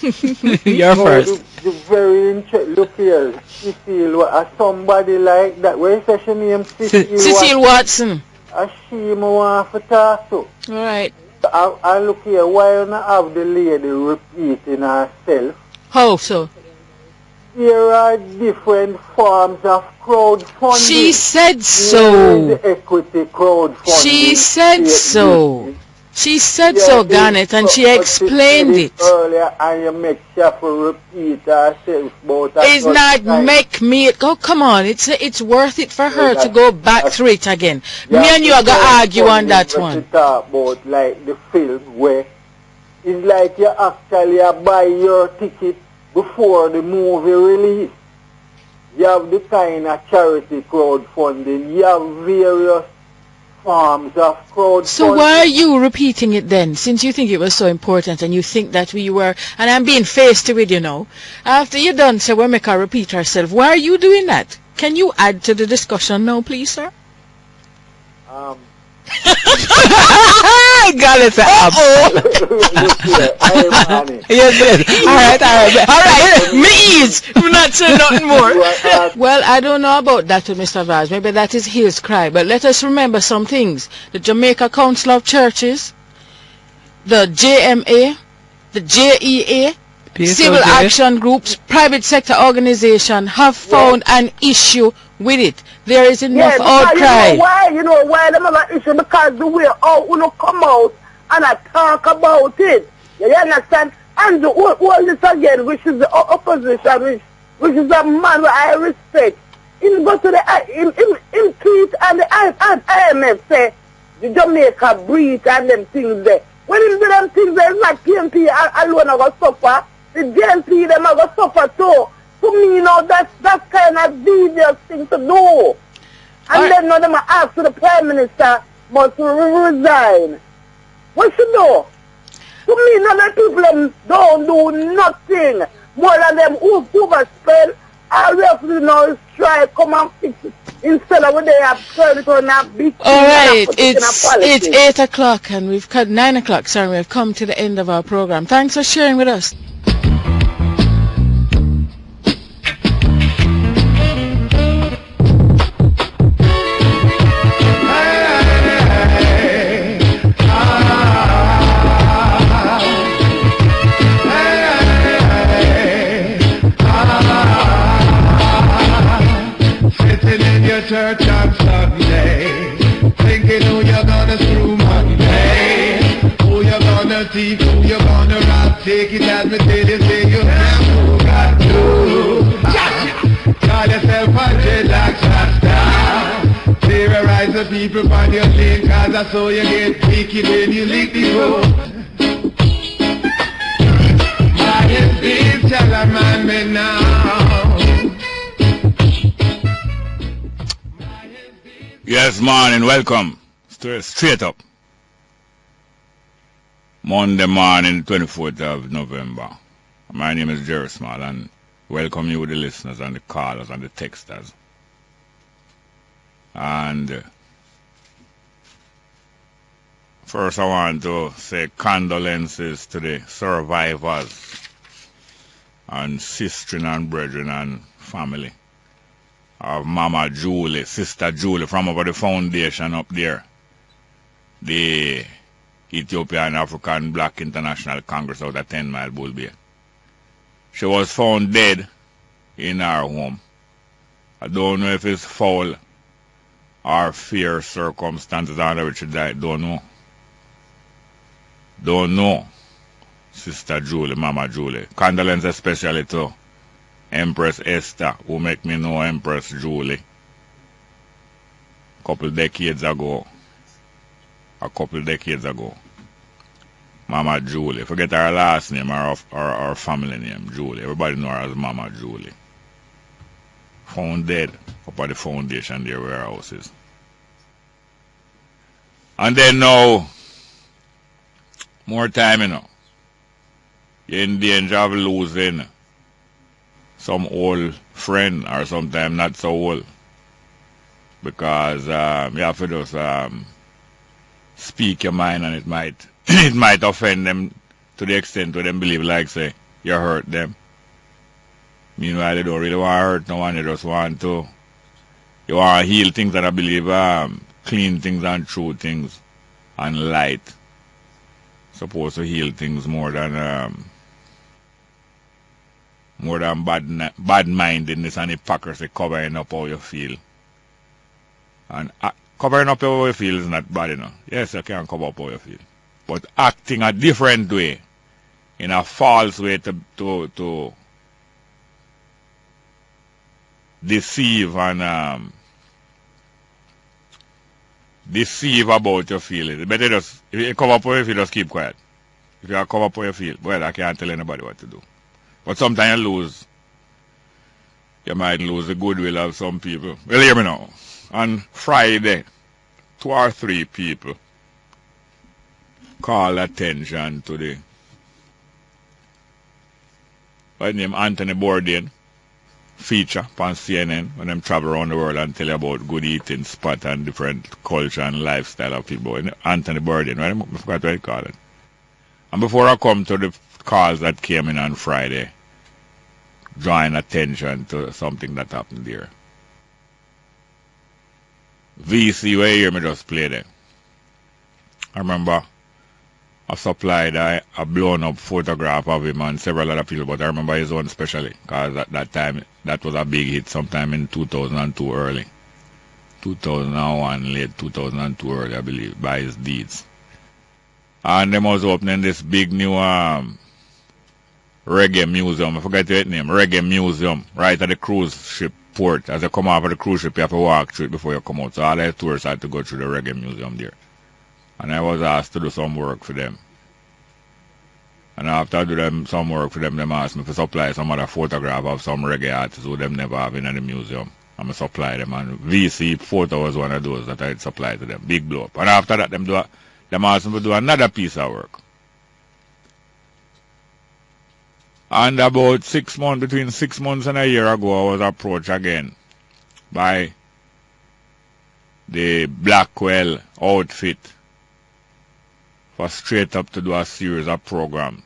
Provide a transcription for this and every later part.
You're first. The very interesting. Look here, Cecile, somebody like that. Where is she name? Cecile Watson. She want to talk to. All right. I look here. Why don't have the lady repeating herself? How so? There are different forms of crowdfunding. She said so. The equity crowdfunding. She said so. She said so, Garnet, and she explained it. Earlier, and you make sure to repeat herself about that. It's not make me. Oh, come on! It's worth it for her to go back through it again. Me and you are gonna argue on that one. Talk about like the film where it's like you actually buy your ticket before the movie release. You have the kind of charity crowdfunding. You have various forms of crowdfunding. So why are you repeating it then, since you think it was so important and you think that we were, and I'm being faced with, you know, after you done so we make her repeat herself, why are you doing that? Can you add to the discussion now, please, sir? Got it. Yes. All right. Me ease. I'm not saying nothing more. Well, I don't know about that with Mr. Vaz. Maybe that is his cry. But let us remember some things. The Jamaica Council of Churches, the JMA, the JEA, civil action groups, private sector organization have found an issue with it. There is enough outcry. You know why they have an issue? Because the way you come out and I talk about it. You understand? And all this again, which is the opposition, which is a man who I respect. Him go to him tweet and the IMF say the Jamaica breach and them things there. When him do them things there, it's not PMP alone are going to suffer. The JNP them are going to suffer too. To me, you know, that's kind of devious thing to do. And then now them ask the Prime Minister must resign. What should do? To me, none of the people don't do nothing more than them who overspend. All we have to do now is try come and fix it instead of what they have turned it on a big. All right, it's 8 o'clock and we've cut 9 o'clock. Sorry, we've come to the end of our program. Thanks for sharing with us. Church on Sunday, thinking who you're gonna screw Monday, who you're gonna thief, who you're gonna rob. Take it as me tell you, say you have who got to. Call yourself a dreadlock Shasta. Terrorize the people on your lane, cause I saw you get wicked when you lick the road. I am being tell a man me now. Yes, morning, welcome. Straight up. Monday morning, 24th of November. My name is Jerry Small and welcome you, the listeners and the callers and the texters. And first I want to say condolences to the survivors and sisters and brethren and family of Mama Julie, Sister Julie from over the foundation up there, the Ethiopian African Black International Congress out of 10 Mile Bull Bay. She was found dead in her home. I don't know if it's foul or fear circumstances under which she died. Don't know. Sister Julie, Mama Julie. Condolences especially to Empress Esther, who make me know Empress Julie a couple decades ago. Mama Julie. Forget her last name or her family name, Julie. Everybody know her as Mama Julie. Found dead up at the foundation there where her house is. And then now, more time, you know. You're in danger of losing some old friend or sometimes not so old, because you have to just speak your mind and it might offend them to the extent where them believe like say you hurt them. Meanwhile, they don't really want to hurt no one. They just want to, you want to heal things that I believe, clean things and true things and light. Supposed to heal things more than bad-mindedness and hypocrisy, covering up how you feel. And covering up how you feel is not bad enough. Yes, you can cover up how you feel. But acting a different way, in a false way to deceive and deceive about your feelings. Better just, if you cover up how you feel, just keep quiet. If you cover up how you feel, well, I can't tell anybody what to do. But sometimes you might lose the goodwill of some people. Well, hear me now. On Friday, 2 or 3 people call attention to the name Anthony Bourdain feature on CNN when them travel around the world and tell you about good eating spot and different culture and lifestyle of people. Anthony Bourdain, right? I forgot what he called it. And before I come to the calls that came in on Friday, drawing attention to something that happened there. VC, where you hear me just play there. I remember I supplied a blown up photograph of him and several other people, but I remember his own especially, because at that time, that was a big hit sometime in 2002 early. 2001, late 2002 early, I believe, by his deeds. And they was opening this big new reggae museum. I forgot the name. Reggae museum, right at the cruise ship port. As you come off of the cruise ship, you have to walk through it before you come out. So all the tourists had to go through the reggae museum there. And I was asked to do some work for them. And after I do some work for them asked me to supply some other photograph of some reggae artists who them never have in the museum. I'm going to supply them. And VC photo was one of those that I supplied to them. Big blow up. And after that, them asked me to do another piece of work. And about 6 months, between 6 months and a year ago, I was approached again by the Blackwell outfit for straight up to do a series of programs.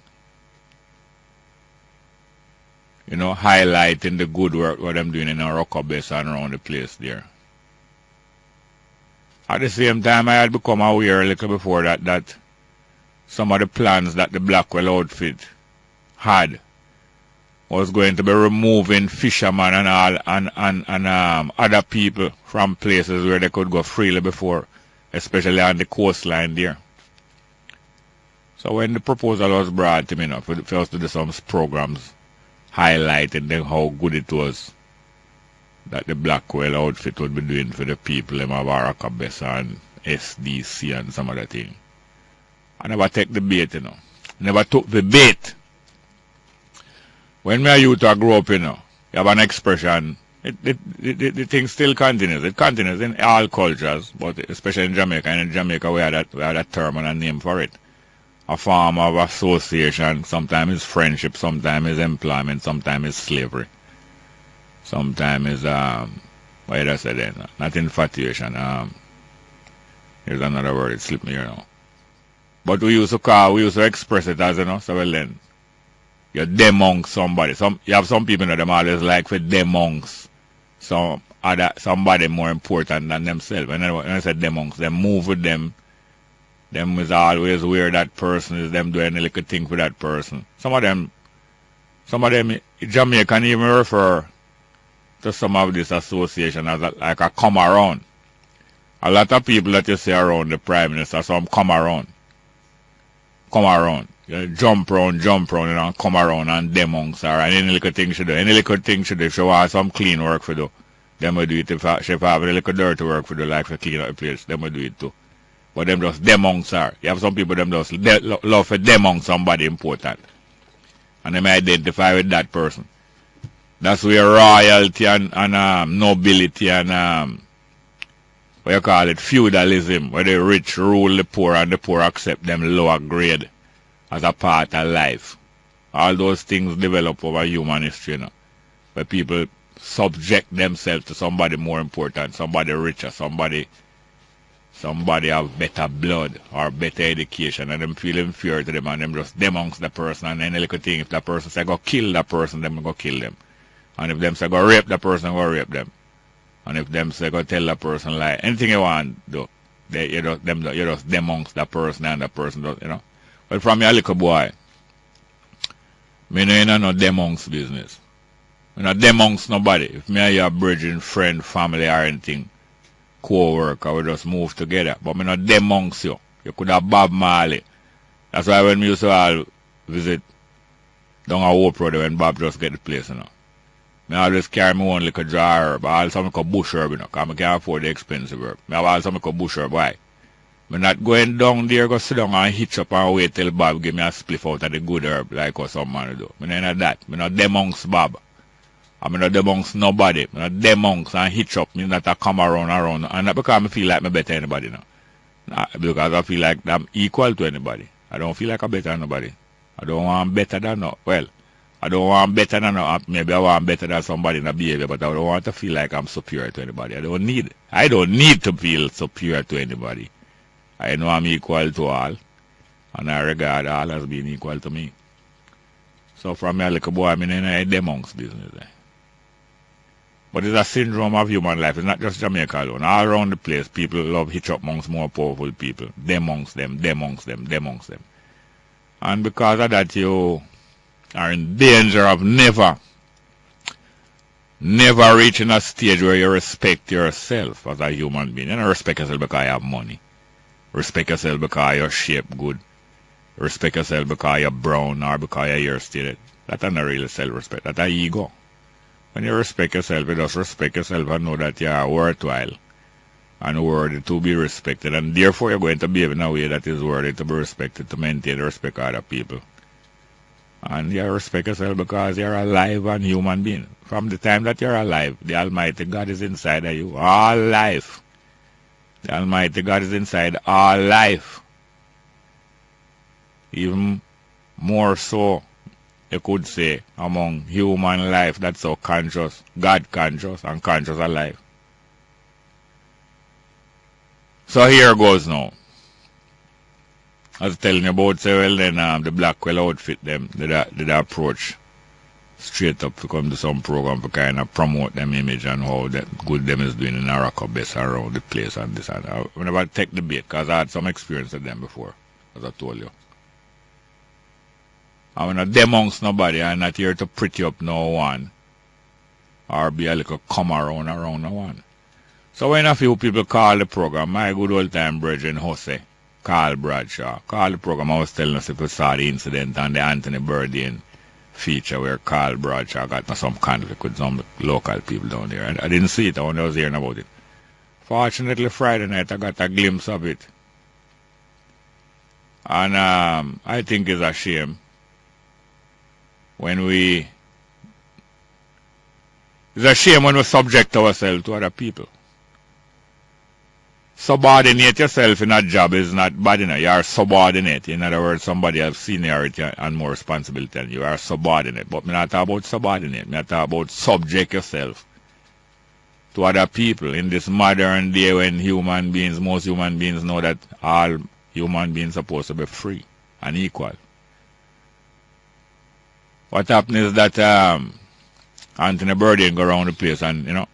You know, highlighting the good work what I'm doing in our base and around the place there. At the same time, I had become aware a little before that some of the plans that the Blackwell outfit had was going to be removing fishermen and all and other people from places where they could go freely before, especially on the coastline there. So when the proposal was brought to me, for us to do some programs highlighting how good it was that the Blackwell outfit would be doing for the people of Aracabessa and SDC and some other thing. I never take the bait, Never took the bait. When my youth grow up, you have an expression. The thing still continues. It continues in all cultures, but especially in Jamaica. And in Jamaica, we had a term and a name for it. A form of association. Sometimes it's friendship, sometimes it's employment, sometimes it's slavery. Sometimes it's, what did I say then? Not infatuation. Here's another word, it slipped me here now. But we used to express it as, so well then, you demong somebody. You have some people that them always like to demong somebody more important than themselves. And then when I said demong, them move with them. Them is always where that person is, them doing a little thing for that person. Some of them, Jamaican even refer to some of this association as like a come around. A lot of people that you see around the Prime Minister, some come around. Come around. You jump around, and come around and demong her. And any little thing she do. Any little thing she do. If she want some clean work for do, them will do it. If she have a little dirty work for do, like to clean up the place, them will do it too. But them just demong her. You have some people them just love to demong somebody important. And them identify with that person. That's where royalty and nobility and what you call it, feudalism, where the rich rule the poor and the poor accept them lower grade as a part of life. All those things develop over human history, where people subject themselves to somebody more important, somebody richer, somebody somebody have better blood or better education and them feel inferior to them and them just demongst the person, and any little thing, if the person say go kill the person, them go kill them. And if them say go rape the person, go rape them. And if them say go tell the person lie, anything you want do, you just demongst the person and the person does, you know. But from your little boy, me know no demongst business. Me not demongst nobody. If me and your brethren, friend, family or anything, co-worker, we just move together. But me not demongst you. You could have Bob Marley. That's why when we used to all visit down a Hope Road when Bob just get the place, you know. I always carry my own little jar herb. I also make a bush herb, you know, because I can't afford the expensive herb. I also make a bush herb. Why? I'm not going down there, go sit down and hitch up and wait till Bob give me a spliff out of the good herb like what some man do. I'm not that. I'm not demongst Bob. I'm not demongst nobody. I'm not demongst and hitch up. I'm not a come around. And not because I feel like I'm better than anybody now. Not because I feel like I'm equal to anybody. I don't feel like I'm better than nobody. I don't want better than no. Well, I don't want better than maybe I want better than somebody in a behavior, but I don't want to feel like I'm superior to anybody. I don't need to feel superior to anybody. I know I'm equal to all, and I regard all as being equal to me. So from my little boy, I mean, I demongst business. But it's a syndrome of human life. It's not just Jamaica alone. All around the place, people love hitch up amongst more powerful people. Demongst them. And because of that, you are in danger of never reaching a stage where you respect yourself as a human being. You don't respect yourself because you have money. Respect yourself because you're shaped good. Respect yourself because you're brown or because you're hair-styled. That's not really self-respect. That's an ego. When you respect yourself, you just respect yourself and know that you are worthwhile and worthy to be respected. And therefore, you're going to behave in a way that is worthy to be respected, to maintain the respect of other people. And you respect yourself because you're alive and human being. From the time that you're alive, the Almighty God is inside of you. All life. The Almighty God is inside all life. Even more so, you could say, among human life that's so conscious, God conscious and conscious alive. So here goes now. I was telling you about, say, well, then the Blackwell outfit them did approach straight up to come to some program to kind of promote them image and how that good them is doing in Araca best around the place and this and that. I never take the bait because I had some experience with them before, as I told you. I'm not demongst nobody. I'm not here to pretty up no one or be a little come around no one. So when a few people call the program, my good old time brethren Jose, Carl Bradshaw, call the program. I was telling us if you saw the incident on the Anthony Bourdain feature where Carl Bradshaw got some conflict with some local people down there. And I didn't see it, I only was hearing about it. Fortunately, Friday night I got a glimpse of it. And I think it's a shame when we subject ourselves to other people. Subordinate yourself in a job is not bad enough. You are subordinate. In other words, somebody has seniority and more responsibility than you are subordinate. But I'm not talking about subordinate. I'm talking about subject yourself to other people in this modern day when most human beings know that all human beings are supposed to be free and equal. What happens is that Anthony Bourdain go around the place and,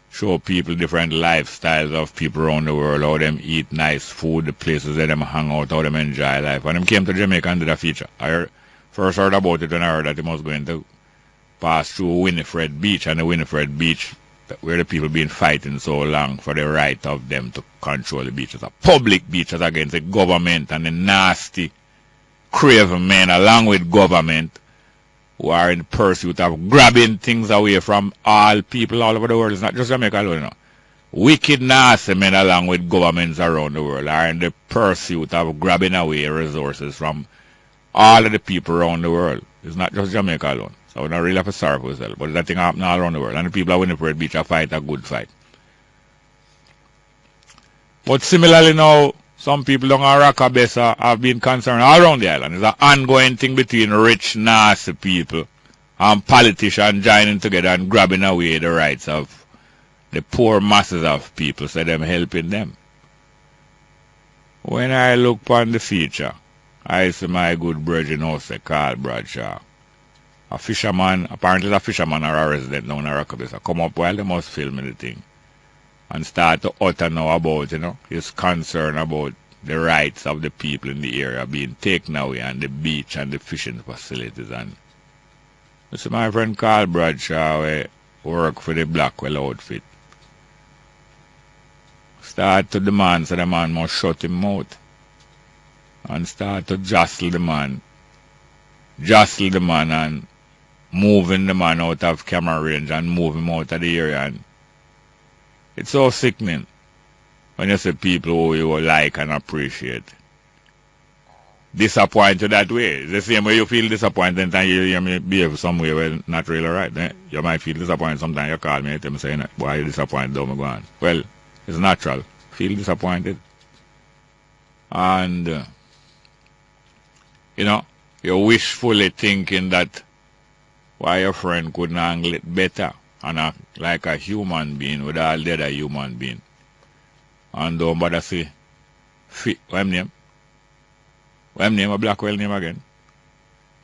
show people different lifestyles of people around the world, how them eat nice food, the places that them hang out, how them enjoy life. And them came to Jamaica and did a feature. I first heard about it when I heard that he was going to pass through Winifred Beach, and the Winifred Beach where the people been fighting so long for the right of them to control the beaches. A public beaches against the government and the nasty, craven men along with government who are in pursuit of grabbing things away from all people all over the world. It's not just Jamaica alone, Wicked, nasty men along with governments around the world are in the pursuit of grabbing away resources from all of the people around the world. It's not just Jamaica alone. So we don't really have to sorry for ourselves. But that thing happening all around the world. And the people at Winifred Beach are fight a good fight. But similarly now, some people down Araca Bessa have been concerned all around the island. It's an ongoing thing between rich, nasty people and politicians joining together and grabbing away the rights of the poor masses of people, so them helping them. When I look upon the feature, I see my good brethren also Carl Bradshaw. A fisherman, apparently a fisherman or a resident down in Rockabissa, come up while they must film the thing and start to utter now about, his concern about the rights of the people in the area being taken away and the beach and the fishing facilities. And you see my friend Carl Bradshaw work for the Blackwell outfit. Start to demand so the man must shut him mouth and start to jostle the man and moving the man out of camera range and move him out of the area. And it's so sickening when you see people who you like and appreciate disappointed that way. It's the same way you feel disappointed and you hear me behave some way where not really right. You might feel disappointed sometimes. You call me and tell me saying, why are you disappointed? Don't go on. Well, it's natural. Feel disappointed. And, you're wishfully thinking that why your friend couldn't handle it better and act like a human being with all the other human being. And don't bother say, what name? What name? A Blackwell name again?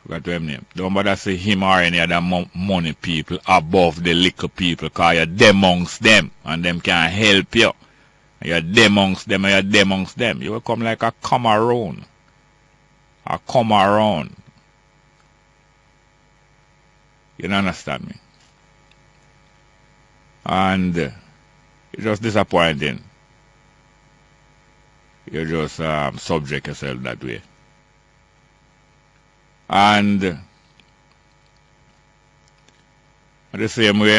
Forgot what name. Don't bother say him or any other money people above the little people, because you're them amongst them and them can't help you. You're them amongst them and you're them amongst them. You will come like a come around. A come around. You don't understand me? And it's just disappointing. You just subject yourself that way. And the same way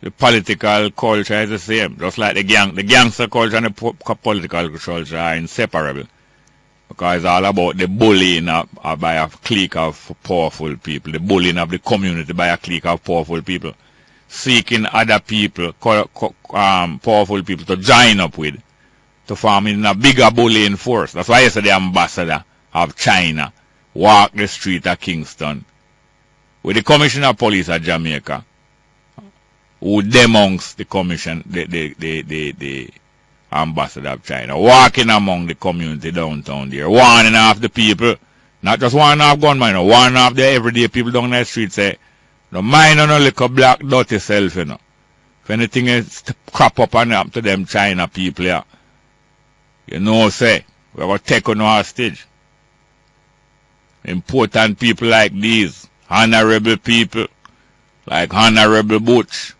the political culture is the same. Just like the gangster culture and the political culture are inseparable. Because it's all about the bullying by a clique of powerful people. The bullying of the community by a clique of powerful people. Seeking other people, powerful people to join up with. To form in a bigger bullying force. That's why yesterday the ambassador of China walked the street of Kingston with the commissioner of police of Jamaica, who demonged the ambassador of China, walking among the community downtown there, warning off the people, not just warning off gunmen, warning off the everyday people down the street, say, no mind on a little black dirty self, If anything is to crop up and up to them China people here, say, we're going to take on hostage. Important people like these, honorable people, like Honorable Butch,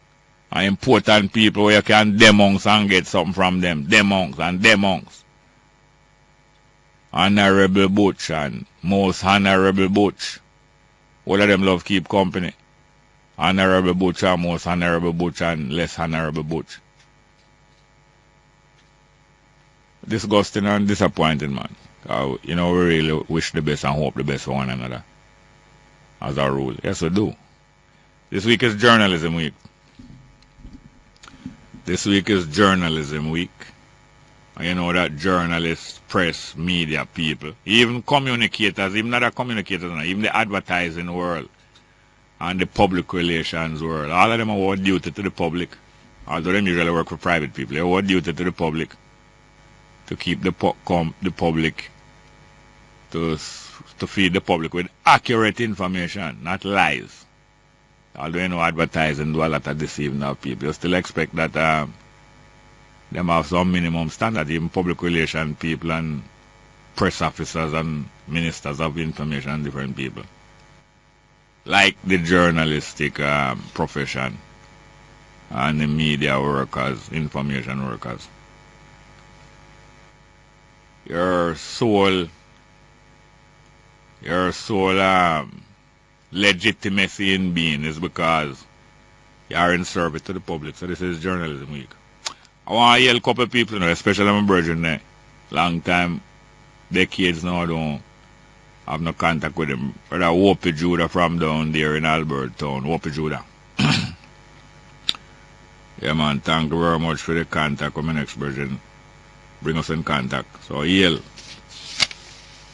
are important people where you can demongs and get something from them. Demongs. Honorable Butch and most Honorable Butch. All of them love keep company. Honorable Butch and most Honorable Butch and less Honorable Butch. Disgusting and disappointing, man. We really wish the best and hope the best for one another. As a rule. Yes, we do. This week is Journalism Week. This week is Journalism Week. And you know that journalists, press, media people, even communicators, even other communicators, even the advertising world and the public relations world, all of them are owed duty to the public. Although they usually work for private people, they owe duty to the public to keep the public, to feed the public with accurate information, not lies. Although advertising do a lot of deceiving of people, you still expect that them have some minimum standard, even public relation people and press officers and ministers of information and different people. Like the journalistic profession and the media workers, information workers. Your sole legitimacy in being is because you are in service to the public. So this is Journalism Week. I want to yell a couple of people, especially my brethren there. Long time, decades now, I don't have no contact with them. Brother Whoopi Judah from down there in Albert Town. Whoopi Judah. Yeah, man, thank you very much for the contact with my next brethren. Bring us in contact. So yell.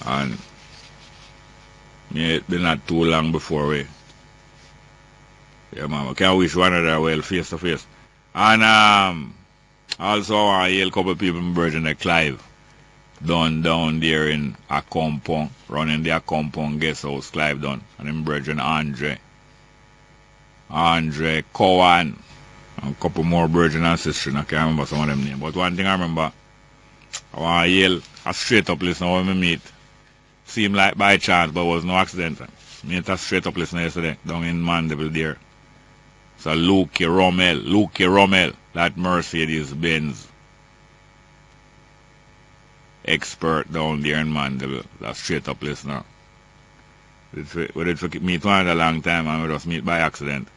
And it's been not too long before we. Yeah, man, we can wish one another well face to face. And also I want to hail a couple of people in Virgin like Clive. done down there in a compound, running their compound guest house, Clive done, and him brethren Andre Cowan, and a couple more brethren and sisters, I can't remember some of them names. But one thing I remember, I want to yell a straight up listener when we meet. Seemed like by chance, but was no accident. Meet a straight up listener yesterday, down in Mandeville there. So Luke Rommel, that Mercedes Benz expert down there in Mandeville, that straight up listener. We did meet one a long time and we just meet by accident.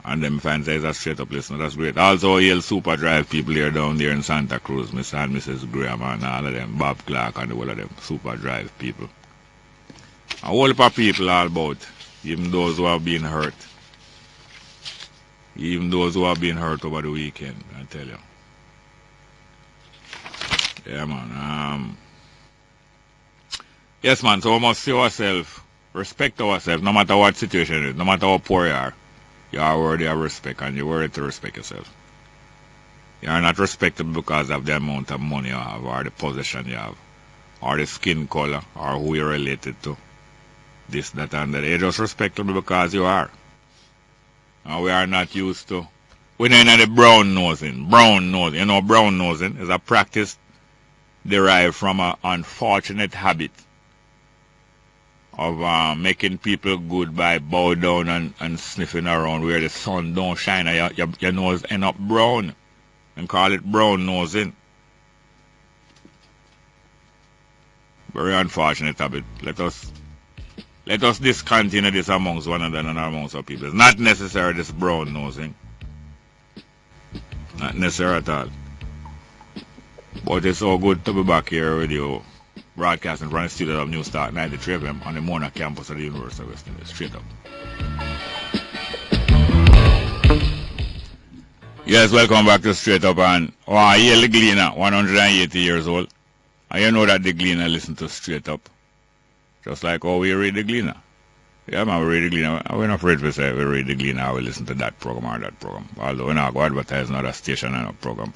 And them fans say it's a straight up listener, that's great. Also Yale Super Drive people here down there in Santa Cruz, Mr. and Mrs. Graham and all of them, Bob Clark and all of them, Super Drive people. A whole heap of people all about, even those who have been hurt. Even those who have been hurt over the weekend, I tell you. Yeah, man. Yes, man, so we must see ourselves, respect ourselves, no matter what situation it is, no matter how poor you are. You are worthy of respect and you're worthy to respect yourself. You are not respectable because of the amount of money you have or the position you have or the skin color or who you're related to. This, that, and that. You're just respectable because you are. And we are not used to. We know the brown nosing. Brown nosing. You know, brown nosing is a practice derived from an unfortunate habit of making people good by bow down and sniffing around where the sun don't shine and your nose end up brown. And call it brown nosing. Very unfortunate habit. Let us discontinue this amongst one another and amongst our people. It's not necessary, this brown nosing. Not necessary at all. But it's so good to be back here with you, broadcasting from the studio of New Start 93 FM on the Mona campus of the University of West Indies. Straight up. Yes, welcome back to Straight Up. And here the Gleaner, 180 years old. And you know that the Gleaner listen to Straight Up. Just like how we read the Gleaner. Yeah, man, we read the Gleaner. We're not afraid to say we read the Gleaner or we listen to that program or that program. Although we're not going to advertise another station and a program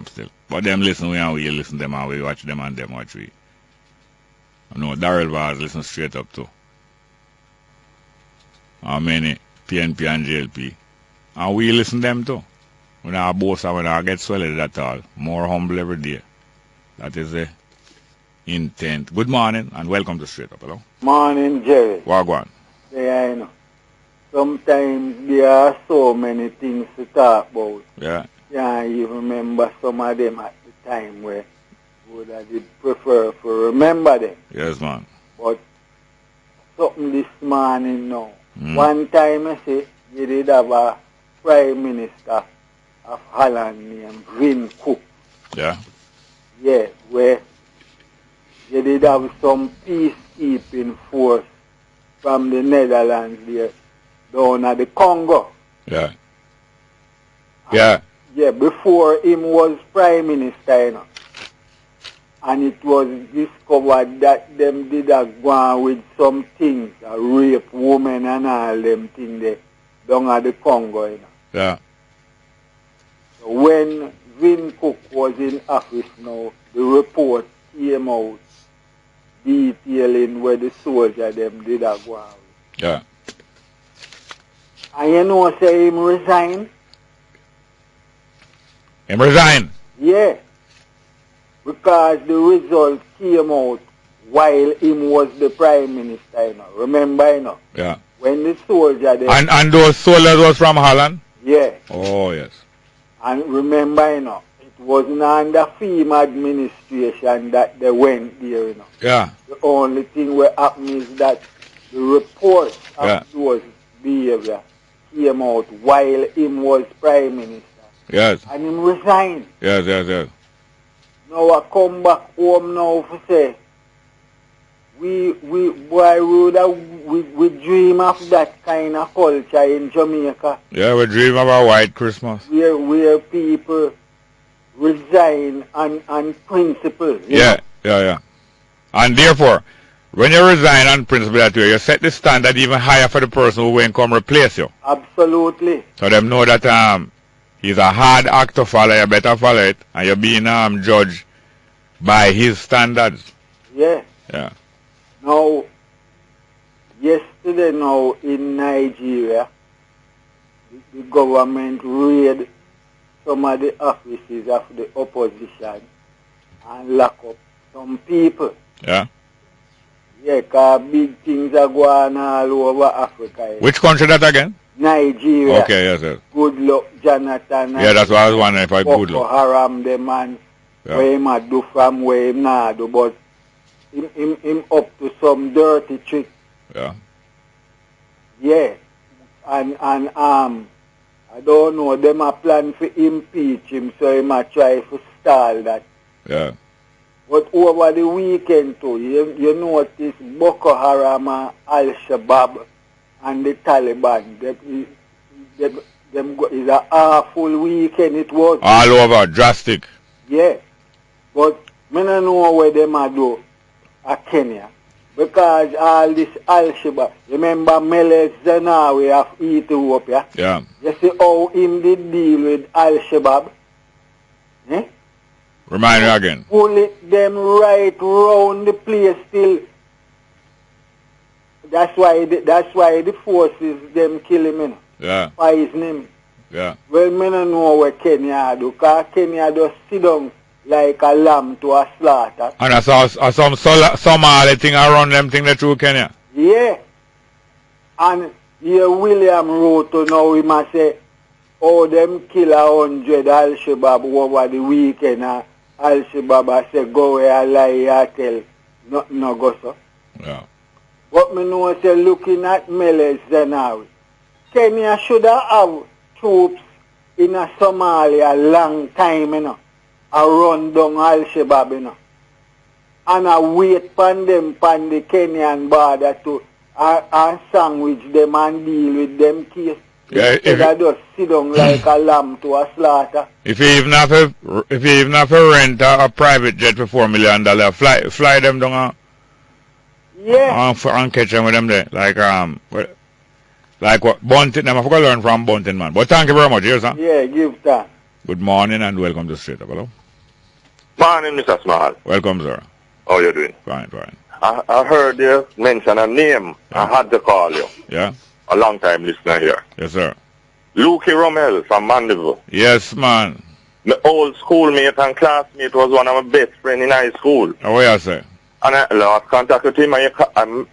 still. But them listen we and we listen to them and we watch them and them watch we. I know Darrell Vaz listen Straight Up too. How many PNP and JLP. And we listen to them too. We not boast and we not get swelled at all. More humble every day. That is the intent. Good morning and welcome to Straight Up. Hello? Morning, Jerry. Wagwan. Yeah, I know. Sometimes there are so many things to talk about. Yeah. Yeah, you remember some of them at the time where would I did prefer to remember them. Yes, man. But something this morning now. One time I say you did have a Prime Minister of Holland named Vin Cook. Yeah. Yeah, where you did have some peacekeeping force from the Netherlands there down at the Congo. Yeah. Yeah. Yeah, before him was Prime Minister, you know. And it was discovered that them did a go on with some things, rape women and all them things there down at the Congo, you know. Yeah. So when Vin Cook was in office now, the report came out detailing where the soldier them did a go on with. Yeah. And you know, say him resign? Him resign? Yeah. Because the result came out while him was the Prime Minister, you know. Remember, you know? Yeah. When the soldier... And those soldiers was from Holland? Yeah. Oh, yes. And remember, you know, it wasn't under FEMA administration that they went there, you know. Yeah. The only thing what happened is that the report of those behavior came out while him was Prime Minister. Yes. And him resigned. Yes, yes, yes. Now I come back home now to say, we dream of that kind of culture in Jamaica. Yeah, we dream of a white Christmas. Where people resign on principle. Yeah, yeah, yeah. And therefore, when you resign on principle that way, you set the standard even higher for the person who will come replace you. Absolutely. So them know that he's a hard act to follow, you better follow it, and you're being judged By his standards. Yeah. Yeah. Now, yesterday now in Nigeria, the government raided some of the offices of the opposition and lock up some people. Yeah. Yeah, because big things are going all over Africa. Which country that again? Nigeria. Okay, yes, yes. Good luck, Jonathan. Yeah, that's what I was wondering if I good luck. Haram the man, where him a do from where him not do, but him up to some dirty trick. Yeah. Yeah. And I don't know, them a plan for impeach him, so him a try to stall that. Yeah. But over the weekend too, you notice Boko Haram and Al-Shabaab and the Taliban, them is a awful weekend it was. All over, drastic. Yeah. But I don't know where them a do at Kenya. Because all this Al-Shabaab, remember Meles Zenawi of Ethiopia? Yeah. You see how him did deal with Al-Shabaab? Eh? Remind me again. Pull it them right round the place still. That's why the forces them kill him. You know? Yeah. Poison him. Yeah. Well, I don't know what Kenya do, because Kenya just sit down like a lamb to a slaughter. And I saw some Somali thing around them thing that through Kenya. Yeah. And here William Ruto now, he must say, oh, them kill 100 Al-Shabaab over the weekend. Al-Shabaab I say, go where I lie, I tell. No go so. Yeah. But me know say, looking at Meles Zenawi, Kenya should have troops in Somalia long time, you know. I run down Al-Shabaab, you know. And I wait upon them upon the Kenyan border to sandwich them and deal with them case. Yeah, if I just sit down like a lamb to a slaughter. If you even have to rent a private jet for $4 million, fly them down and catch them with them there. Like what Bunting, I forgot to learn from Bunting, man. But thank you very much, yes, sir. Yeah, give that. Good morning and welcome to Straight Up. Hello. Morning, Mr. Small. Welcome, sir. How you doing? Fine, fine. I heard you mention a name. Yeah. I had to call you. Yeah? A long time listener here. Yes, sir. Lukey Rommel from Mandeville. Yes, man. My old schoolmate and classmate was one of my best friends in high school. How are you, sir? And I lost contact with him and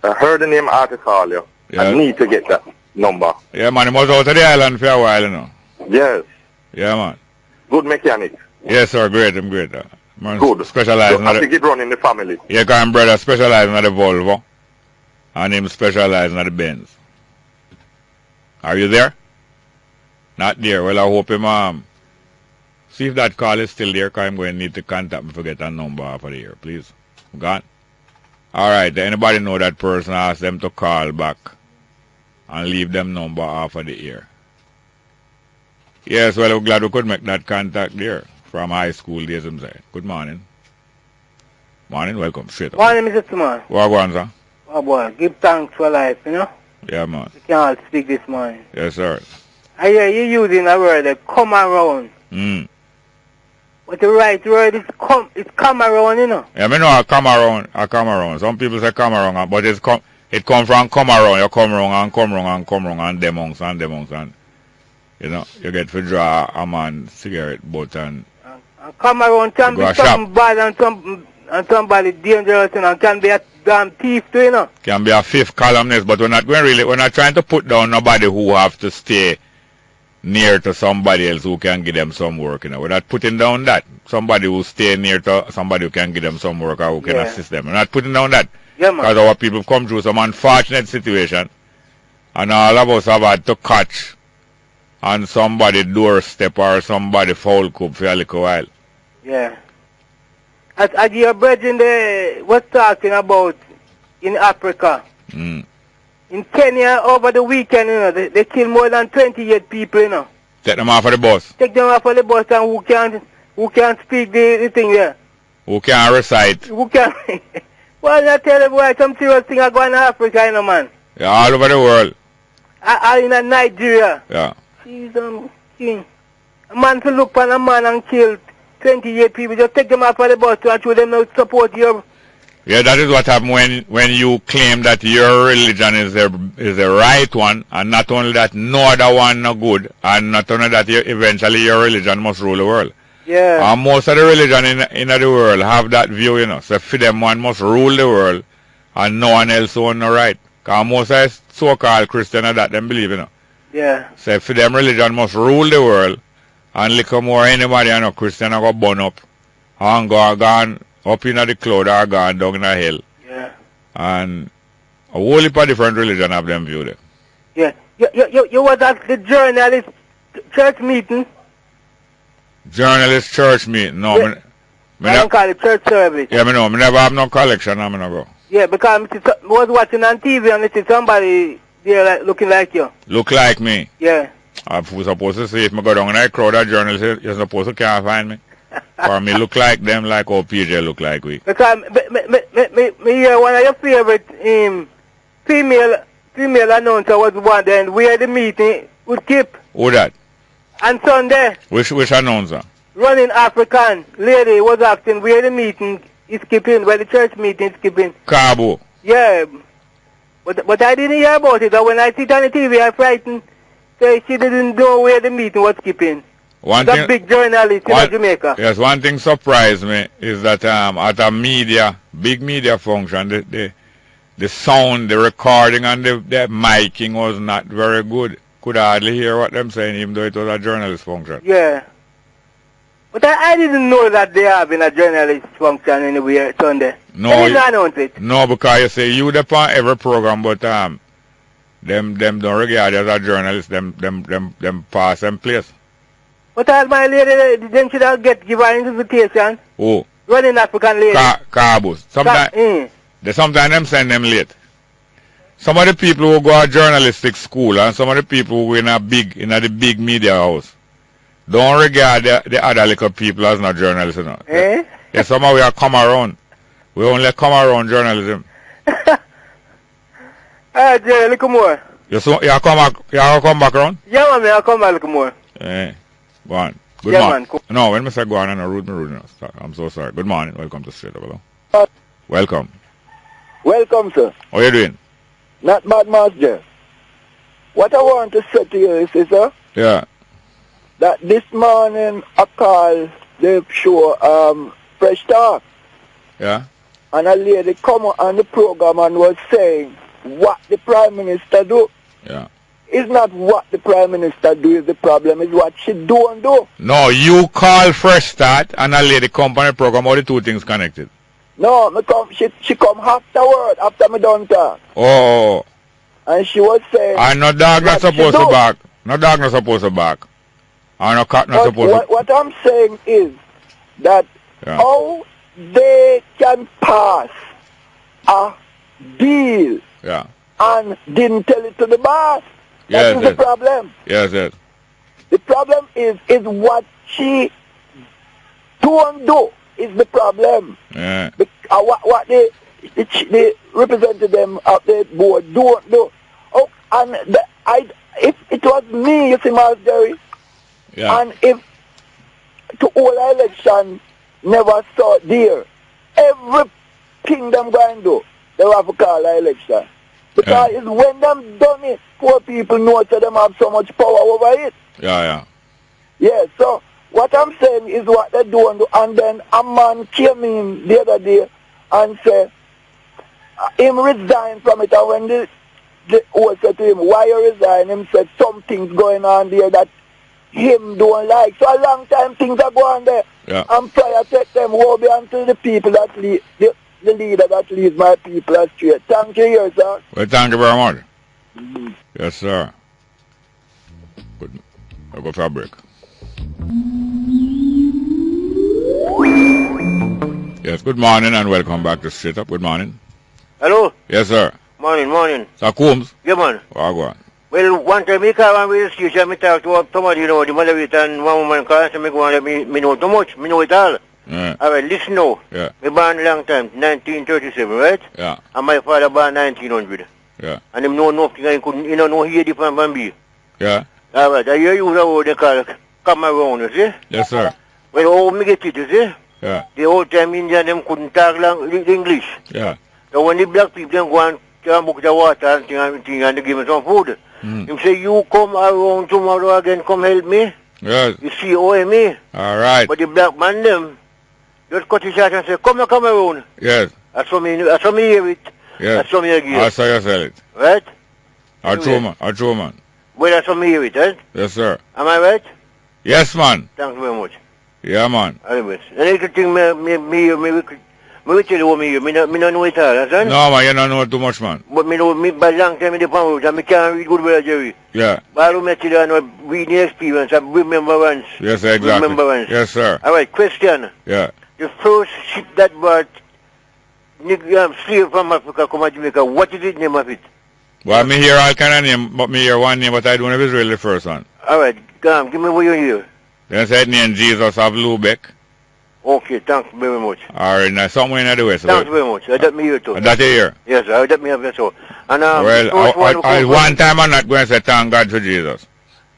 I heard the name, I had to call you. Yeah. I need to get that number. Yeah, man. He was out of the island for a while, you know. Yes. Yeah, man. Good mechanic. Yes, sir. Great. I'm great. Man, Good. Specializing. I think it run in the family. Yeah, because my brother specializing in the Volvo. And him specializing in the Benz. Are you there? Not there. Well, I hope him, see if that call is still there, because I'm going to need to contact me to get a number off of the air, please. Gone? Alright, anybody know that person? Ask them to call back and leave them number off of the air. Yes, well, I'm glad we could make that contact there from high school days, I'm saying. Good morning. Morning, welcome. Straight up. Morning, Mr. Small. What going, sir? Oh, boy, give thanks for life, you know? Yeah, man. We can't speak this morning. Yes, sir. I hear you using a word that come around. But the right word is come around, you know? Yeah, I know I come around. Some people say come around, but it come from come around. You come around and come around and come around and demons and you know, you get to draw a man cigarette butt and come around can be something bad and somebody dangerous, you know, and can be a damn thief too, you know. Can be a fifth columnist, but we're not trying to put down nobody who have to stay near to somebody else who can give them some work, you know. We're not putting down that. Somebody who stay near to somebody who can give them some work or who can assist them. We're not putting down that. Yeah, man. Because our people come through some unfortunate situation and all of us have had to catch on somebody's doorstep or somebody foul coop for a little while. Yeah. As your brethren was talking about in Africa, in Kenya over the weekend, you know, they kill more than 28 people, you know. Take them off of the bus. Take them off of the bus, and who can speak the thing there? Who can recite? Who can? Well, I tell you, boy, some serious thing are going to Africa, you know, man. Yeah, all over the world. In Nigeria. Yeah. Jeez, king. A man to look on a man and kill 28 people, just take them off of the bus and show them no support your... Yeah, that is what happens when you claim that your religion is the right one, and not only that, no other one no good, and not only that, eventually your religion must rule the world. Yeah. And most of the religion in the world have that view, you know. So for them, one must rule the world, and no one else own no right. Because most of the so-called Christian are that them believe, you know. Yeah. So for them, religion must rule the world, and little more anybody, you know, Christian are going to burn up, and gone up in the cloud or gone down in the hell. Yeah. And a whole heap of different religion have them view there. Yeah. You was at the journalist church meeting? Journalist church meeting? No, yeah. I don't call it church service. Yeah, I never have no collection, I'm going to go. Yeah, because I was watching on TV and I see somebody there like, looking like you. Look like me? Yeah. I'm supposed to say if I go down in a crowd of journalists, you're supposed to can't find me. Or me look like them like how PJ look like we. Because me hear one of your favorite female announcer was one day and we had the meeting with Kip. Who that? And Sunday. Which announcer? Running African lady was acting. We had a meeting. He's skipping. Where the church meeting is skipping. Cabo. Yeah. But I didn't hear about it. And when I see it on the TV, I frightened. So she didn't know where the meeting was skipping. That big journalist in Jamaica. Yes, one thing surprised me is that at a big media function, the sound, the recording and the miking was not very good. Could hardly hear what them saying, even though it was a journalist function. Yeah. But I didn't know that they have in a journalist function anywhere Sunday. No, they didn't announce it. No, because you say you depend every program, but them don't regard as a journalist. Them pass and place. But as my lady, then should I give her an invitation? Oh. Running African lady. Cabos. Sometimes them send them late. Some of the people who go to journalistic school and some of the people who in the big media house don't regard the other little people as not journalists, you know. Eh? Yeah, somehow we are come around. We only come around journalism. Jerry, look more. You come back around? Yeah, man, I'll come back a little more. Eh. Go on. Good yeah, morning. Man, cool. No, when I say go on, I'm rude. I'm so sorry. Good morning. Welcome to Straight Up. Hello. Welcome. Welcome, sir. How are you doing? Not bad, Master. What I want to say to you is, sir. Yeah. That this morning I called the show Fresh Talk. Yeah. And a lady come on the program and was saying what the Prime Minister do. Yeah. It's not what the Prime Minister do is the problem, it's what she don't do. No, you call Fresh Start and a lady come on the program, all the two things connected. No, she come afterward, after me done talk. Oh. And she was saying... And no dog not supposed to bark. No dog not supposed to bark. And no cat not supposed to... What I'm saying is that how they can pass a deal and didn't tell it to the boss. That is the problem. Yes. The problem is what she don't do is the problem. Yeah. What the representative of the board don't do. Oh, and if it was me, you see, Miles Jerry, and if to all election never saw there, everything them going to do, they have to call an election. Because it's when them done it, poor people know that them have so much power over it. Yeah, so what I'm saying is what they do, and then a man came in the other day and said, him resign from it, and when the host said to him, why you resign? Him said, something's going on there that him don't like. So a long time things are going there. Yeah. And prior take them over until the people that lead, the leader that leads my people astray. Thank you, yes, sir. Well, thank you very much. Yes, sir. Good. I'll go for a break. Yes, good morning and welcome back to Straight Up. Good morning. Hello? Yes, sir. Morning. Sir Coombs? Yeah, man. Oh, go on. Well, one time I call one with the station, I talk to somebody, you know, the mother with and one woman calls and me go and let me know too much. Me know it all. Yeah. All right, listen now. Yeah. Me born a long time, 1937, right? Yeah. And my father born 1900. Yeah. And him know nothing, and he couldn't, you know hear different from me. Yeah. All right, I hear you the word they call come around, you see? Yes, sir. Well, how me get it, you see? Yeah. The whole time Indian them couldn't talk English. Yeah. So when the black people then go and book the water and thing and they give me some food. Him say, you come around tomorrow again, come help me. Yes. You see, owe me. All right. But the black man them just cut his short and say, come around. Yes. I saw me hear it. Yes. I saw me again. I saw you sell it. Right? A true man. Well, I saw me hear it, right? Yes, sir. Am I right? Yes, man. Thank you very much. Yeah, man. Anyways, any little thing me tell you what me hear. Me not know it all, understand? No, man, you don't know too much, man. But me know, by long time in the pound and me can't read good, brother Jerry. Yeah. But I don't tell you I know reading experience and remembrance. Yes, exactly. Remembrance. Yes, sir. All right, question. Yeah. The first ship that brought slave from Africa come to Jamaica, what is the name of it? Well, me hear all kind of name, but me hear one name, but I don't know if it's really the first one. All right, give me what you hear. Then said name Jesus of Lubeck. Okay, thanks very much. All right, now somewhere in the west. Thanks very much. That me hear too. That you hear? Yes, that me have so. And well, one time I'm not going to say thank God for Jesus.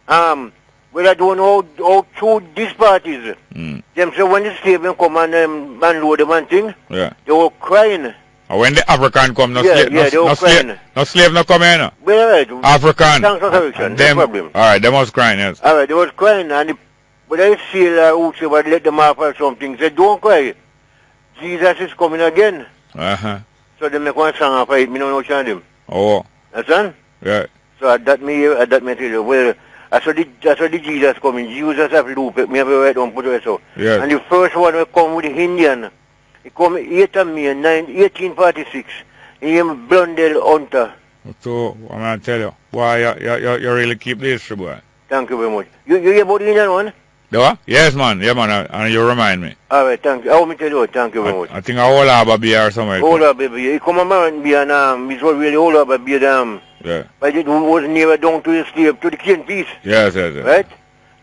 Well, I don't know how true these parties. Them say when the slave come and load them and thing, yeah, they were crying. When the African come, no slave no come in. Well, right. African. Thanks for correction. Them, no problem. All right, they was crying, yes. All right, they was crying, and but I feel who say but let them off or something. Say don't cry. Jesus is coming again. So they make one song after it. Me don't know which one of them. Oh. Understand? Yeah. So that me tell you. Well, I saw the Jesus coming. Jesus have loop. Me have right on put it so. Yes. And the first one will come with the Indian. He come 8 of May 1846. He am Blundell Hunter. So I'm gonna tell you, boy, you really keep the history, boy. Thank you very much. You hear about the Indian one? The what? Yes, man. Yeah, man. And you remind me. All right, thank you. I want me tell you. Thank you very much. I think I will have a beer or somewhere. Hold up, baby. He come around me and he's really hold up a beer yeah. But it was never down to the slave, to the king piece. Yes. Right?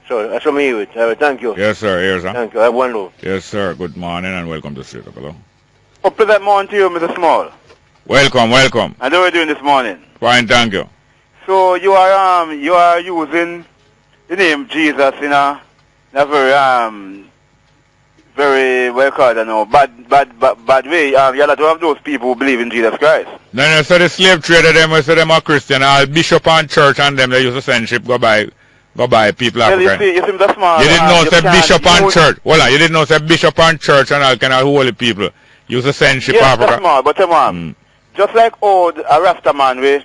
So that's what me hear it. All right, thank you. Yes, sir. Here's sir. Thank you. I have one love. Yes, sir. Good morning and welcome to Straight Up. Hello. Oh, pleasant morning to you, Mr. Small. Welcome. How are you doing this morning? Fine, thank you. So you are using the name Jesus in a very well called, I know, bad way. You have to have those people who believe in Jesus Christ. No, so the slave trader them, we say them are Christian, all bishop and church and them, they used to send ship go by people African. Well, you see Mr. Small. You didn't know say bishop and church. Hold on, you didn't know say bishop and church and all kind of holy people used to send ship Africa. Yes, Small, but just like old a Rasta man, we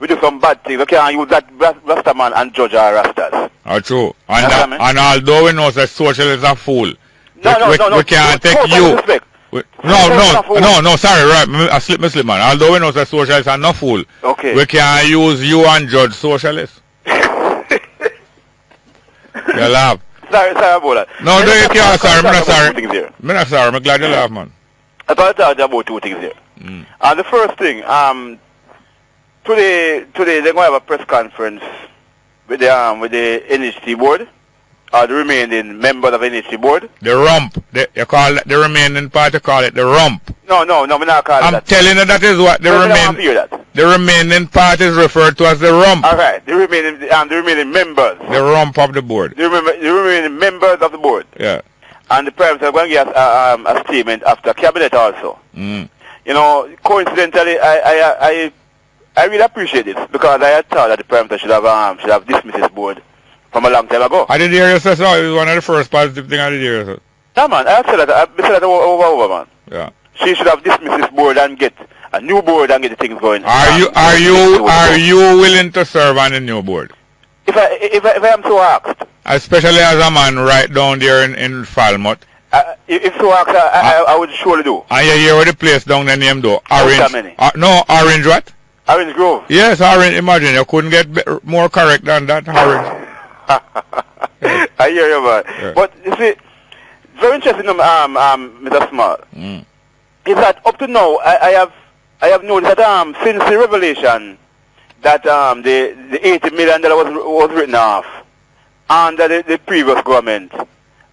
do some bad things. We can't use that Rasta man and judge our Rastas. True. And although we know that socialists are fool, no, we can't take you. No, sorry, right. I slip, man. Although we know that socialists are not fool, okay, we can't use you and judge socialists. You laugh. Sorry about that. No, you can't. Sorry, I'm not sorry. I'm glad you laugh, man. I thought about two things here. And the first thing, today they're going to have a press conference with the NHT board, or the remaining members of the NHT board. The rump. You call it the remaining part. You call it the rump. No, we're not calling it that. I'm telling you that is what the remaining part is referred to as the rump. All right, the remaining members. The rump of the board. The remaining members of the board. Yeah. And the Prime Minister is going to get a statement after cabinet also. You know, coincidentally, I really appreciate this because I had thought that the Prime Minister should have dismissed his board from a long time ago. I didn't hear you say so. It was one of the first positive things I did hear you say. No, man, I said that over, man. Yeah. She should have dismissed this board and get a new board and get the things going. Are you willing to serve on the new board? If I am so asked. Especially as a man right down there in Falmouth. If so asked, I would surely do. And you hear where the place down the name though? Orange. No, Orange what? Orange Grove. Yes, Orange. Imagine you couldn't get more correct than that. Orange. Yeah. I hear you, man. Yeah. But you see, very interesting, Mr. Smart. Is that up to now I have noticed that since the revelation that the $80 million was written off under the previous government,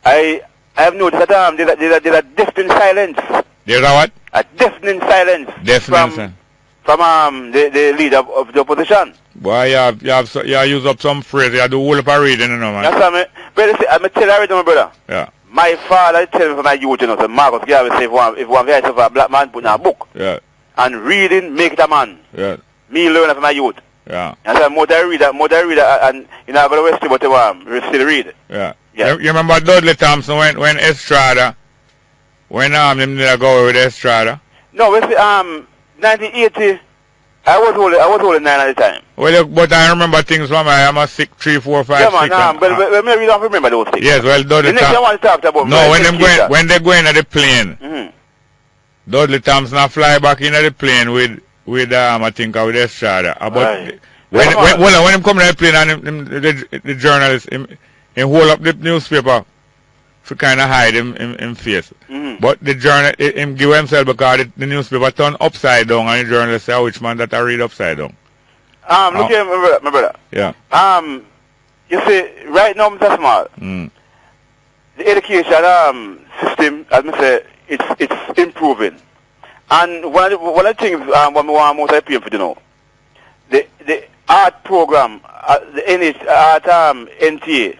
I have noticed that there's a deafening silence. There's a what? A deafening silence. From the leader of the opposition. Boy, you use up some phrase. You do whole of a reading, you know, man. That's what I mean. But I'm telling you, my brother. Yeah. My father tell me for my youth, you know, so Marcus Garvey say if one write of a black man put in a book. Yeah. And reading make it a man. Yeah. Me learn from my youth. Yeah. And so more I read and you know I go to West but you still read. Yeah. Yeah. You remember Dudley Thompson when Estrada when him did go with Estrada? No, we see 1980 I was only 9 at the time. Well, but I remember things from I'm a 6, 3, 4, 5, yeah, 6. Man, but maybe you don't remember those things. Yes, well, Dudley the next I want to talk about. No, when they go in at the plane, Dudley Thompson fly back in at the plane with I think with Estrada. About when him come to the plane and the journalist him hold up the newspaper to kind of hide him face. But the journal him give himself because the newspaper turn upside down and the journalist say, which man that I read upside down. Look here, my brother. Yeah. You see, right now, Mr. Small, the education system, as I say, it's improving. And one of the things what we want most of the people to know, the art program, the art NTA,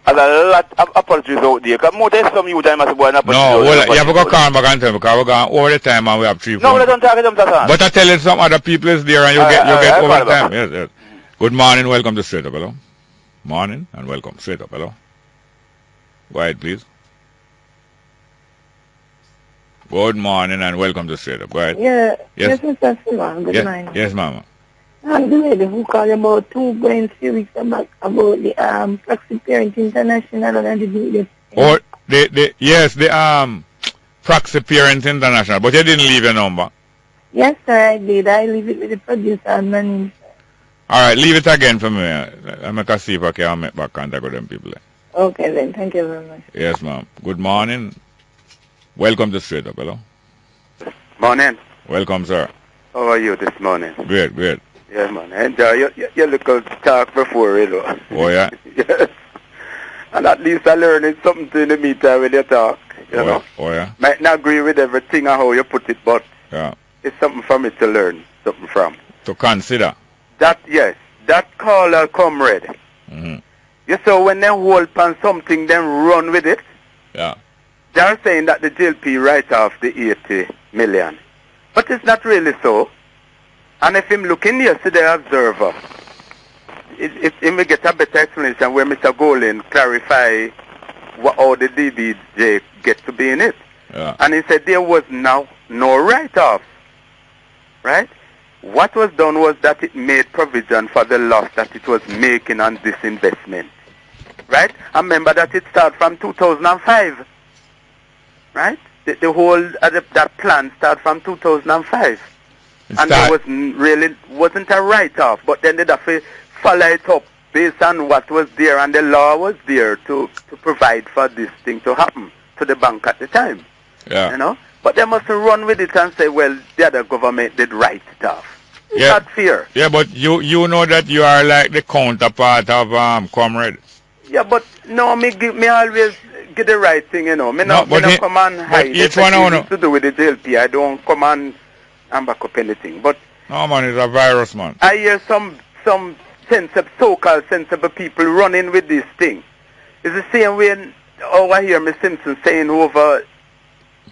has a lot of opportunities out there. Because more there's some youth time as well. No, well, you have to go calm back and tell me because we're going over the time and we have 3 No, we don't talk to them, But I tell you some other people is there and you get over the time. Yes, yes. Good morning, welcome to Straight Up, hello. Morning and welcome, Straight Up, hello. Go ahead, please. Good morning and welcome to Straight Up. Go ahead. Yeah. Yes, Mr. Simon. Good morning. Yes, Mama. I'm the lady who called about 2 weeks back about the Proxy Parent International and the or the Proxy Parent International, but you didn't leave your number. Yes, sir, I did. I leave it with the producer and my name. All right, leave it again for me. I'm going to see if I can make back contact with them people. Okay, then. Thank you very much. Yes, ma'am. Good morning. Welcome to Straight Up, hello. Morning. Welcome, sir. How are you this morning? Great, great. Yes, man. Enjoy your little talk before, you know. Oh, yeah? Yes. And at least I learned something in the meantime when you talk, you know. Oh, yeah? Might not agree with everything and how you put it, but yeah, it's something for me to learn, something from. To consider. That, yes. That call a comrade. You saw when they hold on something, then run with it. Yeah. They're saying that the JLP write off the 80 million. But it's not really so. And if him looking yesterday Observer, if him get a better explanation where Mr. Golin clarify how the DBJ get to be in it. Yeah. And he said there was no write-off. Right? What was done was that it made provision for the loss that it was making on this investment. Right? And remember that it started from 2005. Right? The whole that plan started from 2005. And there wasn't a write-off, but then they'd have to follow it up based on what was there, and the law was there to provide for this thing to happen to the bank at the time. Yeah. You know? But they must run with it and say, well, the other government did write it off. It's not fair. Yeah, but you know that you are like the counterpart of Comrade. Yeah, but no, me always get the right thing, you know. Me not come and hide. Each one to do with the JLP. I don't come and back up anything. But no, man, it's a virus, man. I hear some so-called sensible people running with this thing. It's the same way I hear Miss Simpson saying over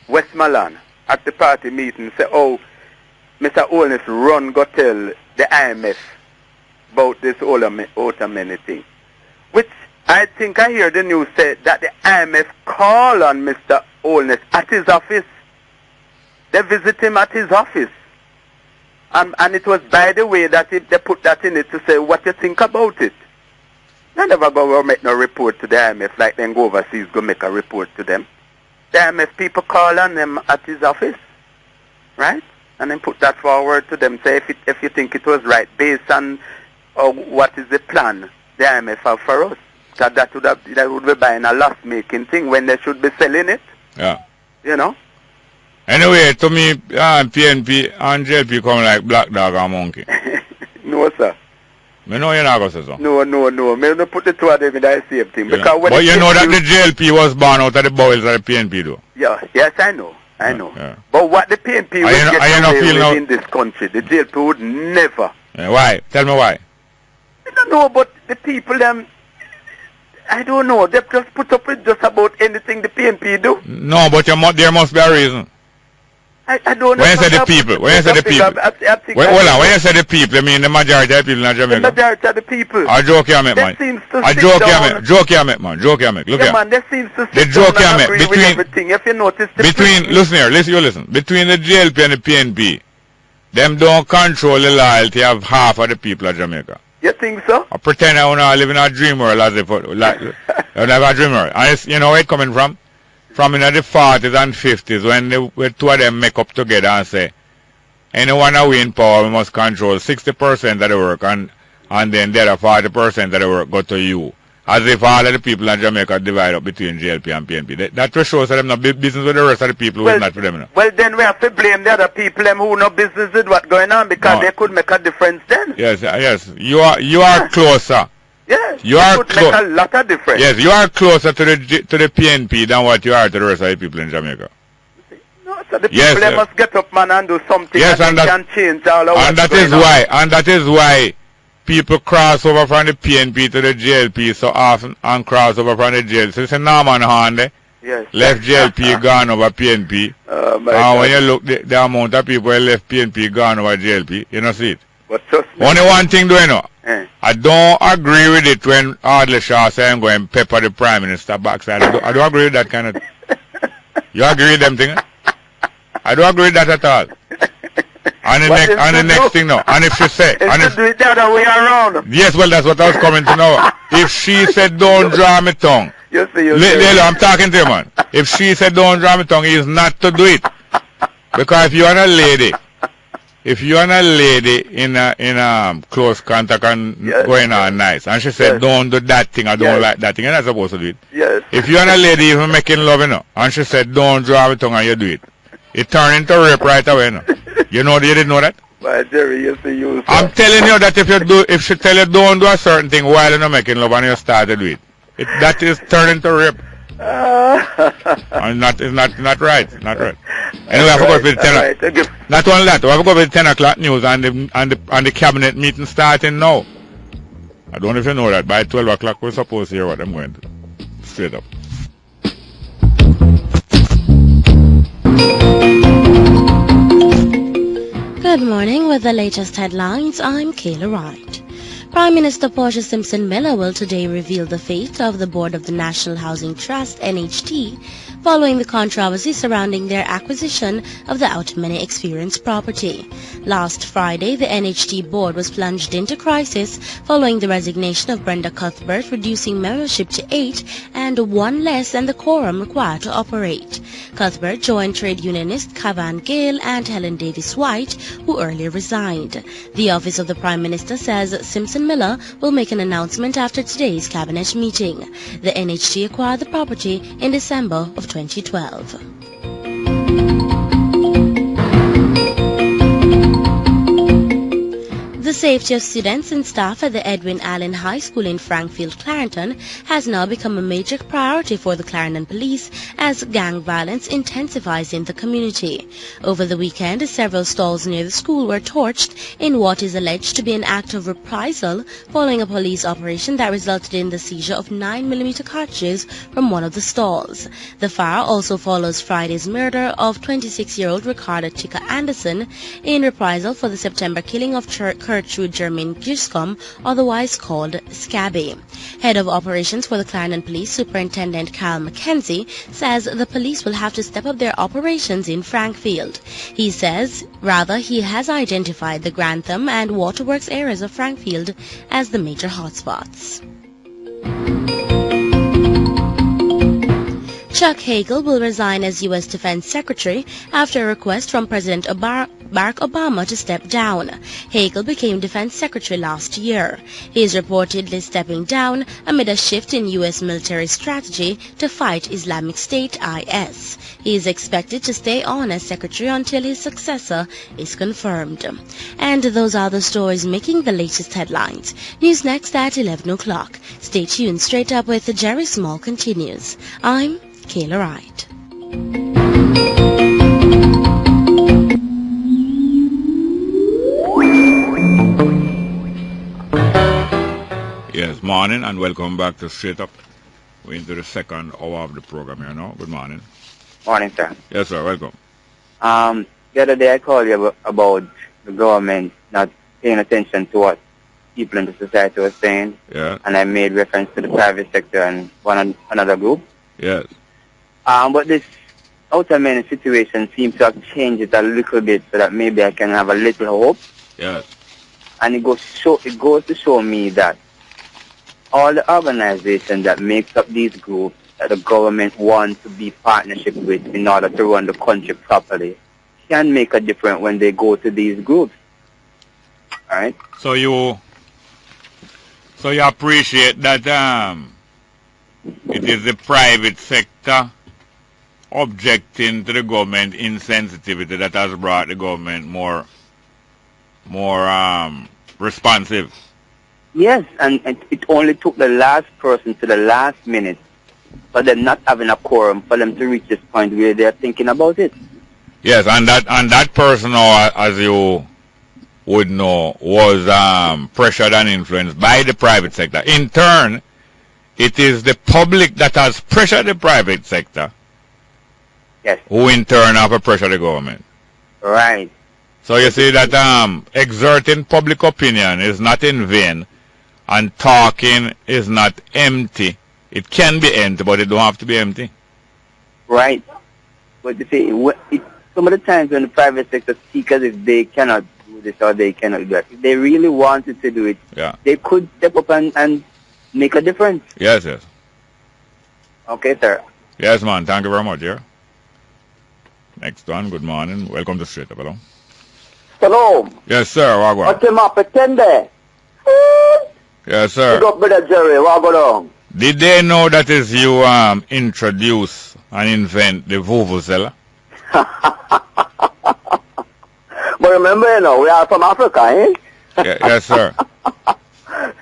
Westmoreland at the party meeting, say, oh, Mr. Holness run go tell the IMF about this Otameni thing. Which I think I hear the news say that the IMF call on Mr. Holness at his office. They visit him at his office. And it was by the way that they put that in it to say what you think about it. They never go make no report to the IMF like then go overseas, go make a report to them. The IMF people call on them at his office. Right? And then put that forward to them. Say if you think it was right based on what is the plan the IMF have for us. That would be buying a loss-making thing when they should be selling it. Yeah. You know? Anyway, to me, PNP and JLP come like black dog and monkey. No, sir. Me know you're not going to say so. No. Me don't put the two of them in that same thing. Yeah. Because but you know that the JLP was born out of the bowels of the PNP, though. Yeah, yes, I know. Yeah. But what the PNP would get away with in this country, the JLP would never. Yeah, why? Tell me why. I don't know, but the people, I don't know. They just put up with just about anything the PNP do. No, but there must be a reason. I don't know. When you say the people, hold on, when you say the people, I mean the majority of the people in Jamaica. The majority of the people. A joke you make, man. A joke you make, man. Joke you make. Look here. Man, they seems to the joke you make between everything. If you notice listen here, listen. Between the JLP and the PNP, them don't control the loyalty of half of the people of Jamaica. You think so? I pretend I want to live in a dream world as if like a dream world. And it's, you know where it's coming from? From in the 40s and 50s when the two of them make up together and say, anyone who in power, we must control 60% of the work and then the other 40% of the work go to you. As if all of the people in Jamaica divide up between JLP and PNP. That just shows that them not business with the rest of the people who is not for them. Well, then we have to blame the other people them who no business with what's going on because they could make a difference then. Yes. You are closer. Yes, you are could make a lot of difference. Yes, you are closer to the PNP than what you are to the rest of the people in Jamaica. No, so the people they must get up, man, and do something. Yes, and that can change all of and that is why people cross over from the PNP to the JLP so often and cross over from the JLP. So it's a Norman Horn there. Yes. Left JLP, gone over PNP. And when you look the amount of people who left PNP, gone over JLP, you know see it. But just only one thing do you know? I don't agree with it when Ardley Shaw say I'm going to pepper the Prime Minister backside. I don't agree with that kind of thing. You agree with them thing? I don't agree with that at all. And the next thing now, and if she say, and if do it the other way around. Yes, well that's what I was coming to know. If she said don't draw me tongue, I'm talking to you, man. If she said don't draw me tongue, he is not to do it. Because if you are a lady, in a close contact and going on nice, and she said don't do that thing, I don't like that thing, you're not supposed to do it. Yes. If you're a lady even making love, you know, and she said don't draw me tongue and you do it, it turned into rape right away, you know. You didn't know that? Well, Jerry, you see you. I'm telling you that if she tell you don't do a certain thing while you're not making love and you start to do it, that is turning into rape. And it's not right. Not right. Anyway, I forgot with the 10 o'clock. Not only that, I forgot with the 10 o'clock news and the cabinet meeting starting now. I don't know if you know that. By 12 o'clock, we're supposed to hear what I'm going to do. Straight up. Good morning. With the latest headlines, I'm Kayla Wright. Prime Minister Portia Simpson Miller will today reveal the fate of the Board of the National Housing Trust, NHT, following the controversy surrounding their acquisition of the Out-of-Many Experience property. Last Friday, the NHT board was plunged into crisis following the resignation of Brenda Cuthbert, reducing membership to 8 and 1 less than the quorum required to operate. Cuthbert joined trade unionist Cavan Gale and Helen Davis White, who earlier resigned. The Office of the Prime Minister says Simpson Miller will make an announcement after today's cabinet meeting. The NHT acquired the property in December of 2012. The safety of students and staff at the Edwin Allen High School in Frankfield, Clarendon has now become a major priority for the Clarendon Police as gang violence intensifies in the community. Over the weekend, several stalls near the school were torched in what is alleged to be an act of reprisal following a police operation that resulted in the seizure of 9mm cartridges from one of the stalls. The fire also follows Friday's murder of 26-year-old Ricardo Chica Anderson in reprisal for the September killing of Gertrude Jermaine Giscombe, otherwise called Scabby. Head of Operations for the Clarendon Police, Superintendent Carl McKenzie, says the police will have to step up their operations in Frankfield. He says, rather, he has identified the Grantham and Waterworks areas of Frankfield as the major hotspots. Chuck Hagel will resign as U.S. Defense Secretary after a request from President Barack Obama to step down. Hagel became Defense Secretary last year. He is reportedly stepping down amid a shift in U.S. military strategy to fight Islamic State IS. He is expected to stay on as Secretary until his successor is confirmed. And those are the stories making the latest headlines. News next at 11 o'clock. Stay tuned. Straight Up with Jerry Small continues. I'm Kayla Wright. Yes, morning and welcome back to Straight Up. We're into the second hour of the program here now. Good morning. Morning, sir. Yes, sir. Welcome. The other day I called you about the government not paying attention to what people in the society were saying. Yeah. And I made reference to the private sector and another group. Yes. But this outer men situation seems to have changed it a little bit so that maybe I can have a little hope. Yes. And it goes to show me that all the organizations that makes up these groups that the government wants to be partnership with in order to run the country properly can make a difference when they go to these groups. All right? So you appreciate that it is the private sector objecting to the government insensitivity that has brought the government more responsive. Yes, and it only took the last person to the last minute for them not having a quorum for them to reach this point where they're thinking about it. Yes, and that person, as you would know, was pressured and influenced by the private sector. In turn, it is the public that has pressured the private sector. Yes. Who in turn have pressured the government. Right. So you see that exerting public opinion is not in vain, and talking is not empty. It can be empty, but it don't have to be empty. Right. But you see, some of the times when the private sector speak as if they cannot do this or they cannot do that, if they really wanted to do it, they could step up and make a difference. Yes, yes. Okay, sir. Yes, man. Thank you very much, yeah. Next one, good morning. Welcome to Straight Up, hello. Hello. Yes, sir. What going on? What's him up, pretend there? Yes, sir. Good up, brother Jerry. What going on? Did they know that is you introduce and invent the vuvuzela? But remember, you know, we are from Africa, eh? Yes, sir.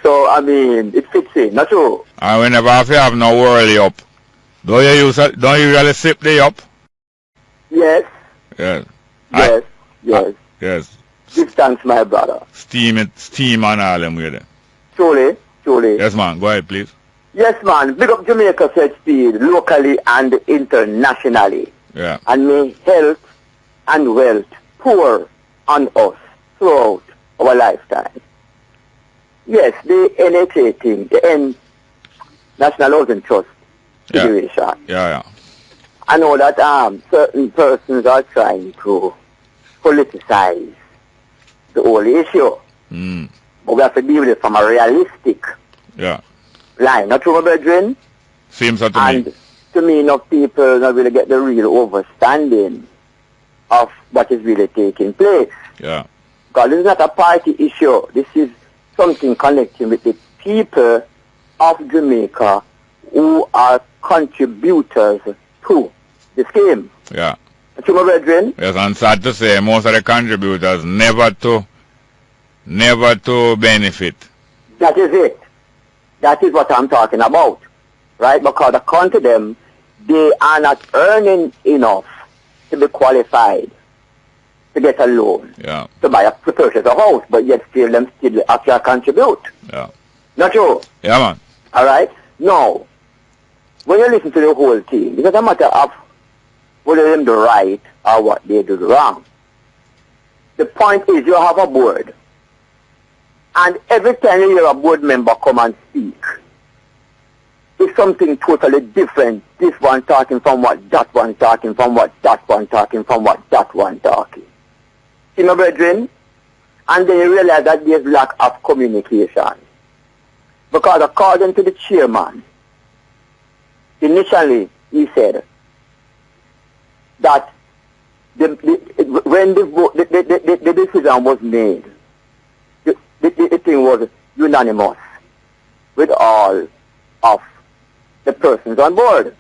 So, I mean, it fits in, not true? And whenever you have no whirly up, don't you really sip the up? Yes. Yes. Yes. Yes. Distance, my brother. Steam and all them with it. Truly. Yes, man. Go ahead, please. Yes, man. Big up Jamaica Said Speed, locally and internationally. Yeah. And may health and wealth pour on us throughout our lifetime. Yes, the NHA thing, the National Housing Trust situation. Yeah. I know that certain persons are trying to politicize the whole issue. But we have to deal with it from a realistic line. Not true, my brethren? Seems so to me. And to me, enough people not really get the real understanding of what is really taking place. Yeah. Because this is not a party issue. This is something connecting with the people of Jamaica who are contributors to the scheme. Yeah. True, my brethren? Yes, and sad to say, most of the contributors never to benefit. That is it. That is what I'm talking about. Right? Because according to them, they are not earning enough to be qualified to get a loan to purchase a house, but yet still actually contribute. Yeah. Not true? Yeah, man. All right? Now, when you listen to the whole thing, it's not a matter of whether them do right or what they do wrong. The point is you have a board, and every time you hear a board member come and speak, it's something totally different. This one talking from what that one talking, from what that one talking, from what that one talking. See, my brethren? And then you realize that there's lack of communication. Because according to the chairman, initially he said that when the decision was made, the thing was unanimous with all of the persons on board.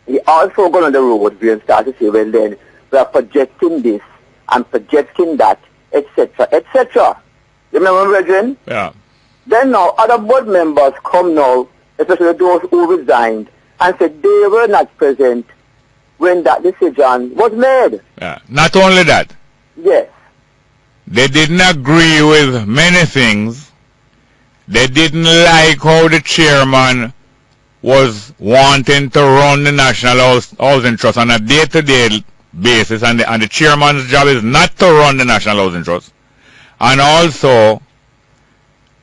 He also gone on the road and started to say, well then, we are projecting this and projecting that, etc., etc. You remember, brethren? Yeah. Then now, other board members come now, especially those who resigned, and said they were not present when that decision was made. Yeah. Not only that. Yes. They didn't agree with many things. They didn't like how the chairman was wanting to run the National Housing Trust on a day-to-day basis, and the chairman's job is not to run the National Housing Trust. And also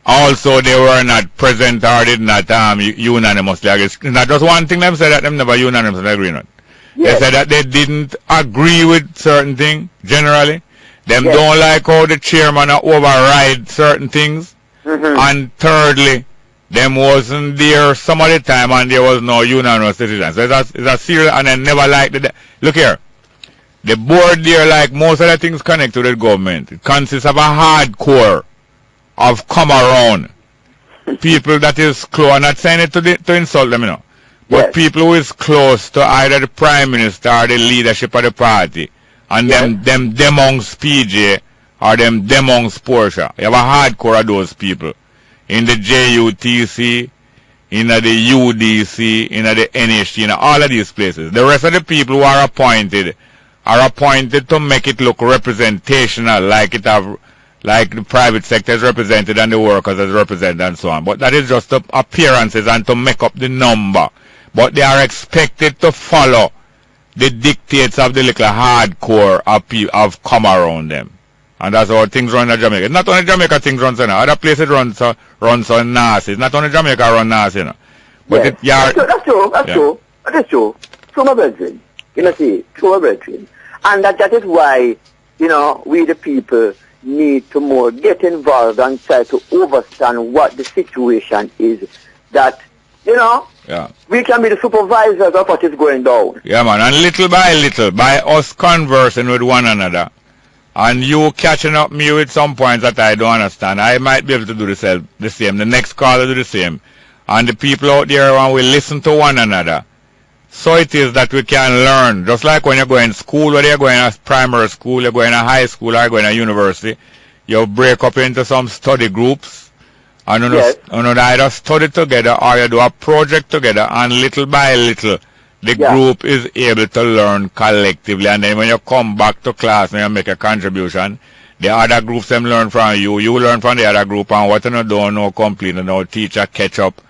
they were not present or did not unanimously agree. It's not just one thing them said that them never unanimously agree on. Yes. They said that they didn't agree with certain things generally. Them don't like how the chairman override certain things. And thirdly, them wasn't there some of the time and there was no unanimous decision. So it's a serious, and they never liked it. Look here. The board there, like most of the things connected to the government, it consists of a hardcore of come around people that is close. I'm not saying it to insult them, you know, but people who is close to either the prime minister or the leadership of the party, and them amongst PJ or them amongst Portia. You have a hardcore of those people in the JUTC, in the UDC, in the NHT, in all of these places. The rest of the people who are appointed to make it look representational, like the private sector is represented and the workers is represented and so on. But that is just the appearances and to make up the number. But they are expected to follow the dictates of the little hardcore of come around them. And that's how things run in Jamaica. It's not only Jamaica things run so now. Other places run so nasty. It's not only Jamaica run nasty, you know. But that's true. True, my brethren. You know, see, true, my brethren. And that is why, you know, we the people need to more get involved and try to understand what the situation is. That, you know, we can be the supervisors of what is going down. Yeah, man. And little, by us conversing with one another, and you catching up me with some points that I don't understand, I might be able to do the same. The next caller do the same. And the people out there, when we listen to one another, so it is that we can learn. Just like when you're going to school, whether you're going to primary school, you're going to high school, or you're going to university, you break up into some study groups, and you either study together or you do a project together, and little by little, the group is able to learn collectively. And then when you come back to class and you make a contribution, the other groups them learn from you, you learn from the other group, and what you don't know complete, and no teacher catch up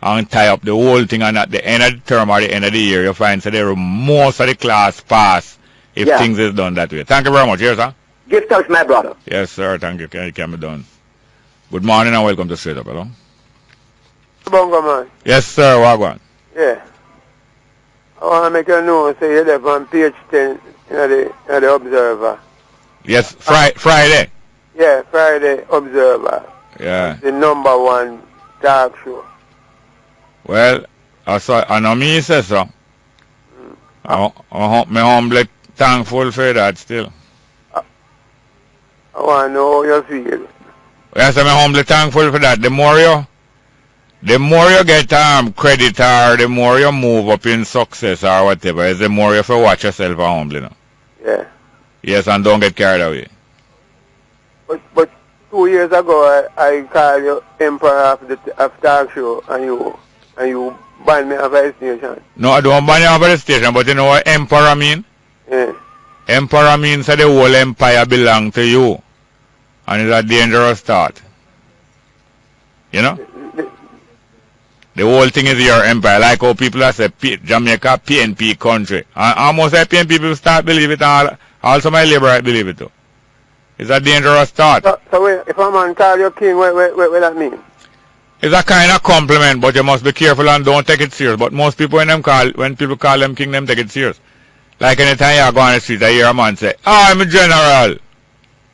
and tie up the whole thing, and at the end of the term or the end of the year, you find that most of the class pass if things is done that way. Thank you very much. Yes, sir? Give thanks, my brother. Yes, sir. Thank you. It can be done. Good morning and welcome to Straight Up. Hello? Bongo, man. Yes, sir. Wagwan. Yeah. I want to make you know, say you live on page 10 in the Observer. Yes, Friday. Yeah, Friday Observer. Yeah. The #1 talk show. Well, I know me say so. I'm humbly thankful for that still. I want to know how you feel. Yes, I'm humbly thankful for that. The more you get credit or the more you move up in success or whatever, is the more you have to watch yourself humbly, you know. Yeah. Yes, and don't get carried away. But 2 years ago, I called you Emperor of talk show, and you banned me off the station. No, I don't ban you off the station, but you know what Emperor mean? Yeah. Emperor means that the whole empire belongs to you. And it's a dangerous thought. You know? The whole thing is your empire. Like how people are say Jamaica PNP country. And almost like PNP people start believe it, and also my liberal believe it too. It's a dangerous thought. So if a man call you king, what that mean? It's a kind of compliment, but you must be careful and don't take it serious. But most people when people call them king, them take it serious. Like anytime you go on the street, I hear a man say, I'm a general.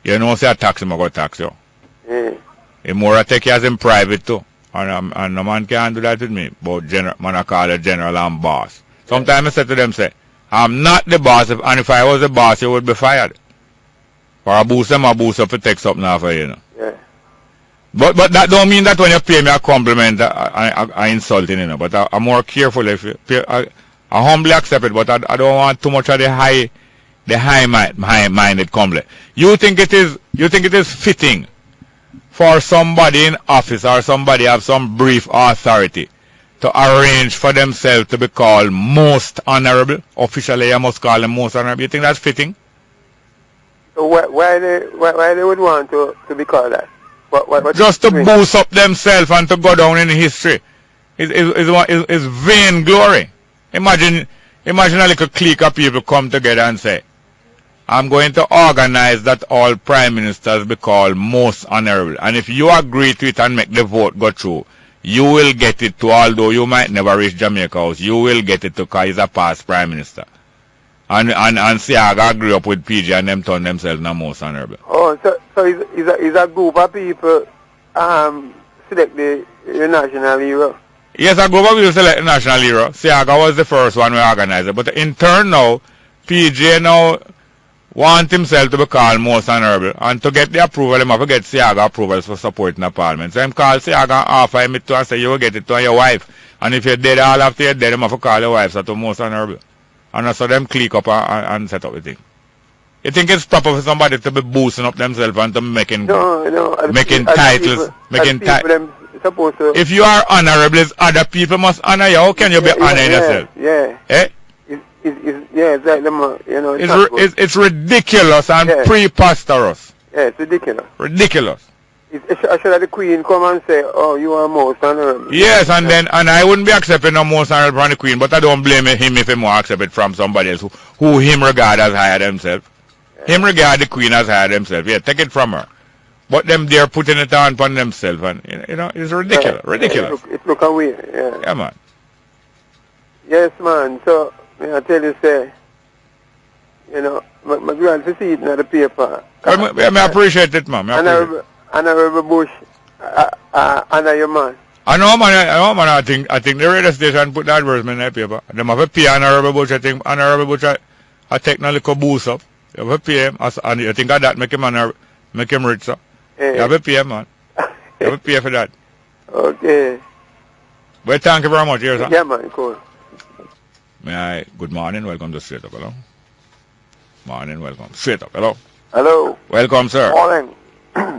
You know, say a tax him, I go tax you. Yeah. He more take you as in private too. And no man can't do that with me. But man, I call a general and boss. Sometimes I say to them, say, I'm not the boss, and if I was the boss, you would be fired. For a boost them, a boost up to take something off of you, know. Yeah. But that don't mean that when you pay me a compliment, I insulting, you know. But I'm more careful if you pay, I humbly accept it, but I don't want too much of the high-minded compliment. You think it is fitting for somebody in office or somebody have some brief authority to arrange for themselves to be called most honorable? Officially, you must call them most honorable. You think that's fitting? So why they would want to be called that? What just to boost up themselves and to go down in history. is vainglory. Imagine a little clique of people come together and say, I'm going to organize that all prime ministers be called most honorable. And if you agree to it and make the vote go through, you will get it to, although you might never reach Jamaica House, you will get it to because he's a past prime minister. And Siaga grew up with PG and them turn themselves now most honorable. Oh, so is a group of people select the national hero? Yes, a group of people select the national hero. Siaga was the first one we organized it. But in turn now, PG now want himself to be called most honorable. And to get the approval, he have to get Siaga approval for supporting the parliament. So him call Siaga and offer him it to and say, you will get it to your wife. And if you're dead, all after you're dead, he have to call your wife so to most honorable. And so them click up and set up the thing. You think it's proper for somebody to be boosting up themselves and to making titles, making titles? If you are honorable, other people must honor you. How can you be honoring yourself? Yeah. Eh? It's ridiculous and preposterous. Yeah, it's ridiculous. Ridiculous. Should have the Queen come and say, oh, you are most honorable? Yes, and I wouldn't be accepting no most honorable from the Queen, but I don't blame him if he more accept it from somebody else who him regard as higher himself. Yeah. Him regard the Queen as higher himself. Yeah, take it from her. But them they're putting it on themselves, and it's ridiculous. Ridiculous. It's look away. Yeah. Yeah, man. Yes, man. So I tell you, say, my grand to see it in the paper. I appreciate it, man. Honorable Bush, honor your man. I know, man. I think the radio station put the advertisement in the paper. They have to pay Honorable Bush. I think Honorable Bush I take a little boost up. You have to pay him, and I think that make him rich, sir. Yeah. You have to pay him, man. You have to pay for that. Okay. Well, thank you very much, sir. Yeah, man, cool. Good morning, welcome to Straight Up, hello. Morning, welcome. Straight Up, hello. Hello. Welcome, sir. Morning.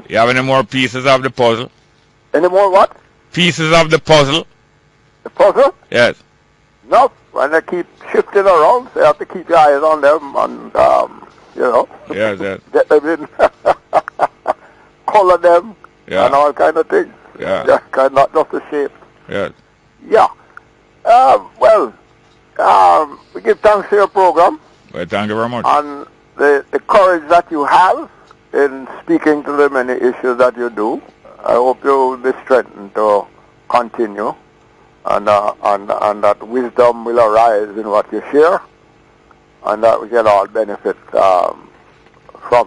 You have any more pieces of the puzzle? Any more what? Pieces of the puzzle. The puzzle? Yes. No, when they keep shifting around, so you have to keep your eyes on them and, Yes. Get them in, color them, and all kind of things. Yeah. Not just the shape. Yes. Yeah. We give thanks to your program. Well, thank you very much. And the courage that you have in speaking to the many issues that you do. I hope you will be strengthened to continue, and that wisdom will arise in what you share, and that we can all benefit from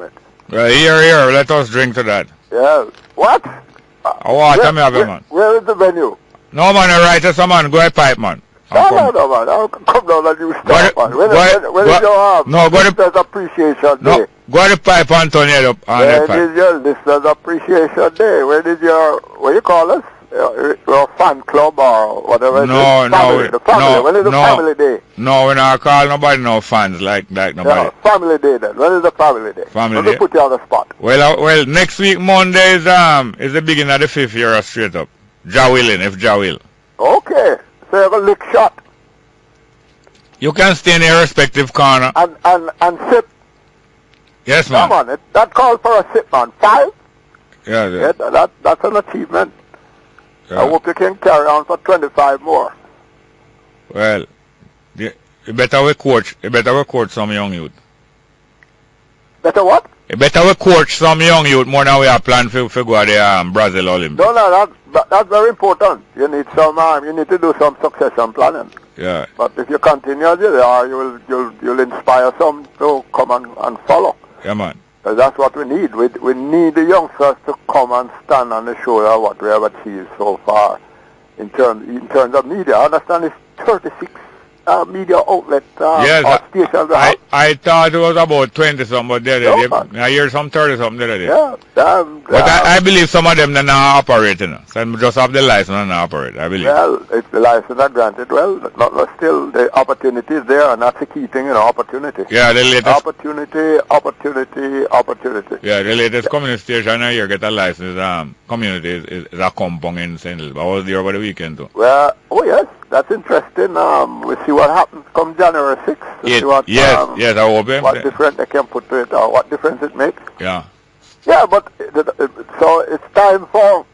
it. Well, here, let us drink to that. Yeah. What? Tell me have it, man. Where is the venue? No, man, I write to someone, go a pipe, man. No, man. I'll come down and you start, man. When is your Listeners Appreciation Day? Go to the pipe and turn it up. When is your Listeners Appreciation Day? What you call us? Your fan club or whatever. No. The family. When is the family day? No, we're not calling nobody no fans like nobody. Yeah, family day then. When is the family day? Family day. Let me put you on the spot. Well, next week Monday is the beginning of the 5th year of Straight Up. Jah willing, if Jah will. Okay. So you have a lick shot. You can stay in your respective corner. And sip. Yes, man. Come on, that calls for a sip, man. 5? Yeah. That's an achievement. Yeah. I hope you can carry on for 25 more. Well, you better we coach some young youth. Better what? You better we coach some young youth more than we are planning for go to the Brazil Olympics. No, that's very important. You need to do some succession planning. Yeah. But if you continue as you are, you'll inspire some to come and follow. Yeah, man. That's what we need. We need the youngsters to come and stand on the shoulder of what we have achieved so far in terms of media. I understand it's 36 media outlets or stations. I thought it was about 20-something, but I hear some 30-something the other day. Yeah. But I believe some of them are not operating. Some just have the license and not operate, I believe. Well, if the license are granted, not still the opportunity is there, and that's the key thing, opportunity. Yeah, the latest... Opportunity. Yeah, the latest community station I hear get a license, community is a compound in St. Louis. I was there over the weekend too. Well, yes, that's interesting. We'll see what happens come January 6th. Yes, I hope. What difference they can put to it, or what difference it makes. Yeah. Yeah, but so it's time for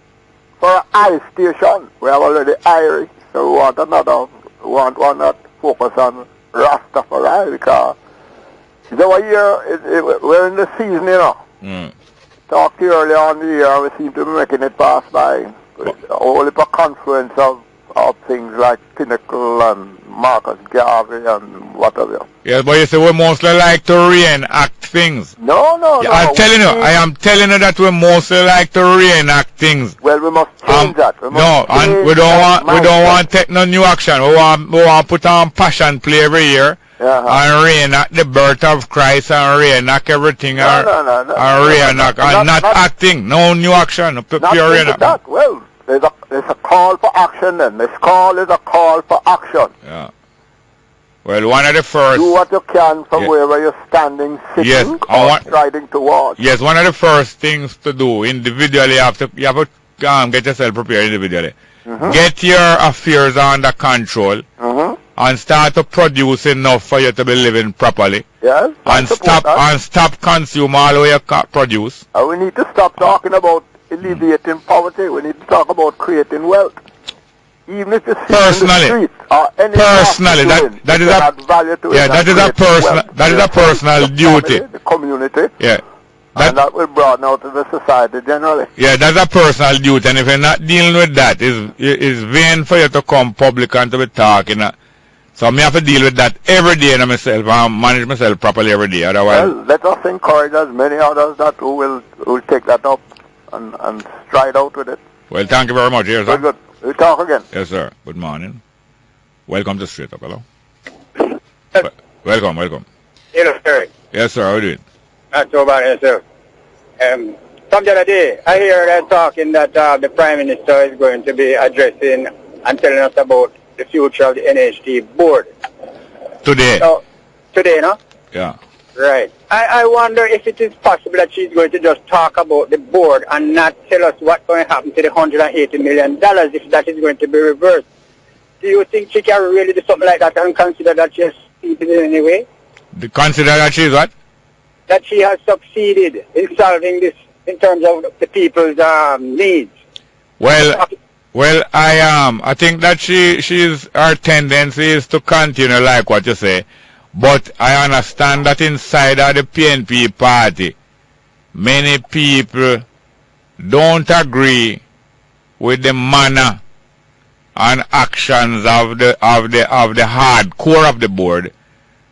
an I station. We have already Irie, So we want one that focus on Rastafari, because it's our year, we're in the season, you know. Talked to you earlier on the year, we seem to be making it pass by. Only a confluence of things like Pinnacle and Marcus Garvey and whatever. Yes, but you say we mostly like to reenact things. No. I'm telling you, I am telling you that we mostly like to reenact things. Well, we must change that. We don't want to take no new action. We want to put on passion play every year. And reenact the birth of Christ and reenact everything and reenact and not acting, no new action, pure reenact. Well, there's a call for action then. This call is a call for action. Yeah. Well, one of the first... Do what you can from wherever you're standing, sitting, or striding towards. Yes, one of the first things to do individually, you have to get yourself prepared individually. Get your affairs under control. And start to produce enough for you to be living properly. Yes. And stop consume all you produce. And we need to stop talking about alleviating poverty. We need to talk about creating wealth. Even if it's personally, that is a personal duty. The community. Yeah. That will broaden out to the society generally. Yeah, that's a personal duty, and if you're not dealing with that, it's vain for you to come public and to be talking. So I have to deal with that every day in myself and manage myself properly every day. Otherwise, well, let us encourage as many others that who will take that up and stride out with it. Well, thank you very much. Yes, sir. Good. We'll talk again. Yes, sir. Good morning. Welcome to Straight Up. Hello. Welcome. Hello, sir. Yes, sir. How are you doing? Not so bad, yes, sir. From the other day, I hear that talking that the Prime Minister is going to be addressing and telling us about the future of the NHT board. Today? So, today, no? Yeah. Right. I wonder if it is possible that she's going to just talk about the board and not tell us what's going to happen to the $180 million if that is going to be reversed. Do you think she can really do something like that and consider that she has succeeded in any way? Consider that she is what? That she has succeeded in solving this in terms of the people's needs. Well, I think that her tendency is to continue like what you say, but I understand that inside of the PNP party, many people don't agree with the manner and actions of the hardcore of the board,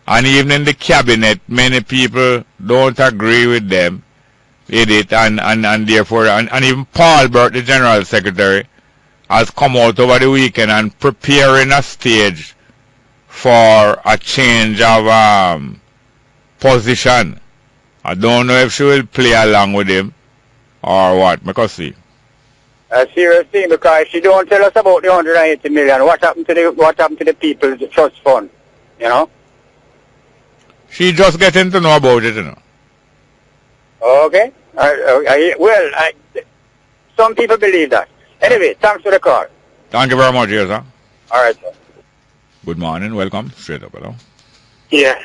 and even in the cabinet, many people don't agree with them, with it, and therefore, and even Paul Burt, the General Secretary, has come out over the weekend and preparing a stage for a change of position. I don't know if she will play along with him or what. Make us see. A serious thing, because she don't tell us about the $180 million. What happened to the People's Trust Fund? You know. She just getting to know about it, you know. Okay. Some people believe that. Anyway, thanks for the call. Thank you very much, yes, sir. All right, sir. Good morning. Welcome. Straight Up, hello. Yeah.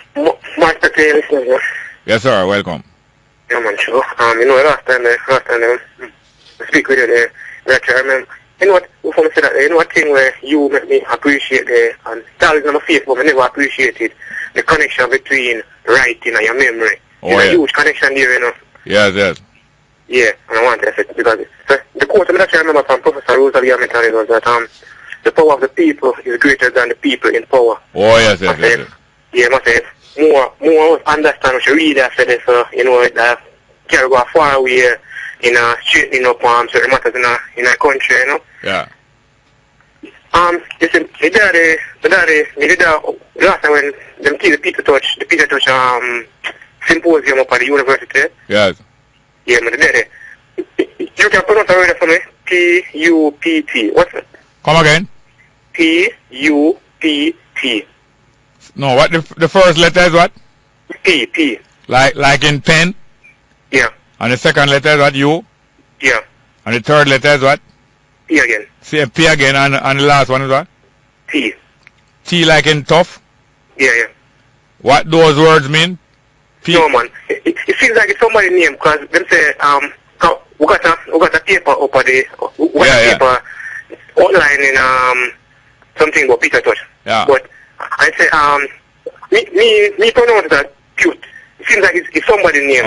Master K, listen here. Yes, sir. Welcome. Yeah, man, sure. Last time I speak with you there, Chairman, before I say that, one thing where you make me appreciate and still is on my face, but I never appreciated the connection between writing and your memory. It's a huge connection there, you know. Yes. Yeah, and I want to say it because the quote I remember from Professor Rosalie Hamilton was that the power of the people is greater than the people in power. Oh, yes. Yeah, I must say, more understand what you read after this, that can't go far away straightening up certain matters in our country, you know. Yeah. Listen, last time when them the Peter Touch symposium up at the university. Yes. Yeah, man, you can pronounce the word for me. P-U-P-T. What's it? Come again. P-U-P-T. No, what the first letter is what? P. Like in pen? Yeah. And the second letter is what? U? Yeah. And the third letter is what? P again. See, P again, and the last one is what? T. T like in tough? Yeah. What those words mean? P. No, man. It feels like it's somebody's name, because them say, we got a paper up at the, paper outlining something about Peter touch. Yeah. But I say me pronounce that Pute. It seems like it's somebody's name.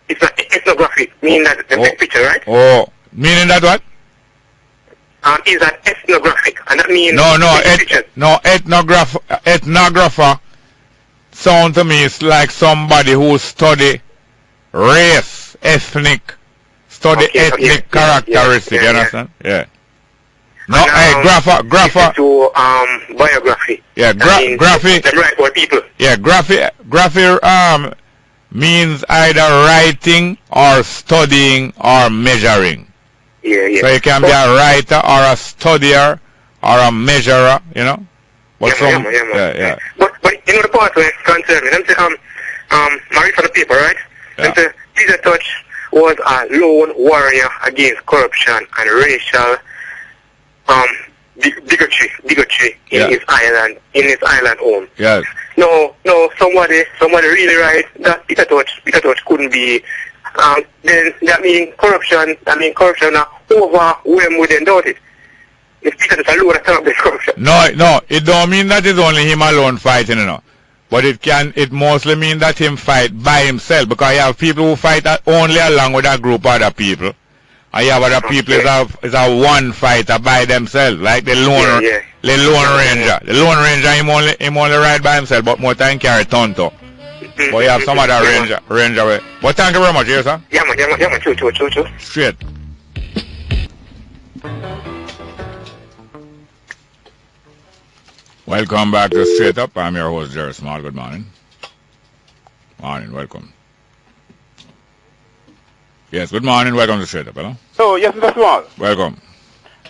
It's an ethnography, meaning that the big picture, right? Oh, meaning that what? Is that ethnographic, and that means ethnographer sound to me is like somebody who study race, ethnic characteristic. You understand? Yeah. No, grapher. To biography. Yeah, graphy. The right for people. Yeah, graphy means either writing or studying or measuring. Yeah. So you can be a writer or a studier or a measurer, you know. But yeah. But you know the part where concern me. Them say married for the people, right? Yeah. Them say Peter Touch was a lone warrior against corruption and racial bigotry in his island home. Yes. No, somebody really right that Peter Touch couldn't be. Then that means corruption now overwhelmed with them, don't it? If Peter Touch alone stop this corruption. No, it don't mean that it's only him alone fighting, you know. But it mostly means that him fight by himself, because you have people who fight only along with a group of other people. And you have other people is a one fighter by themselves, like the lone ranger. The lone ranger him only ride by himself, but more time carry tonto. But you have some other ranger. But thank you very much, yes, sir? Yeah, man, true. Straight. Welcome back to Straight Up. I'm your host, Jerry Small. Good morning. Morning, welcome. Yes, good morning. Welcome to Straight Up, hello? So, yes, Mr. Small. Welcome.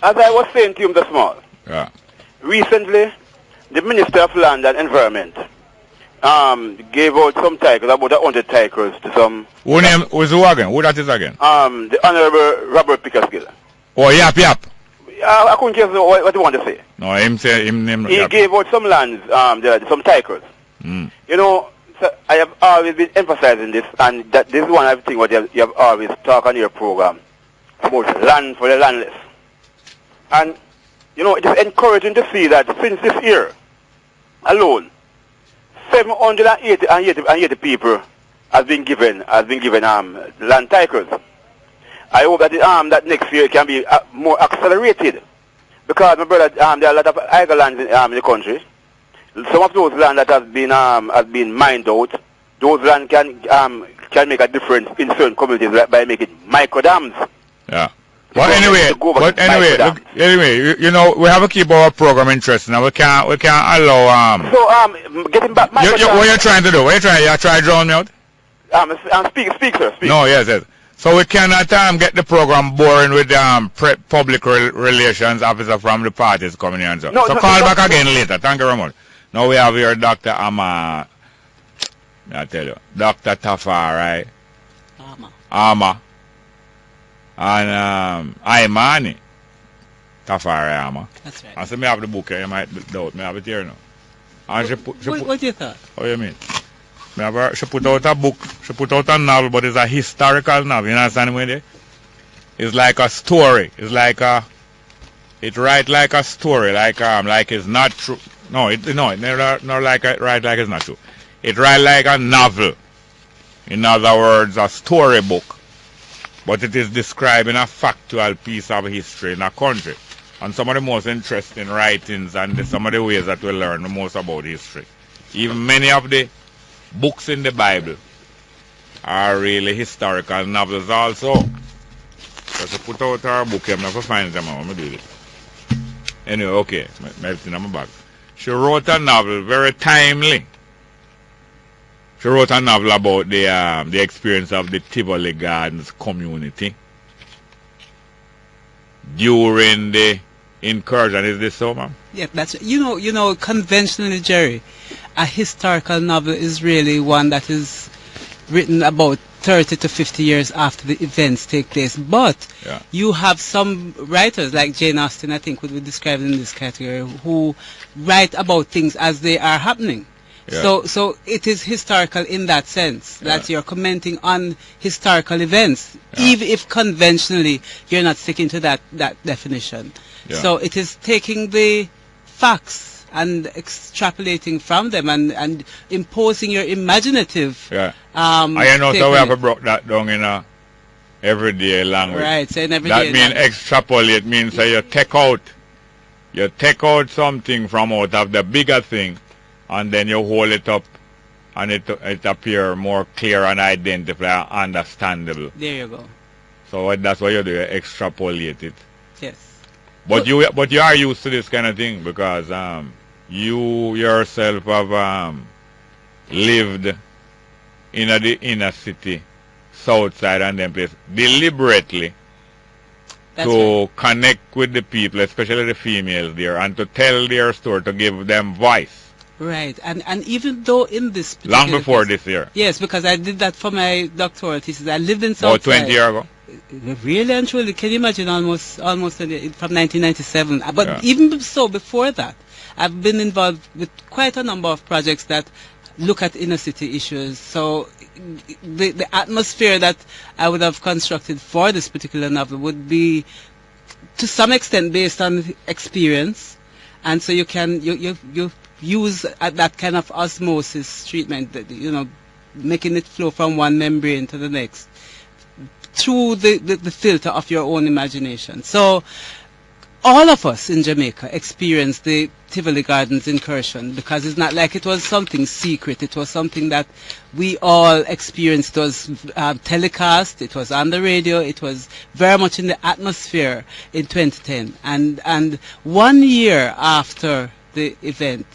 As I was saying to you, Mr. Small. Yeah. Recently, the Minister of Land and Environment gave out some titles, about 100 titles to some... Who again? Who that is again? The Honorable Robert Pickersgill. Oh, Yap. I couldn't guess what you want to say. No, him He gave out some lands, some titles. Mm. You know, so I have always been emphasizing this, and that this is one of the things what you have always talked on your program about land for the landless. And, you know, it is encouraging to see that since this year alone, 780 people has been given land titles. I hope that that next year it can be more accelerated, because my brother, there are a lot of idle lands in the country. Some of those land that has been mined out, those land can make a difference in certain communities by making micro dams. Yeah. But anyway, you know, we have to keep our program interesting. Now we can't allow So getting back, what you're trying to do? What you try to drown me out? Speak, sir. Speak. No, yes. So we cannot get the program boring with public relations officer from the parties coming here and so. Call back again later. Thank you very much. Now we have here Dr. I tell you, Dr. Tafari, Ama, and Imani. Tafari Ama. That's right. I said, me have the book here. You might doubt me have it here now. And what do you thought? What do you mean? She put out a book. She put out a novel, but it's a historical novel. You understand what I mean? It's like a story. It's like it write like a story, like it's not true. No, not like it's not true. It write like a novel. In other words, a storybook. But it is describing a factual piece of history in a country. And some of the most interesting writings and some of the ways that we learn the most about history. Even many of the books in the Bible are really historical novels also. So she put out her book, I'm not going to find them out. Let me do this. Anyway, okay, everything in my bag. She wrote a novel, very timely. She wrote a novel about the experience of the Tivoli Gardens community during the incursion. Is this so, ma'am? Yeah, that's you know conventionally, Jerry, a historical novel is really one that is written about 30 to 50 years after the events take place. But you have some writers like Jane Austen, I think would be described in this category, who write about things as they are happening. Yeah. So it is historical in that sense, that you're commenting on historical events, even if conventionally you're not sticking to that definition. Yeah. So it is taking the facts and extrapolating from them and imposing your imaginative. Yeah. I know so we have broke that down in a everyday language. Right. So in everyday that means extrapolate means that you take out something from out of the bigger thing, and then you hold it up, and it appear more clear and identifiable and understandable. There you go. So that's what you do. You extrapolate it. Yes. But you are used to this kind of thing because you yourself have lived in the inner city, south side, and then place deliberately to connect with the people, especially the females there, and to tell their story, to give them voice. Right, and even though in this long before this year. Yes, because I did that for my doctoral thesis. I lived in South About 20 years ago. Really and truly, can you imagine? Almost from 1997. But even so, before that, I've been involved with quite a number of projects that look at inner city issues. So the atmosphere that I would have constructed for this particular novel would be, to some extent, based on experience, and so you can you use that kind of osmosis treatment, making it flow from one membrane to the next through the filter of your own imagination. So all of us in Jamaica experienced the Tivoli Gardens incursion, because it's not like it was something secret. It was something that we all experienced. It was telecast, it was on the radio, it was very much in the atmosphere in 2010. And 1 year after the event,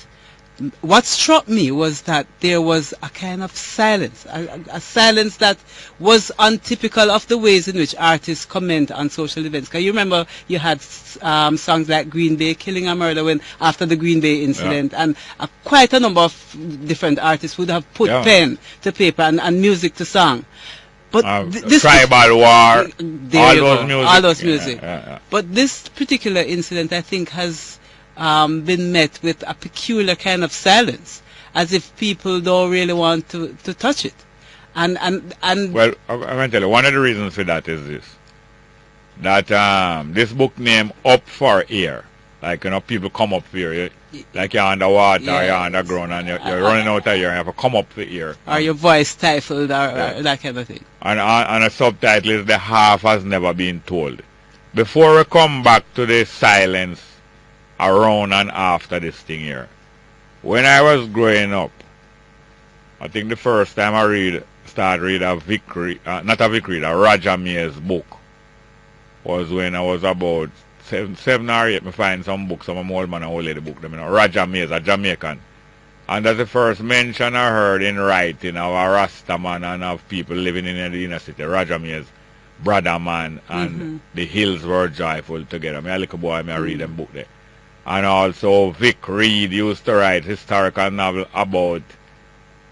what struck me was that there was a kind of silence, a silence that was untypical of the ways in which artists comment on social events. Because you remember you had songs like Green Bay, Killing a Murder, after the Green Bay incident, and quite a number of different artists would have put pen to paper and music to song. But this Tribal War, all those music. But this particular incident, I think, has been met with a peculiar kind of silence, as if people don't really want to touch it. And well, I'm going to tell you, one of the reasons for that is this, that this book name Up for Air, like, people come up here, like you're underwater, you're underground, and you're running out of air, and you have to come up for air. Or your voice stifled, or that kind of thing. And a subtitle is The Half Has Never Been Told. Before we come back to the silence around and after this thing here, when I was growing up, I think the first time I started reading a Roger May's book was when I was about 7 or 8. I find some books, some old man and old lady book, Roger May's, a Jamaican. And that's the first mention I heard in writing of a Rasta man and of people living in the inner city. Roger May's brother man and the hills were joyful together. I'm a little boy, I read them book there. And also Vic Reed used to write historical novel about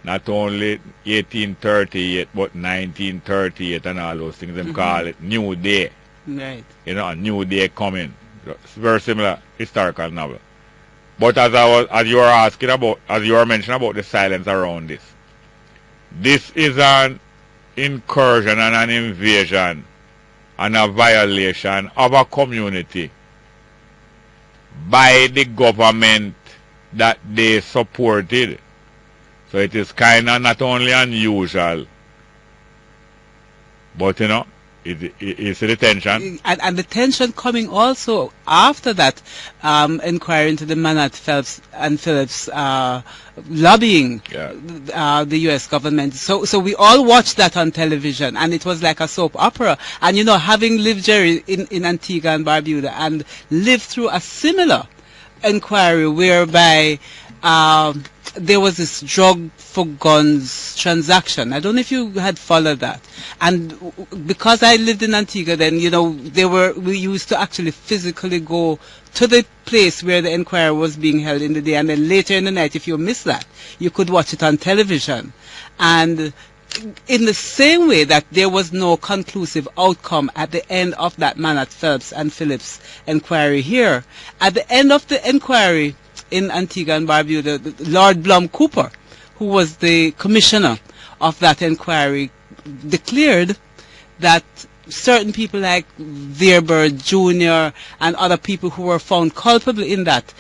not only 1838 but 1938 and all those things. They call it New Day. Right. A new day coming. It's very similar historical novel. But as you were mentioning about the silence around this is an incursion and an invasion and a violation of a community by the government that they supported. So it is kind of not only unusual, but it's the tension. And the tension coming also after that inquiry into the Maynard Phelps and Phillips lobbying the U.S. government. So we all watched that on television, and it was like a soap opera. And having lived, Jerry, in Antigua and Barbuda, and lived through a similar inquiry whereby there was this drug for guns transaction. I don't know if you had followed that. And because I lived in Antigua then, we used to actually physically go to the place where the inquiry was being held in the day, and then later in the night, if you missed that, you could watch it on television. And in the same way that there was no conclusive outcome at the end of that Maynard Phelps and Phillips inquiry here, at the end of the inquiry in Antigua and Barbuda, Lord Blum Cooper who was the commissioner of that inquiry, declared that certain people like Weber Jr. and other people who were found culpable in that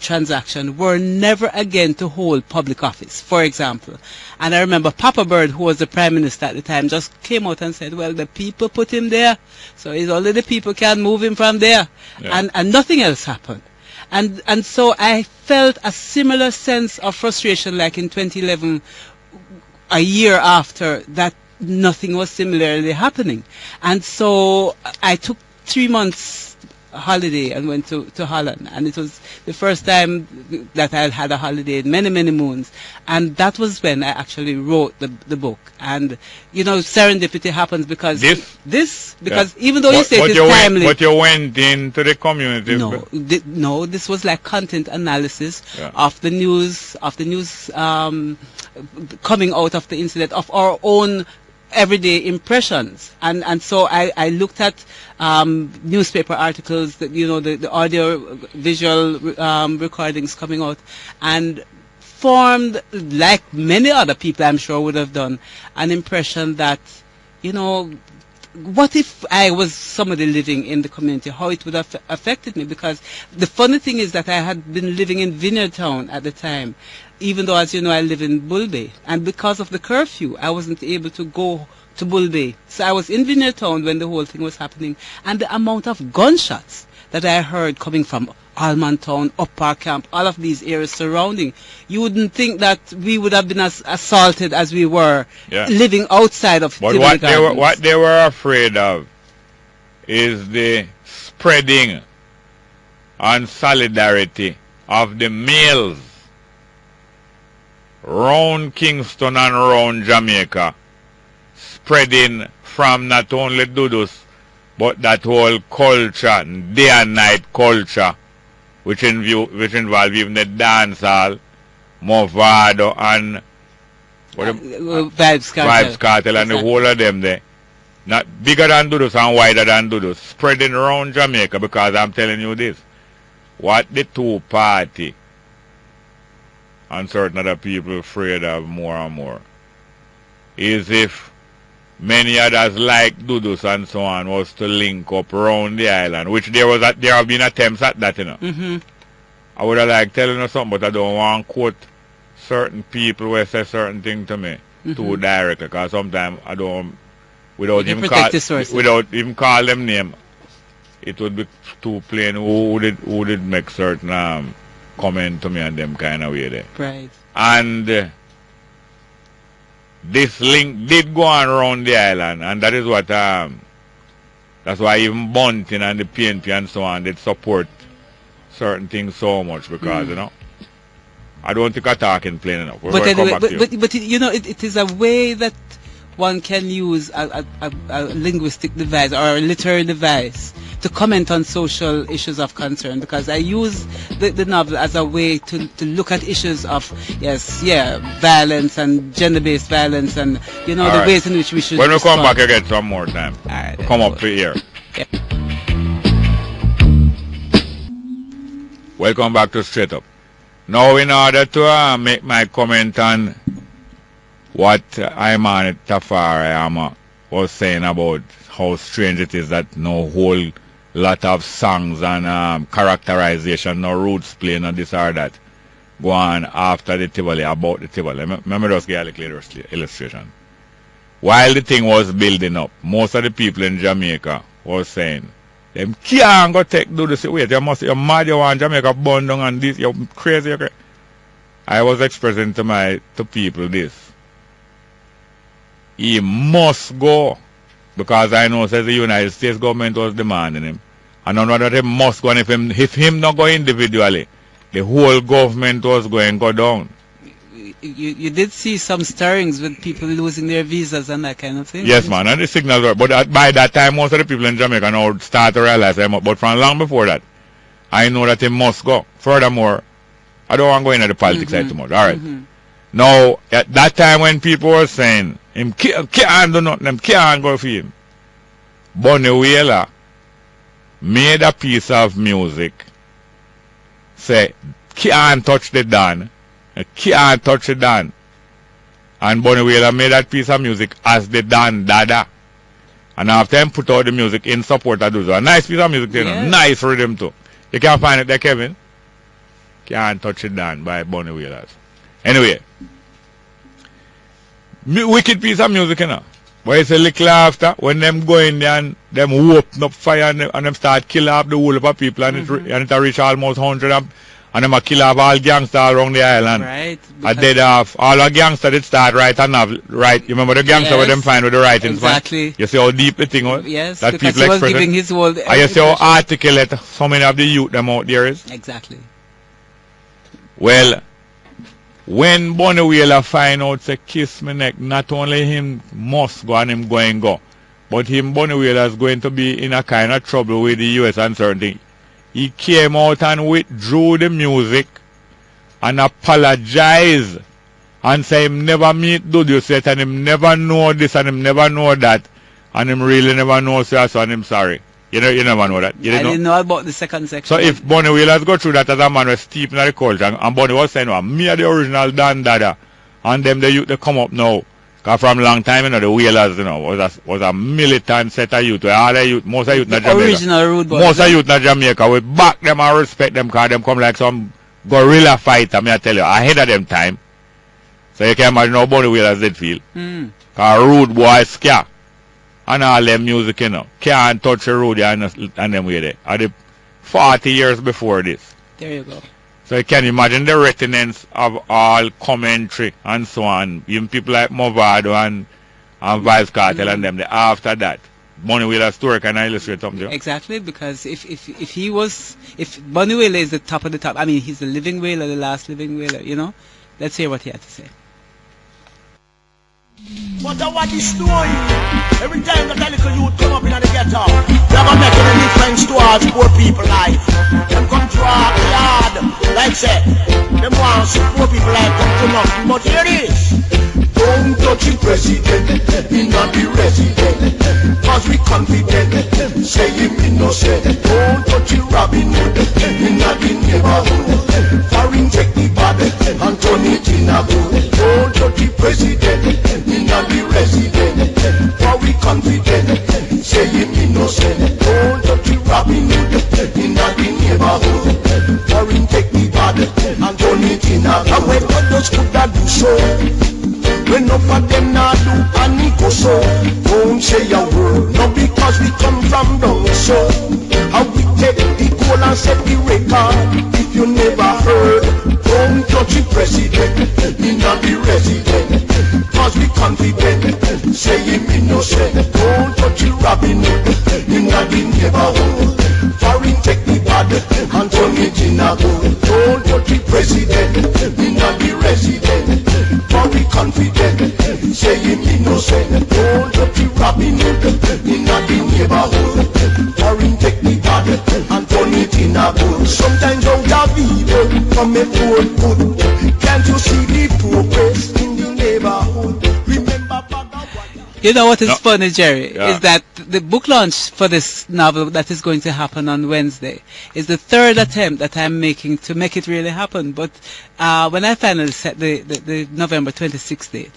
transaction were never again to hold public office, for example. And I remember Papa Bird, who was the Prime Minister at the time, just came out and said, well, the people put him there, so it's only the people can move him from there. Yeah. And nothing else happened. And so I felt a similar sense of frustration like in 2011, a year after, that nothing was similarly happening. And so I took 3 months holiday and went to Holland, and it was the first time that I had a holiday in many, many moons, and that was when I actually wrote the book. And serendipity happens because even though you say it is timely, but you went into the community. No, this was like content analysis of the news coming out of the incident, of our own everyday impressions, and so I looked at newspaper articles, the audio visual recordings coming out, and formed, like many other people I'm sure would have done, an impression that what if I was somebody living in the community, how it would have affected me. Because the funny thing is that I had been living in Vineyard Town at the time, even though, as you know, I live in Bull Bay. And because of the curfew, I wasn't able to go to Bull Bay. So I was in Vineyard Town when the whole thing was happening. And the amount of gunshots that I heard coming from Allman Town, Upper Camp, all of these areas surrounding, you wouldn't think that we would have been as assaulted as we were living outside of Tivoli Gardens. What they were afraid of is the spreading and solidarity of the males round Kingston and round Jamaica, spreading from not only Dudus, but that whole culture, day and night culture, which involve even the dancehall, Movado, and Vibes Cartel, and the whole of them there. Not bigger than Dudus and wider than Dudus, spreading around Jamaica. Because I'm telling you this, what the two party and certain other people afraid of more and more is if many others like Dudus and so on was to link up around the island, which there have been attempts at that, I would have liked telling you something, but I don't want to quote certain people who say certain things to me too directly, because sometimes I don't, without even call them name, it would be too plain who did make certain comment to me and them kind of way there. Right. And this link did go on around the island, and that is what that's why even Bunting and the PNP and so on did support certain things so much, because I don't think I'm talking plain enough. But it is a way that one can use a linguistic device or a literary device to comment on social issues of concern, because I use the novel as a way to look at issues of violence and gender-based violence, and the ways in which we should when we come back, you get some more time. Come up to here. Welcome back to Straight Up. Now, in order to make my comment on what Imani Tafari was saying about how strange it is that no whole lot of songs and characterization, no roots play, no this or that, go on after the Tivoli, about the Tivoli. Let me just get a little illustration. While the thing was building up, most of the people in Jamaica was saying, them can't go do this. Wait, you're mad, you want Jamaica burn down and this, you're crazy, okay? I was expressing to people this. He must go, because I know says the United States government was demanding him. And I know that he must go, and if him not go individually, the whole government was going to go down. You did see some stirrings with people losing their visas and that kind of thing. Yes, man, and the signals were. But by that time, most of the people in Jamaica now start to realize them. But from long before that, I know that he must go. Furthermore, I don't want to go into the politics side too much. All right. Now, at that time when people were saying, him can't do nothing, him can't go for him, Bunny Wailer made a piece of music, say, can't touch the Don, can't touch the Don, And Bunny Wailer made that piece of music as the Dan Dada. And after him put out the music in support of those. A nice piece of music, you know. Nice rhythm too. You can't find it there, Kevin. Can't Touch It Down by Bunny Wailers. Anyway. Wicked piece of music, you know. But it's a little after, when them go in there and them open up fire and them start killing up the whole of people and it reach almost 100 and them a kill off all gangsters around the island. Right. A dead off. All the gangsters that start right and have right. You remember the gangster where them find with the writings? Exactly. Man? You see how deep the thing was? Yes, that because people he was giving his whole... And you see how articulate so many of the youth them out there is? Exactly. Well, when Bunny Wailer find out say kiss me neck, not only him must go and him go, but him Bunny Wailer is going to be in a kind of trouble with the US and certain things. He came out and withdrew the music and apologized and say him never meet Dudu set and him never know this and him never know that and him really never know so and him sorry. You never know that. I didn't know about the second section. So if Bunny Wailer go through that as a man was steep in the culture and Bunny was saying, well, me are the original Dan Dada and them the youth they come up now. Because from a long time, you know, the Wailers, you know, was a militant set of youth. All the youth, most of youth in Jamaica. Original rude boys. Most of youth in Jamaica, we back them and respect them because them come like some guerrilla fighter, me I tell you, ahead of them time. So you can imagine how Bunny Wailers did feel. Because rude boys scare. And all them music, you know, can't touch the road and them way there. Are the 40 years before this. There you go. So you can imagine the resonance of all commentary and so on. Even people like Movado and Vice Cartel and them. After that, Bunny Wailer's story can I illustrate something? Exactly, because if Bunny Wailer is the top of the top, I mean, he's the living Wailer, the last living Wailer, you know. Let's hear what he had to say. But I want this story. Every time that a little youth come up in the ghetto, they are making a difference towards poor people life. Them come to our yard, like say, them want to see poor people life come to nothing. But here it is. Don't touch the president, he not the resident. Cause we confident, say him innocent. Don't touch the Robin Hood, he not the neighborhood. Foreign take the bad and turn it in a good. Don't touch the president, he not the resident. For we confident, say him innocent. Don't touch the Robin Hood, he not the neighborhood. Foreign take the bad and turn it in a good. And when others could not do so, when enough of them not do and it go so, don't say a word, not because we come from down so. How we take the goal and set the record. If you never heard, don't touch the president, he not the resident. Cause we confident, say him innocent. Don't touch the Robin Hood, he not the neighborhood. Foreign take the bad and turn it in a good. Don't touch the president, he not the resident. For we confident, say him innocent. Don't touch the Robin Hood, he not the neighborhood. Foreign take the bad and turn it in a good. Sometimes out of evil come a poor good. Can't you see the progress in the neighborhood? Remember you know what is funny, Jerry, is that the book launch for this novel that is going to happen on Wednesday is the third attempt that I'm making to make it really happen. But when I finally set the November 26th date,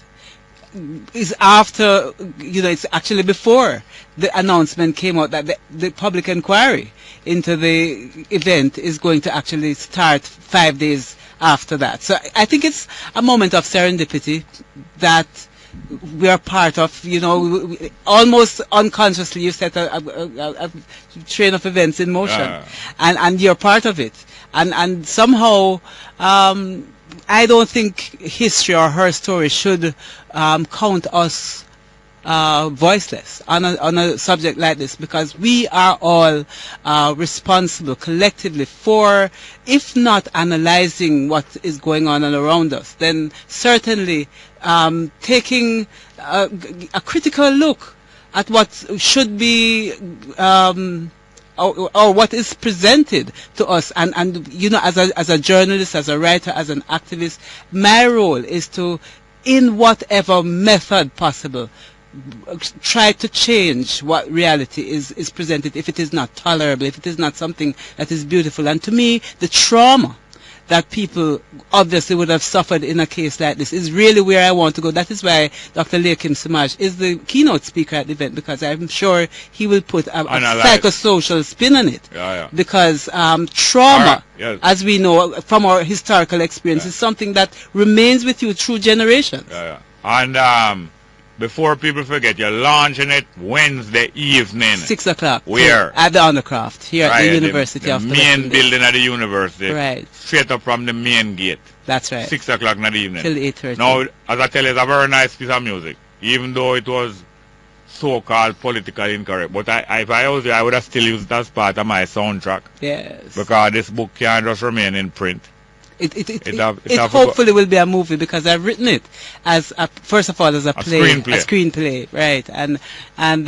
is after, you know, it's actually before the announcement came out that the public inquiry into the event is going to actually start 5 days after that. So I think it's a moment of serendipity that we are part of, you know, almost unconsciously you set a train of events in motion, and you're part of it, and somehow I don't think history or her story should count us voiceless on a subject like this, because we are all responsible collectively for, if not analyzing what is going on around us, then certainly taking a critical look at what should be or what is presented to us, and you know, as a journalist, as a writer, as an activist, my role is to, in whatever method possible, try to change what reality is presented, if it is not tolerable, if it is not something that is beautiful. And to me, the trauma that people obviously would have suffered in a case like this is really where I want to go. That is why Dr. Lakim Samaj is the keynote speaker at the event, because I'm sure he will put a psychosocial spin on it. Because trauma, as we know from our historical experience, is something that remains with you through generations. And before people forget, you're launching it Wednesday evening. 6 o'clock. Where? At the Undercraft, here at the University of the main building at the university. Right. Straight up from the main gate. That's right. 6 o'clock in the evening. Till 8:30. Now, as I tell you, it's a very nice piece of music. Even though it was so-called politically incorrect. But if I was there, I would have still used it as part of my soundtrack. Yes. Because this book can't just remain in print. It hopefully will be a movie, because I've written it as first of all as a screenplay, right? And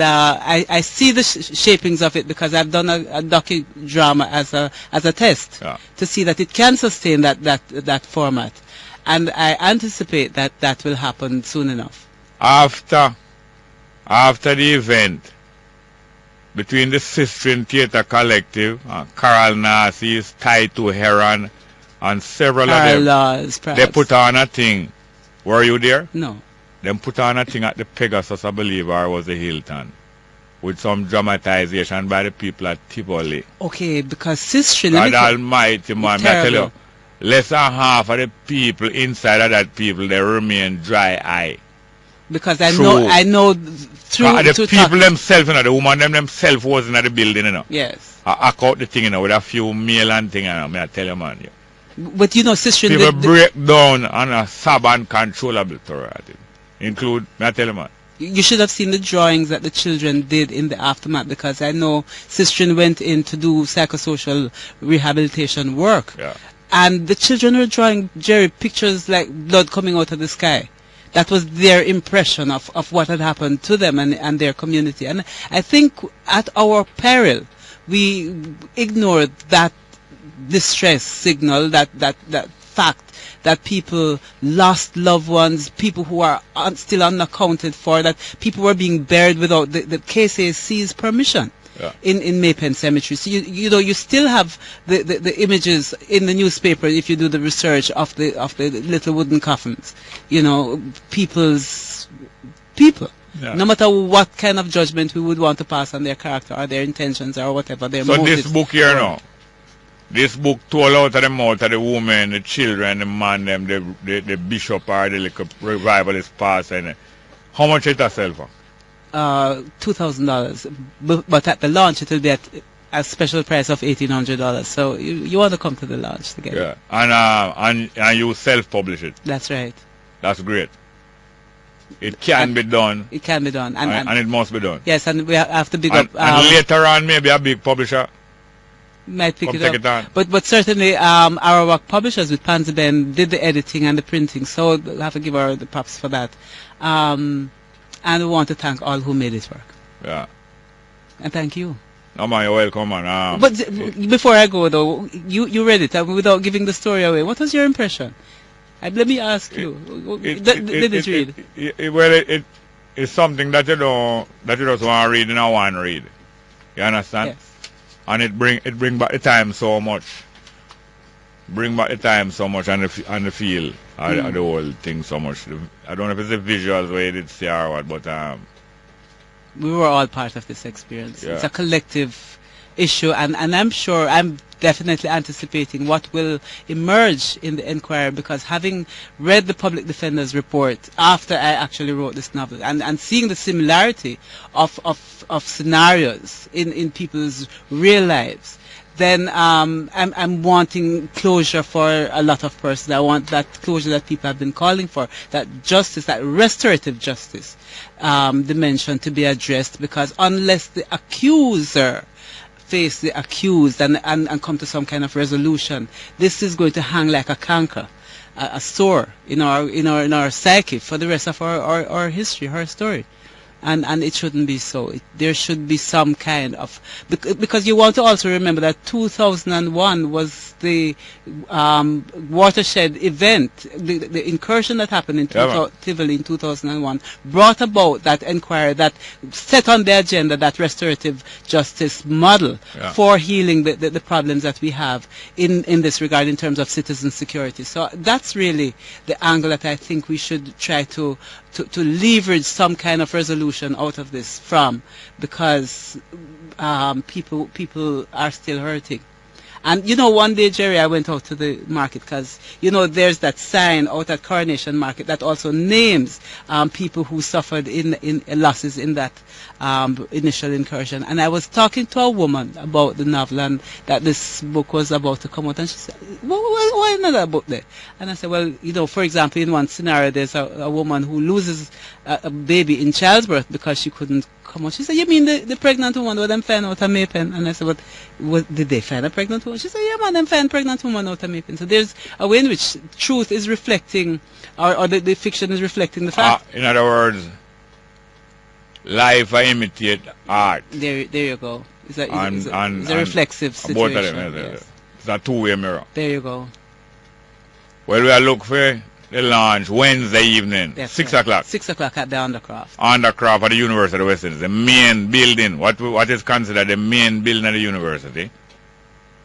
I see the shapings of it, because I've done a docudrama as a test to see that it can sustain that format, and I anticipate that will happen soon enough. After the event, between the Sistine Theatre Collective, Carol Narcis, Taito Heron, and several of them, they put on a thing. Were you there? No. They put on a thing at the Pegasus, I believe, or was the Hilton, with some dramatization by the people at Tivoli. Okay, because Sistine... God almighty, man, I tell you, less than half of the people inside of that people, they remain dry eye. Because I know through the people themselves, you know, the woman themselves wasn't at the building, you know. Yes. I caught the thing, you know, with a few mail and thing, you know, I tell you, man. But you know, Sistine... People break down on a sub-uncontrollable terror, include, I tell you, man. You should have seen the drawings that the children did in the aftermath, because I know Sistine went in to do psychosocial rehabilitation work. Yeah. And the children were drawing, Jerry, pictures like blood coming out of the sky. That was their impression of what had happened to them and their community. And I think at our peril, we ignored that distress signal, that fact that people lost loved ones, people who are still unaccounted for, that people were being buried without the KCAC's permission. In Maypen Cemetery. So you still have the images in the newspaper if you do the research of the little wooden coffins. You know, people. Yeah. No matter what kind of judgment we would want to pass on their character or their intentions or whatever their motives. So this book here now, this book told out of the mouth of the woman, the children, the man, them, the bishop or the little revivalist pastor. And how much it sell for? $2,000, but at the launch it will be at a special price of $1,800. So you want to come to the launch together. Yeah, and you self-publish it. That's right. That's great. It can be done. It can be done, and it must be done. Yes, and we have to big up. And later on, maybe a big publisher might pick it up. But certainly, our work publishers with Pansy Ben did the editing and the printing, so we'll have to give her the props for that. And we want to thank all who made it work. Yeah. And thank you. No, man, you're welcome, man. But before I go, though, you read it without giving the story away. What was your impression? Let me ask you. Did it read? Well, it's something that you just want to read in a one read. You understand? Yes. And it bring back the time so much. Bring back the time so much and the feel of the whole thing so much. I don't know if it's the visuals where it say or what, but we were all part of this experience. Yeah. It's a collective issue, and I'm definitely anticipating what will emerge in the inquiry, because having read the public defender's report after I actually wrote this novel and seeing the similarity of scenarios in people's real lives, then I'm wanting closure for a lot of persons. I want that closure that people have been calling for, that justice, that restorative justice dimension to be addressed, because unless the accuser face the accused and come to some kind of resolution, this is going to hang like a canker, a sore in our psyche for the rest of our history, our story. And it shouldn't be so. There should be some kind of, because you want to also remember that 2001 was the watershed event. The incursion that happened in Tivoli in 2001 brought about that inquiry that set on the agenda that restorative justice model for healing the problems that we have in this regard in terms of citizen security. So that's really the angle that I think we should try to leverage some kind of resolution out of this from, because people are still hurting. And one day, Jerry, I went out to the market because there's that sign out at Coronation Market that also names people who suffered in losses in that initial incursion. And I was talking to a woman about the novel and that this book was about to come out, and she said, why another book there? And I said, well, for example, in one scenario, there's a woman who loses a baby in childbirth because she couldn't come out. She said, you mean the pregnant woman where them find out a Maypen? And I said, what did they find a pregnant woman? She said, yeah, man, them find pregnant woman out a Maypen. So there's a way in which truth is reflecting, or the fiction is reflecting the fact. In other words, life imitate art. There you go. It's a reflexive situation. Yes. It's a two-way mirror. There you go. Well, we are looking for the launch Wednesday evening, 6 o'clock. 6 o'clock at the Undercroft. Undercroft at the University of the West Indies, the main building. What is considered the main building of the university?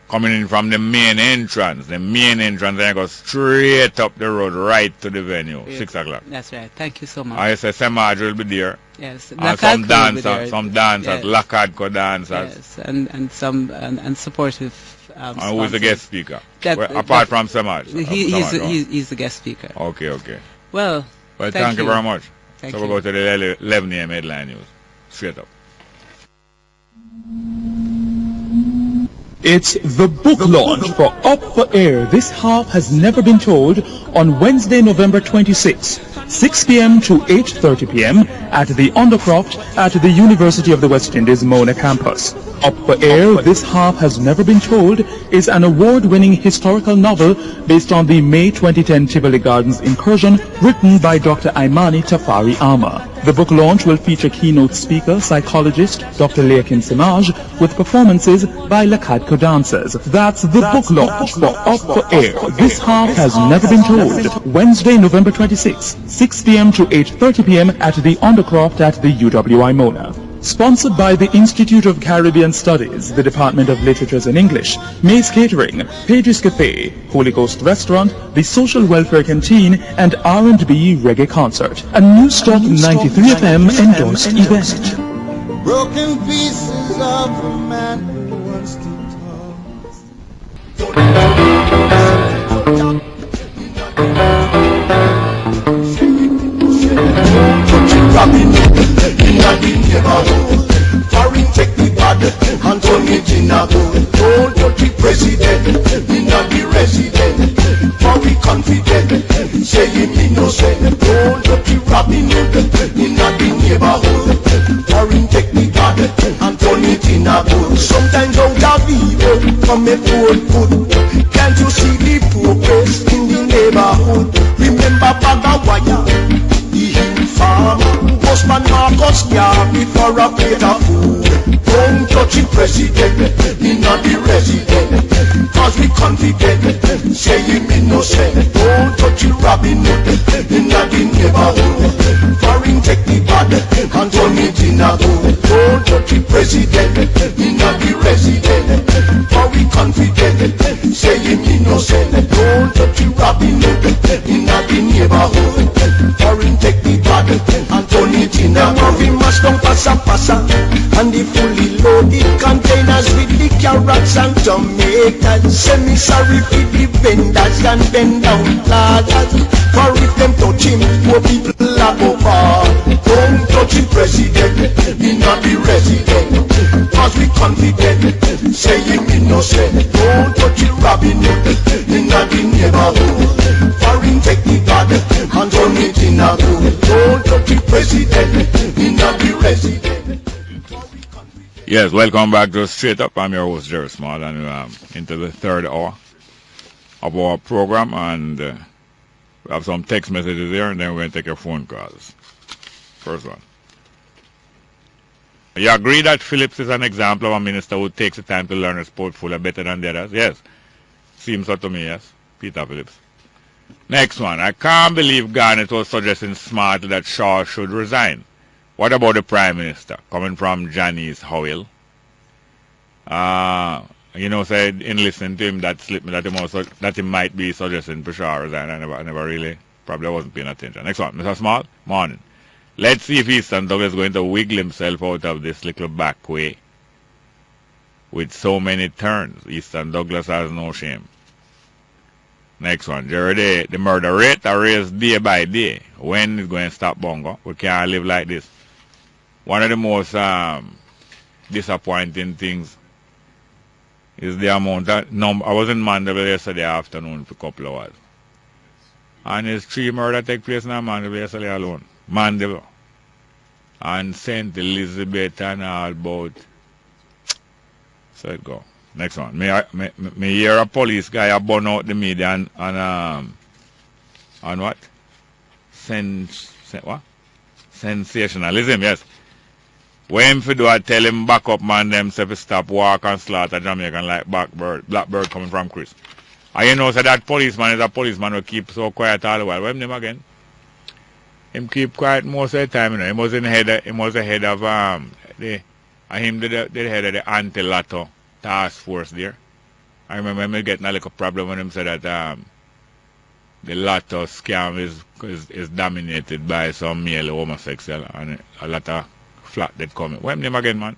Coming in from the main entrance. The main entrance, and I go straight up the road, right to the venue, 6 o'clock. That's right. Thank you so much. I say Samaj will be there. Yes. Some dancers, Lakadko dancers. Yes, and some supportive. And who is the guest speaker? Apart from Samaj? He's the guest speaker. Okay. Well, thank you very much. Thank so you. we'll go to the 11 a.m. headline news. Straight up. It's the book launch for Up for Air. This half has never been told on Wednesday, November 26, 6 p.m. to 8:30 p.m. at the Undercroft at the University of the West Indies Mona campus. Up for Air, This Half Has Never Been Told is an award-winning historical novel based on the May 2010 Tivoli Gardens incursion written by Dr. Imani Tafari Ama. The book launch will feature keynote speaker, psychologist Dr. Leakin Samaj with performances by Lakadko dancers. That's the book launch for Up for Air. This Half Has Never Been Told. Wednesday, November 26, 6 p.m. to 8:30 p.m. at the Undercroft at the UWI Mona. Sponsored by the Institute of Caribbean Studies, the Department of Literatures and English, Maze Catering, Pages Cafe, Holy Ghost Restaurant, the Social Welfare Canteen, and R&B Reggae Concert. A New Stock 93 FM endorsed event. Broken pieces of a man who wants to Foreign take the bad and turn it in a good. Don't touch the president, me not the resident. For we confident, say him innocent. Don't touch the Robin Hood, me not the neighborhood. Foreign take the bad and turn it in a good. Sometimes out of evil come a good. Can't you see the progress in the neighborhood? Remember Bagawaya, the farmer. Postman Marcus Garvey for a plate of food. Don't touch the president, me not the resident. Cause we confident, say him innocent. Don't touch the Robin Hood, me not the neighborhood. Foreign take the bad and turn it in a good. Don't touch the president, me not the resident. For we confident, say him innocent. Don't touch the Robin Hood, me not the neighborhood. Foreign take the bad and turn it in a movie must don't passa and the fully loaded containers with the carrots and tomatoes. Semi-sorry for the vendors and bend down plazas. For if them touch him, poor people are over. Don't touch the president, me not the resident. Cause we confident, say him innocent. Don't touch the Robin Hood, me not the neighborhood. Foreign take the bad and turn it in a good. Don't touch the president, me not the resident. Yes, welcome back to Straight Up. I'm your host, Jerry Small, and we're into the third hour of our program, and we have some text messages here, and then we're going to take your phone calls. First one. You agree that Phillips is an example of a minister who takes the time to learn his portfolio better than the others? Yes. Seems so to me, yes. Peter Phillips. Next one. I can't believe Garnett was suggesting smartly that Shaw should resign. What about the Prime Minister? Coming from Janice Howell. Said in listening to him that slipped me that he might be suggesting Shaw resign. I never really, probably wasn't paying attention. Next one. Mr. Small, morning. Let's see if Easton Douglas is going to wiggle himself out of this little back way with so many turns. Easton Douglas has no shame. Next one, Jerry, the murder rate are raised day by day. When is going to stop Bongo? We can't live like this. One of the most disappointing things is the amount of number. I was in Mandeville yesterday afternoon for a couple of hours. And there's 3 murders take place in Mandeville yesterday alone. Mandeville. And St. Elizabeth and all about. So it go. Next one. Me hear a police guy burn out the media on what? What? Sensationalism, yes. When him do I tell him back up man themselves to stop walk and slaughter Jamaican like Blackbird coming from Chris. And so that policeman is a policeman who keep so quiet all the while. What him again? Him keep quiet most of the time, He was the head of the head of the head of the anti-lotto task force there. I remember me getting a little problem when him said that the lotto scam is dominated by some male homosexual and a lot of flat that coming. What him again, man?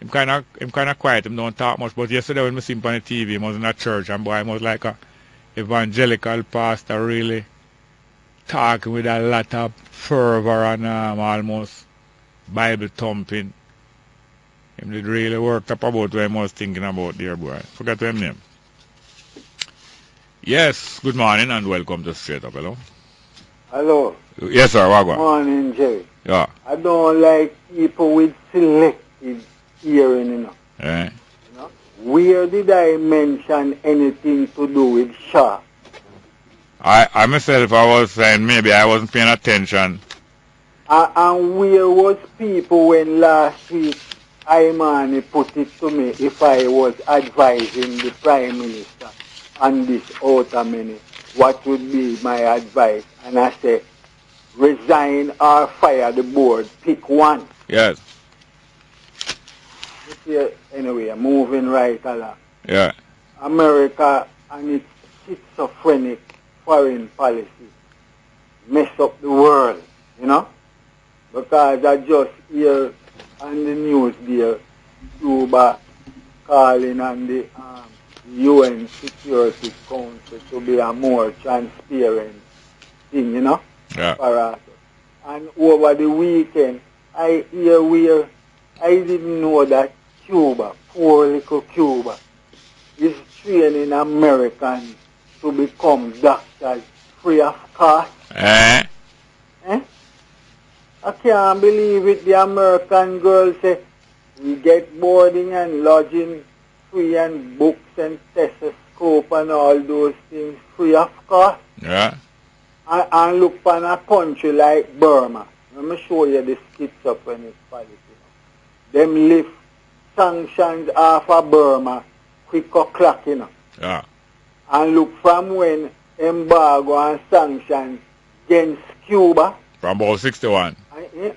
Him kinda quiet, him don't talk much, but yesterday when I see him on the TV, he was in a church and boy, he was like a evangelical pastor really talking with a lot of fervor and almost Bible thumping. Him did really work up about what I was thinking about there, boy. Forgot his name. Yes, good morning and welcome to Straight Up. Hello. Hello. Yes, sir. What Good morning, Jerry. Yeah. I don't like people with selective hearing, Eh? Where did I mention anything to do with Shaw? I myself, I was saying maybe I wasn't paying attention. And where was people when last week Imani put it to me if I was advising the Prime Minister on this outer minute, what would be my advice? And I said, resign or fire the board, pick one. Yes. Anyway, moving right along. Yeah. America and its schizophrenic foreign policy mess up the world, because I just hear on the news there, Cuba calling on the UN Security Council to be a more transparent thing, Yeah. And over the weekend, I hear where I didn't know that Cuba, poor little Cuba, is training Americans to become doctors free of cost. Eh? I can't believe it. The American girls say we get boarding and lodging free and books and stethoscope and all those things free of cost. Yeah. And look upon a country like Burma. Let me show you the schizophrenic policy. Them lift sanctions off of Burma quick o'clock, Yeah. And look from when embargo and sanctions against Cuba. From about 61.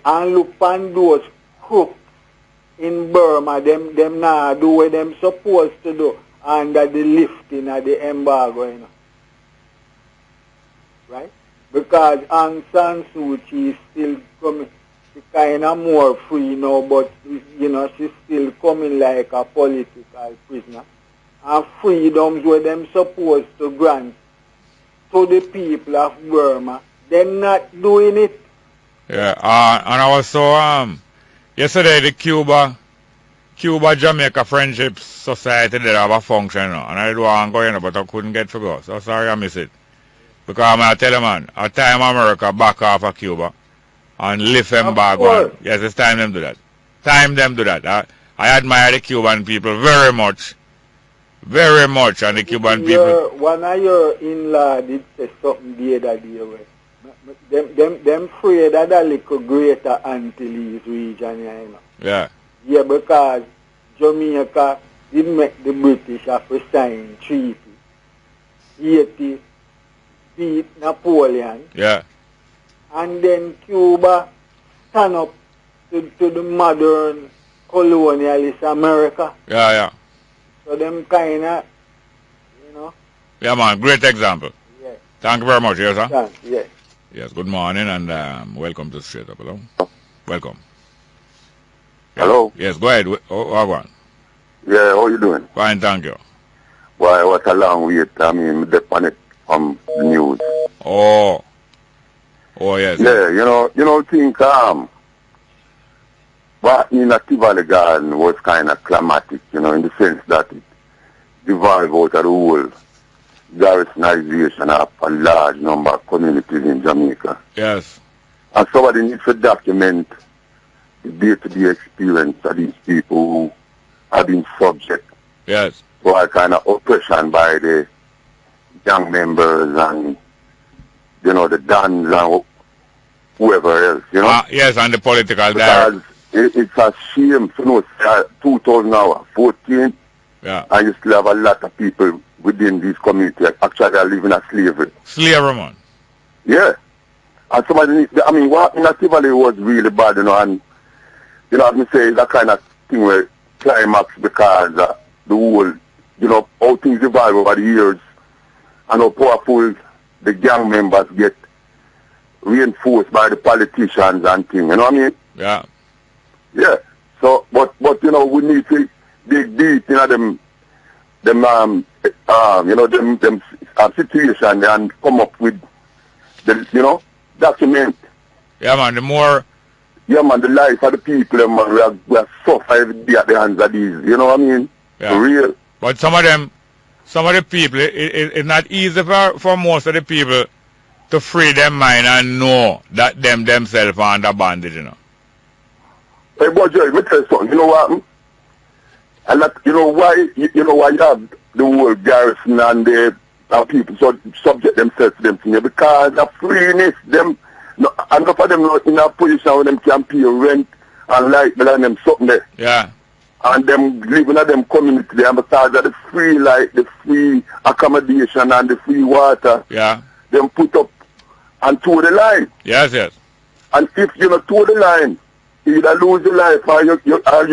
And look upon those crooks in Burma, them now do what them supposed to do under the lifting of the embargo, Right? Because Aung San Suu Kyi is still coming, she's kind of more free now, but, she's still coming like a political prisoner. And freedoms where them supposed to grant to the people of Burma, they're not doing it. Yeah, and I was so, yesterday the Cuba-Jamaica Friendship Society did have a function, and I did want to go, but I couldn't get to go, so sorry I missed it. Because I tell you, man, at time America back off of Cuba and lift embargo. Yes, it's time them do that. Time them do that. I admire the Cuban people very much, and the Cuban people. One of your in-law did say something the other day where them afraid of the little greater Antilles region, Yeah. Yeah, because Jamaica did make the British have to sign treaty. Haiti beat Napoleon. Yeah. And then Cuba stand up to the modern colonialist America. Yeah, yeah. So them kind of, you know. Yeah, man, great example. Yeah. Thank you very much, yes, sir? Thanks, yes. Yes, good morning and welcome to Straight Up. Hello? Welcome. Yeah. Hello? Yes, go ahead. Go on. Yeah, how you doing? Fine, thank you. Why, what a long wait. I mean, the panic from the news. Oh. Oh, yes. Yeah, you know, think, what in a Tivoli garden was kind of climatic, you know, in the sense that it devolved out of the whole garrisonization of a large number of communities in Jamaica. Yes. And somebody needs to document the day-to-day experience of these people who have been subject yes. to a kind of oppression by the gang members and, you know, the Dons and whoever else, you know. Yes, and the political because it's a shame to know 2014, yeah. and you still have a lot of people within these communities actually are living in slavery. Slavery, man. Yeah. And somebody, I mean, what in Tivoli was really bad, you know, and, you know, as me say, it's that kind of thing where climax because the whole, you know, how things evolve over the years and how powerful the gang members get reinforced by the politicians and things, you know what I mean? Yeah. Yeah. So, but you know, we need to dig deep, you know, them situation and come up with the, you know, document. Yeah, man. The more. Yeah, man. The life of the people, man, we are suffer every day at the hands of these. You know what I mean? Yeah. For real. But some of the people, it's not easy for most of the people to free their mind and know that themselves are under bondage, you know. Hey, boy, Joy, let me tell you something. You know what? And that, you know why you have the whole garrison and the people subject themselves to them things? Because the freeness, them, enough of them in a position where them can pay rent and light bill and them something there. Yeah. And them living at them community there, and because of the free light, the free accommodation and the free water. Yeah. Them put up and toe the line. Yes, yes. And if you don't toe the line, you either lose your life or you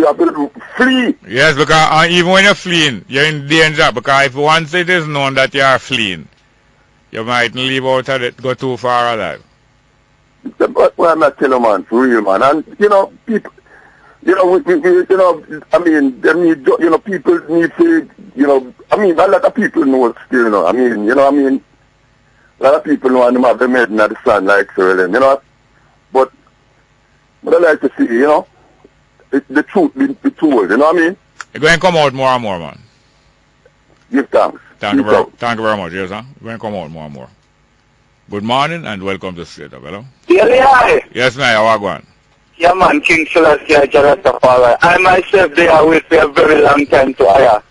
have to flee. Yes, because even when you're fleeing, you're in danger. Because if once it is known that you are fleeing, you might leave out of it, go too far alive. But I'm not telling you, man, for real, man. And, you know, people, you know, you know, I mean, they need, you know, people need to, you know, I mean, a lot of people know still, you know, I mean, you know, a lot of people know and them have them head in the sun like so, you know, but I like to see, you know, the truth be told, you know what I mean? It's going to come out more and more, man. Give thanks. Thank you very much, yes, sir. It's going to come out more and more. Good morning and welcome to Straight Up, hello? Yeah. Yes, man, how are you going? Yeah, man, King Selassie, Tafari. I myself, they are with me a very long time to hire.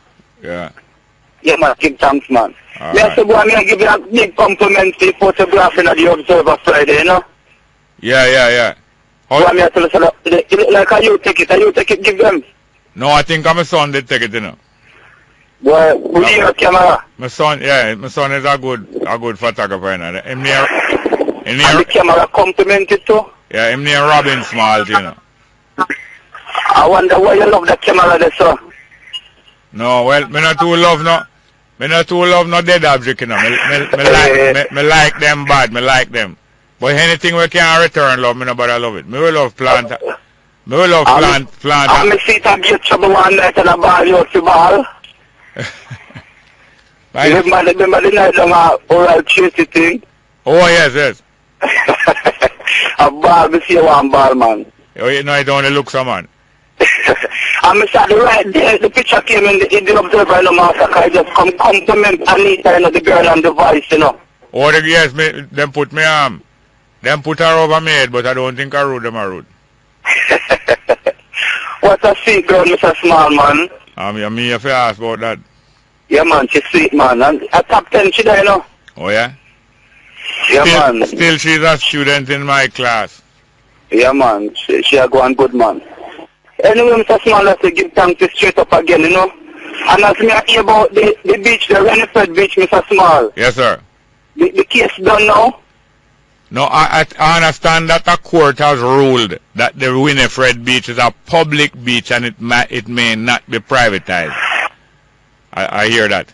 Yeah. Yeah, man, give thanks, man. All right. So, I give you a big compliment for photographing at the Observer Friday, you know? Yeah. Like you take it, give them. No, I think my son did take it, you know. Well, we need your camera. My son is a good photographer, you know. And the camera complimented too? Yeah, him named Robin Small, you know. I wonder why you love the camera there, sir. No, well, me not too love no dead object, you know. Me like them bad, me like them. But anything we can return love, me nobody love it. Me will love plant. Me will love plant. I'm a seat and get trouble one night and a ball you to ball. Remember the night on oral chasey thing? Oh, yes. A ball, me see one ball, man. Oh, you know, it only looks so, man. I'm sorry, right there, the picture came in the Observer in the Massacre. I just come compliment Anita, you know, the girl on the voice, you know. Oh, yes, them put me them put her over my head, but I don't think I rude them are rude. What a sweet girl, Mr. Small, man. Me if you ask about that. Yeah, man, she's sweet, man. And a top 10 she there, you know. Oh, yeah? Yeah, man. Still, she's a student in my class. Yeah, man. She a going good, man. Anyway, Mr. Small, I say give thanks to straight up again, you know. And as me I hear about the beach, the Renifred beach, Mr. Small. Yes, sir. The case done now? No, I understand that a court has ruled that the Winifred Beach is a public beach and it may not be privatized. I hear that.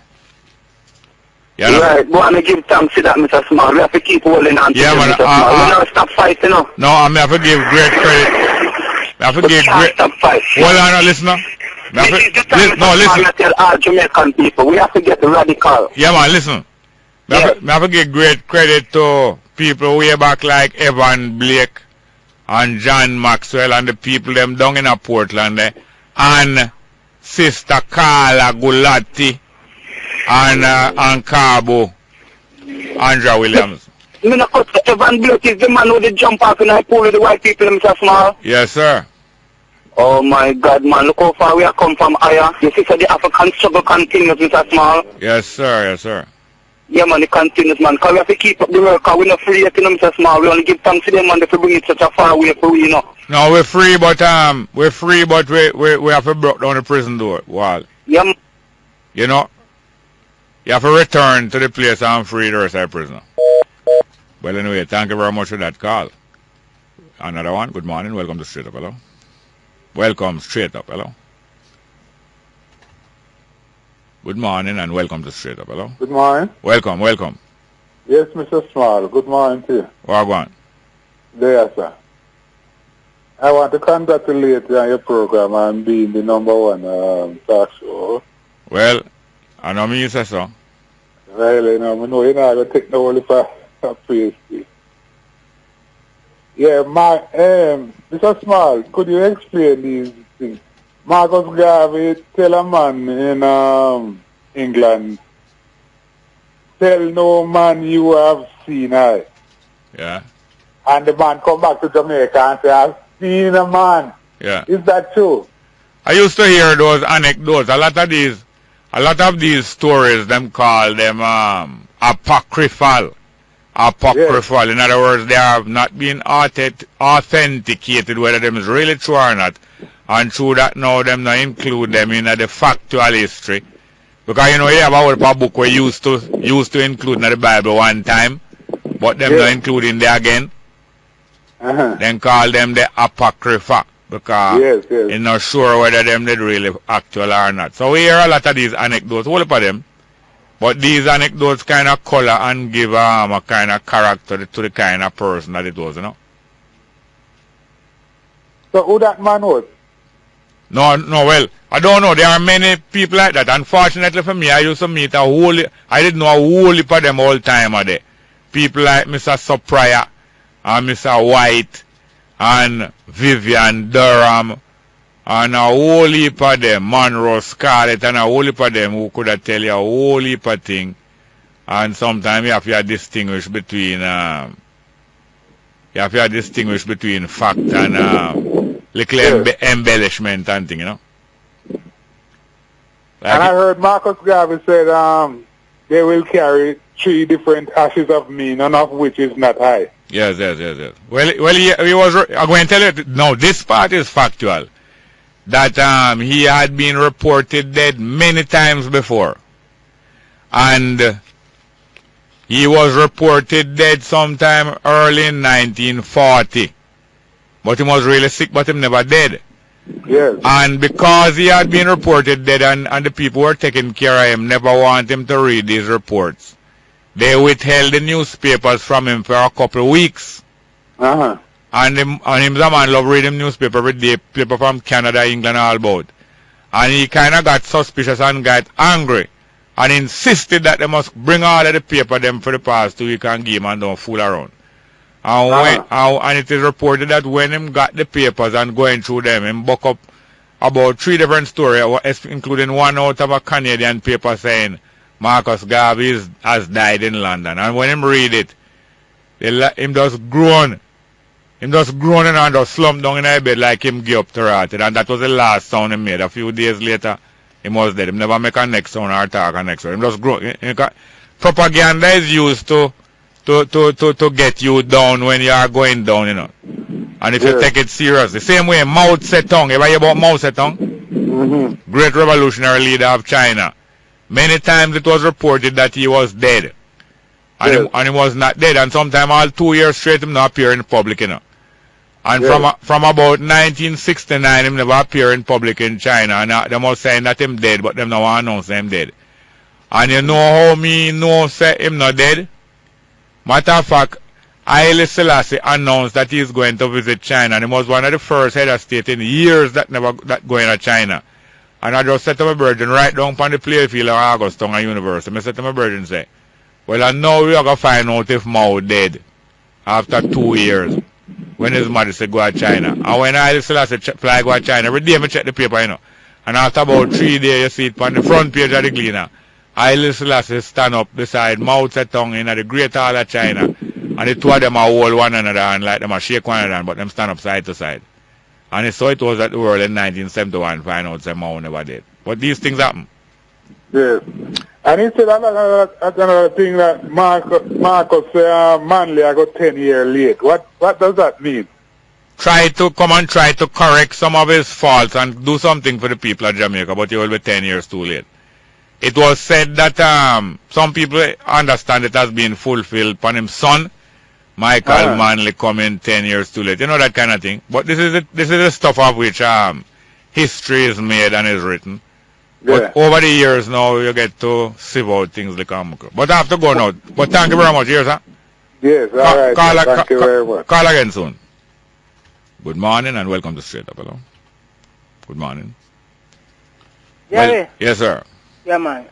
Yeah, right, but I'm going to give thanks to that, Mr. Small. We have to keep holding on to yeah, man, Mr. Small. We never stop fighting, no? No, I have to give great credit. I have to give great... Stop fight. Hold on, listen now. Listen. Tell all Jamaican people, we have to get radical. Yeah, man, listen. I have to give great credit to people way back like Evan Blake and John Maxwell and the people them down in Portland and Sister Carla Gulati and Cabo Andrea Williams. Evan Blake is the man who did jump off in the pool with the white people, Mr. Small. Yes, sir. Oh my God, man, look how far we have come from higher. You see, so the African struggle continues, Mr. Small. Yes, sir, yes, sir. Yeah, man, it continues, man, because we have to keep up the work, because we're not free yet, you know, Mr. Small. We only give thanks to them, man, if we bring it such a far way for we, you know. No, we're free, but we have to break down the prison door wall. Yeah, man. You know, you have to return to the place and free the rest of the prisoner. Well, anyway, thank you very much for that call. Another one, good morning, welcome to Straight Up, hello. Welcome, Straight Up, hello. Good morning and welcome to Straight Up, hello. Good morning. Welcome, welcome. Yes, Mr. Small, good morning to you. Wagwan. There, sir. I want to congratulate you on your program and being the #1 talk show. Well, I know me you say so. Well, you know, you're not going to take no only for praise. Yeah, Mr. Small, could you explain these things? Marcus Garvey tell a man in England, tell no man you have seen I. Yeah. And the man come back to Jamaica and say, I've seen a man. Yeah. Is that true? I used to hear those anecdotes. A lot of these stories, them call them apocryphal. Apocryphal. Yes. In other words, they have not been authenticated whether them is really true or not. And through that now them not include them in the factual history. Because you know you have a book we used to include in the Bible one time, but them not including there again. Then call them the apocrypha. Because you're not sure whether them did really actual or not. So we hear a lot of these anecdotes, all of them. But these anecdotes kind of color and give a kind of character to the kind of person that it was, you know. So who that man was? No, well, I don't know. There are many people like that. Unfortunately for me, I used to meet I didn't know a whole heap of them all the time of day. People like Mr. Sopraya and Mr. White and Vivian Durham and a whole heap of them, Monroe Scarlett and a whole heap of them who could tell you a whole heap of things. And sometimes you have to distinguish between fact and little embellishment and thing, you know. Like and I heard Marcus Garvey said they will carry 3 different ashes of me, none of which is not I. Yes. Well, he was. I'm going to tell you. No, this part is factual. That he had been reported dead many times before, and he was reported dead sometime early in 1940. But he was really sick, but he never dead. Yes. And because he had been reported dead and the people who were taking care of him never want him to read these reports, they withheld the newspapers from him for a couple of weeks. And him the man love reading newspaper every day, paper from Canada, England, all about. And he kind of got suspicious and got angry and insisted that they must bring all of the paper them for the past 2 weeks and give him and don't fool around. And it is reported that when him got the papers and going through them, him buck up about 3 different stories, including one out of a Canadian paper saying Marcus Garvey has died in London. And when him read it, him just groan. Him just groaning and just slumped down in his bed like him give up to rotted. And that was the last sound he made. A few days later, he was dead. Him never make a next sound or talk a next sound. Him just groan. Propaganda is used to get you down when you are going down, you know. And if you take it serious, the same way Mao Zedong, ever hear about Mao Zedong? Great revolutionary leader of China. Many times it was reported that he was dead. And he was not dead. And sometimes all 2 years straight him not appear in public, you know. And from about 1969 him never appear in public in China. And they must say that him dead, but them now announce him dead. And you know how me know say him not dead? Matter of fact, Haile Selassie announced that he is going to visit China, and he was one of the first head of state in years that going to China. And I just said to my virgin, right down on the playfield of Augustown University, I said to my virgin, say, well, I know we are going to find out if Mao dead after 2 years when his mother said go to China. And when Haile Selassie fly go to China, every day I check the paper, you know. And after about 3 days, you see it on the front page of the Gleaner. Haile Selassie stand up beside Mao Zedong in the Great Hall of China. And the two of them are hold one another and like them are shake one another, but them stand up side to side. And so it was at the world in 1971 find out that Mao never did. But these things happen. Yes. And he said another thing that Marcus Manley I got 10 years late. What does that mean? Try to correct some of his faults and do something for the people of Jamaica, but he will be 10 years too late. It was said that some people understand it as being fulfilled upon his son, Michael Manley, coming 10 years too late. You know that kind of thing. But this is the stuff of which history is made and is written. But over the years now, you get to sieve out things like But I have to go now. But thank you very much. Yes, sir? Yes, all right. Thank you very much. Call again soon. Good morning and welcome to Straight Up. Hello. Good morning. Yes, sir. Yeah, man.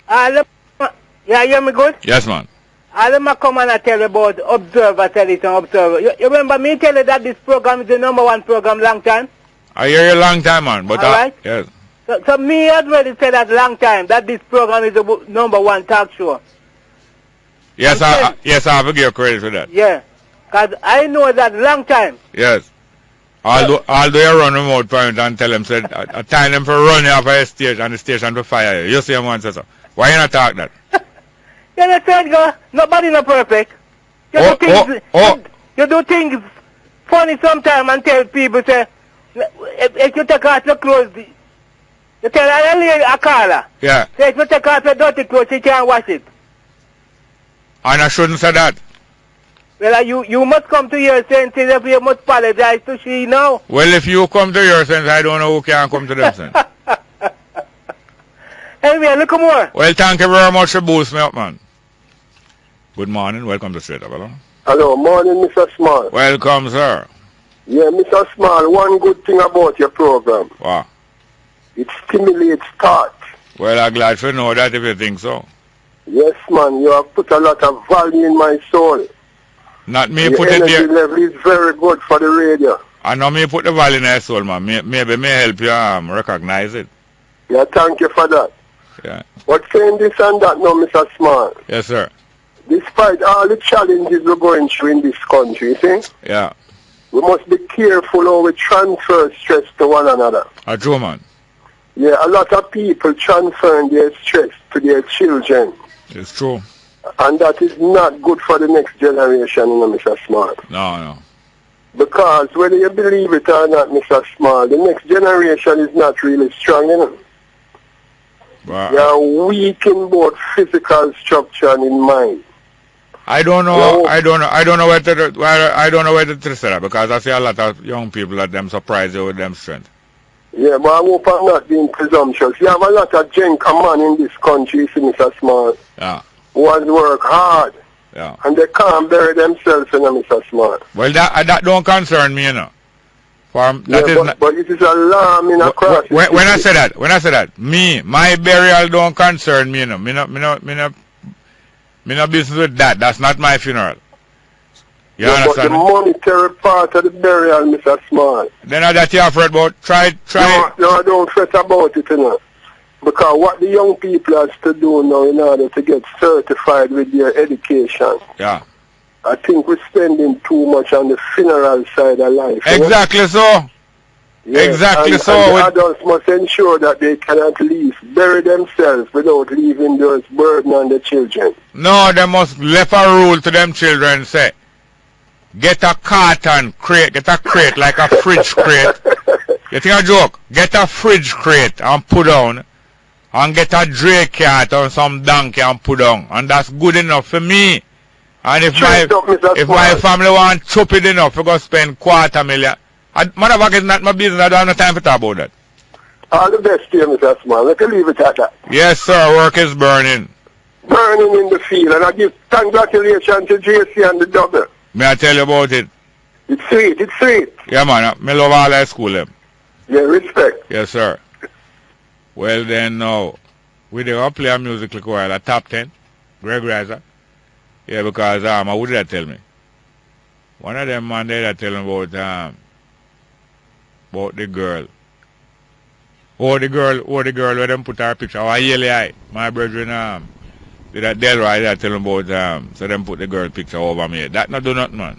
Yeah, you hear me good? Yes, man. Let me come and tell you about Observer, Observer. You remember me tell you that this program is the #1 program long time? I hear you long time, man. But right? Yes. So me already said that long time that this program is the #1 talk show. Yes, I have to give you credit for that. Yeah. Because I know that long time. Yes. Although you run them out point and tell them, said, I time them for run you off a station and the station to fire you. You see him once, so. Why you not talk that? You understand, girl? Nobody not perfect. You do things funny sometimes and tell people, say, if you take off your clothes, you tell a lady, a caller. Yeah. Say, if you take off your dirty clothes, you can't wash it. And I shouldn't say that. Well, you must come to your senses if you must apologize to she now. Well, if you come to your senses, I don't know who can come to them sense. Anyway, look more. Well, thank you very much for boosting me up, man. Good morning. Welcome to Straight Up. Hello. Hello. Morning, Mr. Small. Welcome, sir. Yeah, Mr. Small, one good thing about your program. Wow. It stimulates thought. Well, I'm glad to know that if you think so. Yes, man. You have put a lot of value in my soul. Not me put it there. The level is very good for the radio. I know me put the value in your soul, man. Maybe may help you recognize it. Yeah, thank you for that. Yeah. But saying this and that now, Mr. Small. Yes, sir. Despite all the challenges we're going through in this country, you see? Yeah. We must be careful how we transfer stress to one another. True, man. Yeah, a lot of people transferring their stress to their children. It's true. And that is not good for the next generation, you know, Mr. Small. No. Because whether you believe it or not, Mr. Small, the next generation is not really strong, you know. Wow. They are weak in both physical structure and in mind. I don't know. I don't know where to say that because I see a lot of young people that them surprise you with them strength. Yeah, but I hope I'm not being presumptuous. You have a lot of gentlemen in this country, see, Mr. Small. Yeah. Who has worked hard. Yeah. And they can't bury themselves in a Mr. Smart. Well, that don't concern me, you know. But it is alarming across. When I say that, my burial don't concern me, you know. Me no business with that. That's not my funeral. You understand? But the monetary part of the burial, Mr. Smart. Then that you're afraid about. Try. No, don't fret about it, you know. Because what the young people has to do now in order to get certified with their education. Yeah. I think we're spending too much on the funeral side of life. Exactly so. Yes. Exactly so. And the adults must ensure that they can at least bury themselves without leaving those burden on the children. No, they must left a rule to them children, say. get a carton crate, get a crate like a fridge crate. You think a joke? Get a fridge crate and put down, and get a dray cart or some donkey and put down, and that's good enough for me. And if my family want chop it enough, we go spend $250,000. Motherfucker, it's not my business. I don't have no time to talk about that. All the best to you, Mr. Small. Let me leave it at that. Yes, sir. Work is burning. Burning in the field, and I give congratulations to JC and the double. May I tell you about it? It's sweet, it's sweet. Yeah, man. I love all high school them. Yeah, respect. Yes, sir. Well, then, now, we going to play a music like a while, a top 10. Greg Riser. Yeah, because, what did that tell me? One of them man there that tell me about the girl. The girl where them put her picture. Oh, yellow eye. My brethren, did that Delroy that tell them about, so them put the girl picture over me. That not do nothing, man.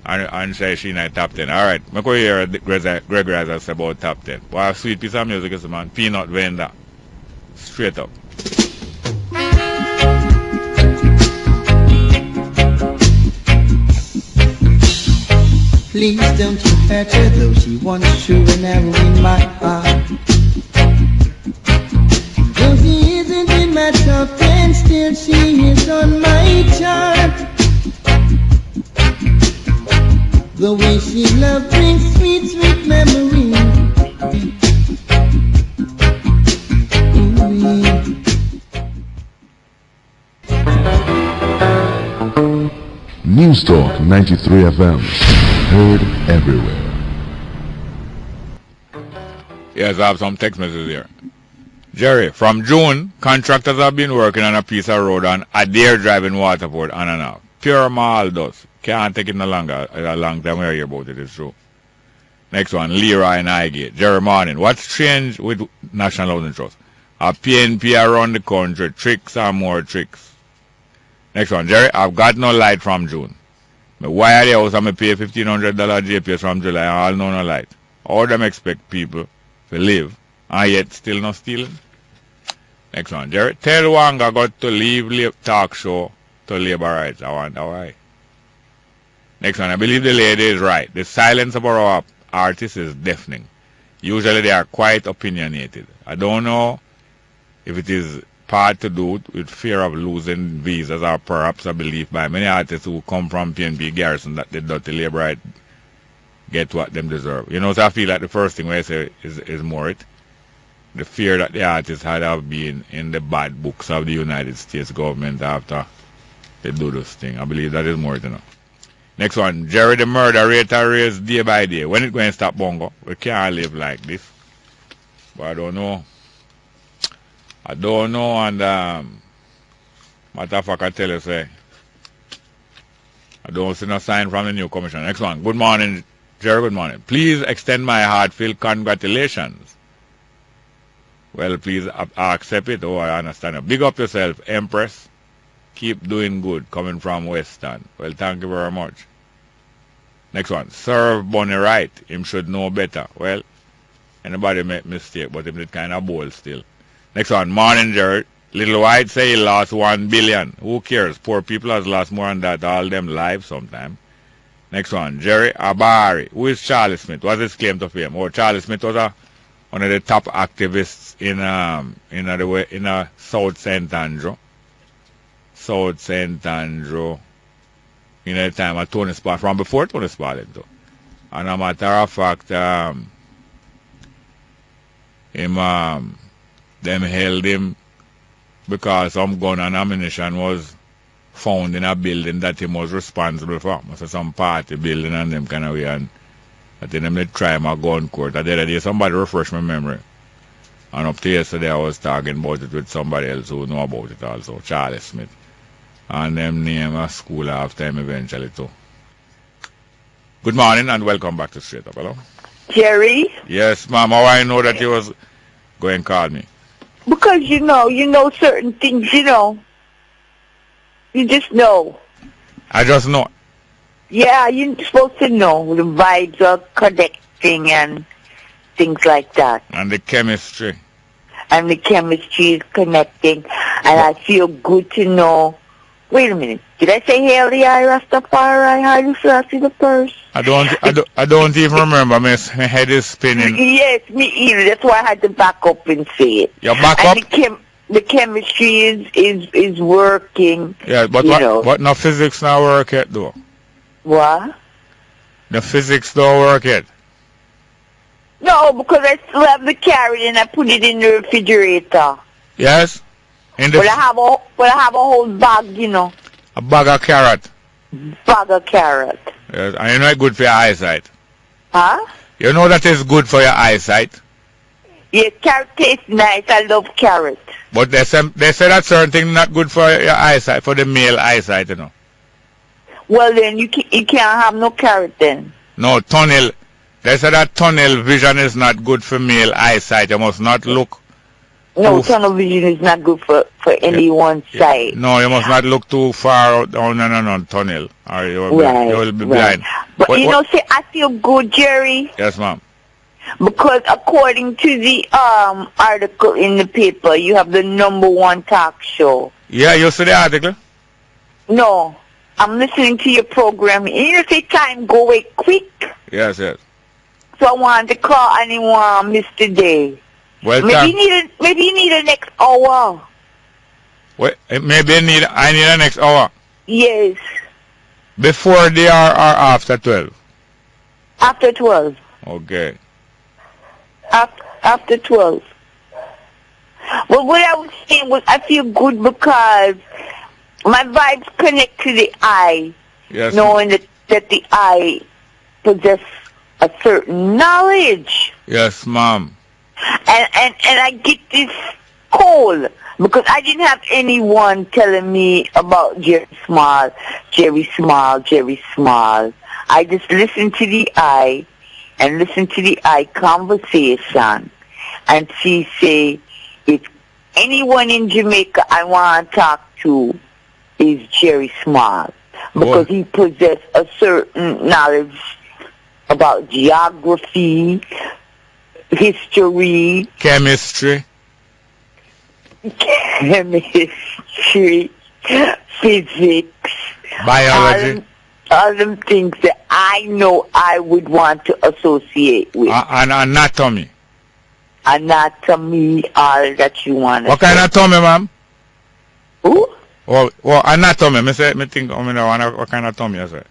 And say she in the top 10. All right, I'm going to hear Greg Riser say about top 10. What a sweet piece of music is, man. Peanut vendor. Straight up. Please don't you hurt her, though she once threw an arrow in my heart. Though she isn't in my top 10, still she is on my chart. The way she loved brings sweet, sweet memories. News Talk 93 FM. Heard everywhere. Yes, I have some text messages here. Jerry, from June, contractors have been working on a piece of road on Adair Drive in Waterford on and off. Pure mal dust. Can't take it no longer. A long time we hear about it, it's true. Next one, Leroy and Highgate. Jerry Morning. What's changed with National Housing Trust? A PNP around the country. Tricks and more tricks. Next one, Jerry. I've got no light from June. Me wire the house and me pay $1,500 JPS from July and all no light. How them expect people to live and yet still not stealing? Next one, Jerry. Tell Wanga got to leave talk show to labor rights. I wonder why. Next one, I believe the lady is right. The silence of our artists is deafening. Usually they are quite opinionated. I don't know if it is part to do with fear of losing visas or perhaps a belief by many artists who come from PNP garrison that the dirty labor right get what them deserve. You know, so I feel like the first thing I say is more it. The fear that the artists had have been in the bad books of the United States government after they do this thing. I believe that is more it, you know. Next one, Jerry, the murder rate raise day by day. When it going to stop, Bongo? We can't live like this. But I don't know. And matter of fact, I tell you, say, I don't see no sign from the new commission. Next one, good morning, Jerry, good morning. Please extend my heartfelt congratulations. Well, please accept it. Oh, I understand. Big up yourself, Empress. Keep doing good, coming from Western. Well, thank you very much. Next one. Serve Bonnie right. Him should know better. Well, anybody make mistake, but him did kind of bold still. Next one. Morning, Jared. Little White say he lost $1 billion. Who cares? Poor people has lost more than that. All them lives sometime. Next one. Jerry Abari. Who is Charlie Smith? What's his claim to fame? Oh, Charlie Smith was one of the top activists in South St. Andrew. South St. Andrew in the time of Tony Spalding, from before Tony Spalding too. And a matter of fact, them held him because some gun and ammunition was found in a building that he was responsible for. So some party building and them kind of way, and I think them they try him a gun court. The other day somebody refresh my memory. And up to yesterday I was talking about it with somebody else who know about it also, Charlie Smith. And them name a school after him eventually too. Good morning and welcome back to Straight Up. Hello? Jerry? Yes, ma'am. How I know that you was going to call me? Because you know certain things, you know. You just know. I just know. Yeah, you're supposed to know. The vibes are connecting and things like that. And the chemistry. And the chemistry is connecting. And I feel good to know Wait a minute. Did I say Hail the I Rastafari? Haile Selassie the first? I don't even remember. My head is spinning. Yes, me either. That's why I had to back up and say it. You back up? The chemistry is working. Yeah, but no physics now work yet though. What? The physics don't work yet. No, because I still have the carrot and I put it in the refrigerator. Yes? But I have a whole bag, you know. A bag of carrot. Bag of carrot. Yes, and you know it's good for your eyesight. Huh? You know that is good for your eyesight. Yes, carrot tastes nice. I love carrot. But they say that certain thing not good for your eyesight, for the male eyesight, you know. Well then, you can't have no carrot then. No, tunnel. They say that tunnel vision is not good for male eyesight. You must not look. No, tunnel vision is not good for any one side. No, you must not look too far out down no tunnel, or you will be blind. But you know, say I feel good, Jerry. Yes, ma'am. Because according to the article in the paper, you have the #1 talk show. Yeah, you see the article? No, I'm listening to your program. You know, say time go away quick. Yes, yes. So I wanted to call anyone miss today. Well, maybe you need a next hour. Wait, maybe I need a next hour. Yes. Before the hour or after 12? After 12. Okay. After 12. Well, what I was saying was I feel good because my vibes connect to the eye. Yes. Knowing that the eye possesses a certain knowledge. Yes, ma'am. And I get this call because I didn't have anyone telling me about Jerry Small. I just listened to the eye and listen to the eye conversation, and she say, if anyone in Jamaica I want to talk to is Jerry Small, because he possesses a certain knowledge about geography, history, chemistry, physics, biology. All them things that I know I would want to associate with. And anatomy. Anatomy, all that you want to What kind of anatomy, ma'am? Who? Well, anatomy. Me think, what kind of anatomy you say?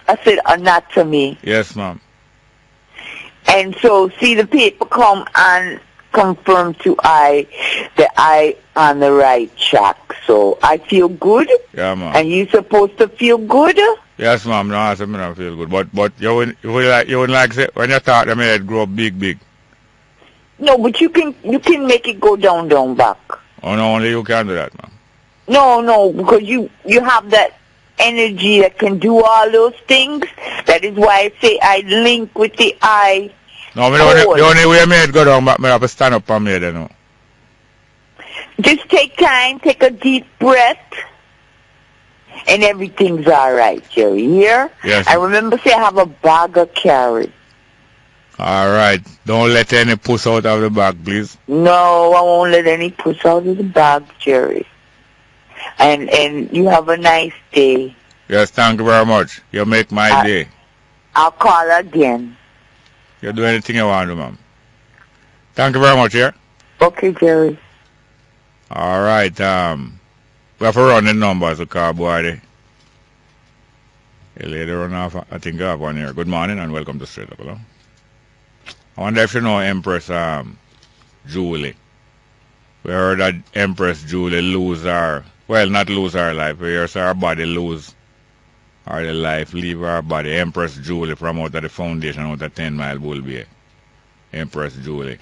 I said anatomy. Yes, ma'am. And so, see, the paper come and confirm to I that I on the right track. So I feel good. Yeah, ma'am. And you supposed to feel good? Yes, ma'am. No, I said me not feel good. But you wouldn't like say when you talk, them head grow big. No, but you can make it go down back. Oh no, only you can do that, ma'am. No, because you have that energy that can do all those things. That is why I say I link with the eye. No, the only way I made go down back, I have to stand up on me, you know. Just take time, take a deep breath, and everything's all right, Jerry. Here? Yes. I remember say I have a bag of carrots. All right. Don't let any puss out of the bag, please. No, I won't let any puss out of the bag, Jerry. And you have a nice day. Yes, thank you very much. You make my day. I'll call again. You do anything you want to, ma'am. Thank you very much, yeah? Okay, Jerry. All right. We have to run the numbers to call boy. A lady run off. I think I have one here. Good morning and welcome to Straight Up. Hello. I wonder if you know Empress Julie. We heard that Empress Julie not lose her life. We heard her body lose her life, leave her body. Empress Julie from out of the foundation out of 10 Mile Bull Bay. Empress Julie.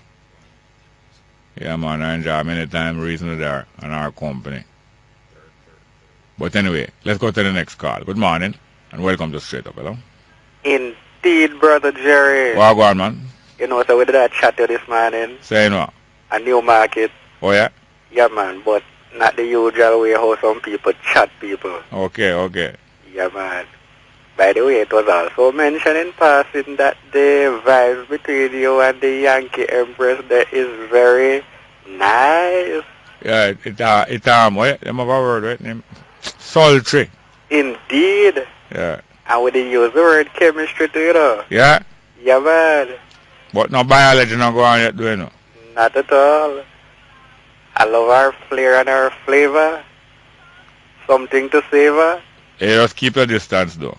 Yeah, man, I enjoy many times reason there and our company. But anyway, let's go to the next call. Good morning and welcome to Straight Up. Hello. Indeed, Brother Jerry. Well, go on, man. You know, so we did a chat this morning. Say no. A new market. Oh, yeah? Yeah, man, but not the usual way how some people chat people. Okay. Yeah, man. By the way, it was also mentioned in passing that the vibes between you and the Yankee Empress there is very nice. Yeah, them have a word, right? sultry. Indeed. Yeah. And we did use the word chemistry too, you know. Yeah? Yeah, man. But no biology not go on yet, do you know? Not at all. I love our flair and our flavor. Something to savor. You just keep your distance, though.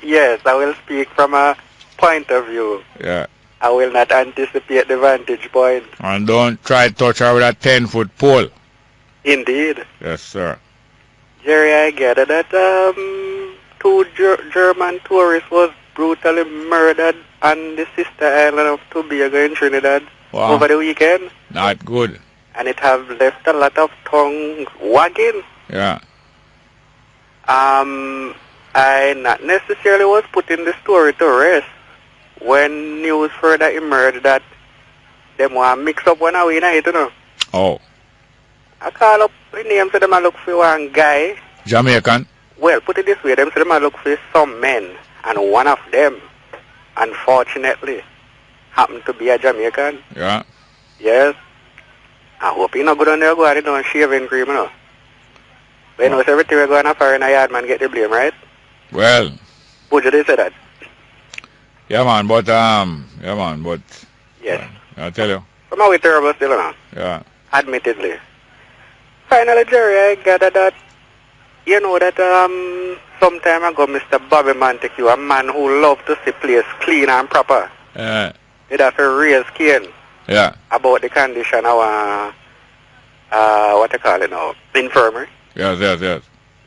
Yes, I will speak from a point of view. Yeah. I will not anticipate the vantage point. And don't try to touch her with a 10-foot pole. Indeed. Yes, sir. Jerry, I gather that two German tourists was brutally murdered on the sister island of Tobago in Trinidad over the weekend. Not good. And it have left a lot of tongues wagging. Yeah. I not necessarily was putting the story to rest when news further emerged that them want mix up one away night, you know. Oh. I call up the name, so them a look for one guy. Jamaican? Well, put it this way, them so them a look for some men, and one of them, unfortunately, happened to be a Jamaican. Yeah. Yes. I hope he not go down there go out and shaving cream, you know. But you know, so everything we go on a fire in a yard, man, get the blame, right? Well. Would you say that? Yeah, man, but, Yes. I tell you. From how we terrible still, you know. Yeah. Admittedly. Finally, Jerry, I gather that, you know that, some time ago, Mr. Bobby Montague, a man who loved to see place clean and proper, did have to raise Cain. Yeah. About the condition of, what you call it now, infirmary. Yes.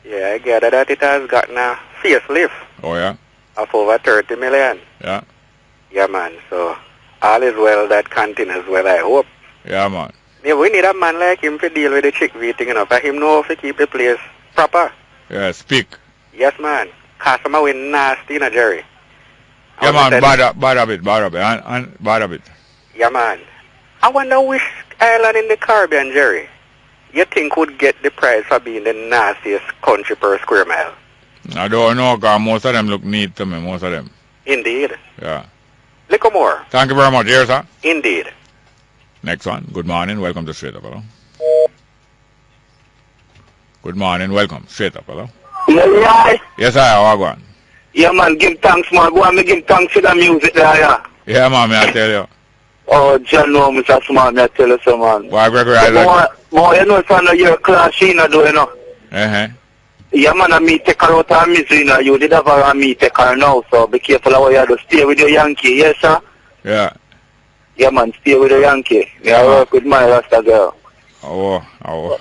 Yeah, I gather that it has gotten a facelift. Oh, yeah? Of over 30 million. Yeah. Yeah, man. So, all is well that continues well, I hope. Yeah, man. Yeah, we need a man like him to deal with the chick thing, you know, for him know how to keep the place proper. Yeah, speak. Yes, man. Cause some away nasty, you know, Jerry. Yeah, man, bad a bit. Yeah, man. I wonder which island in the Caribbean, Jerry, you think would get the prize for being the nastiest country per square mile? I don't know, because most of them look neat to me, most of them. Indeed. Yeah. Little more. Thank you very much, dear sir. Indeed. Next one. Good morning. Welcome to Straight Up, hello. Good morning. Welcome. Straight Up, hello. Yeah. Yes, I are. Go on. Yeah, man. Give thanks, man. Go on, me give thanks for the music there, yeah. Yeah, man. I tell you. Oh, John, no, Mr. Smart, me I tell you so, man. Why, Gregory? More, you know, it's on your class, you know, you know. Yeah, man, I me take her out of misery, you know. You did have her me take her now, so be careful how you do. Stay with your Yankee, yes, sir? Yeah. Yeah, man, stay with the Yankee. I work with my Rasta girl. Oh.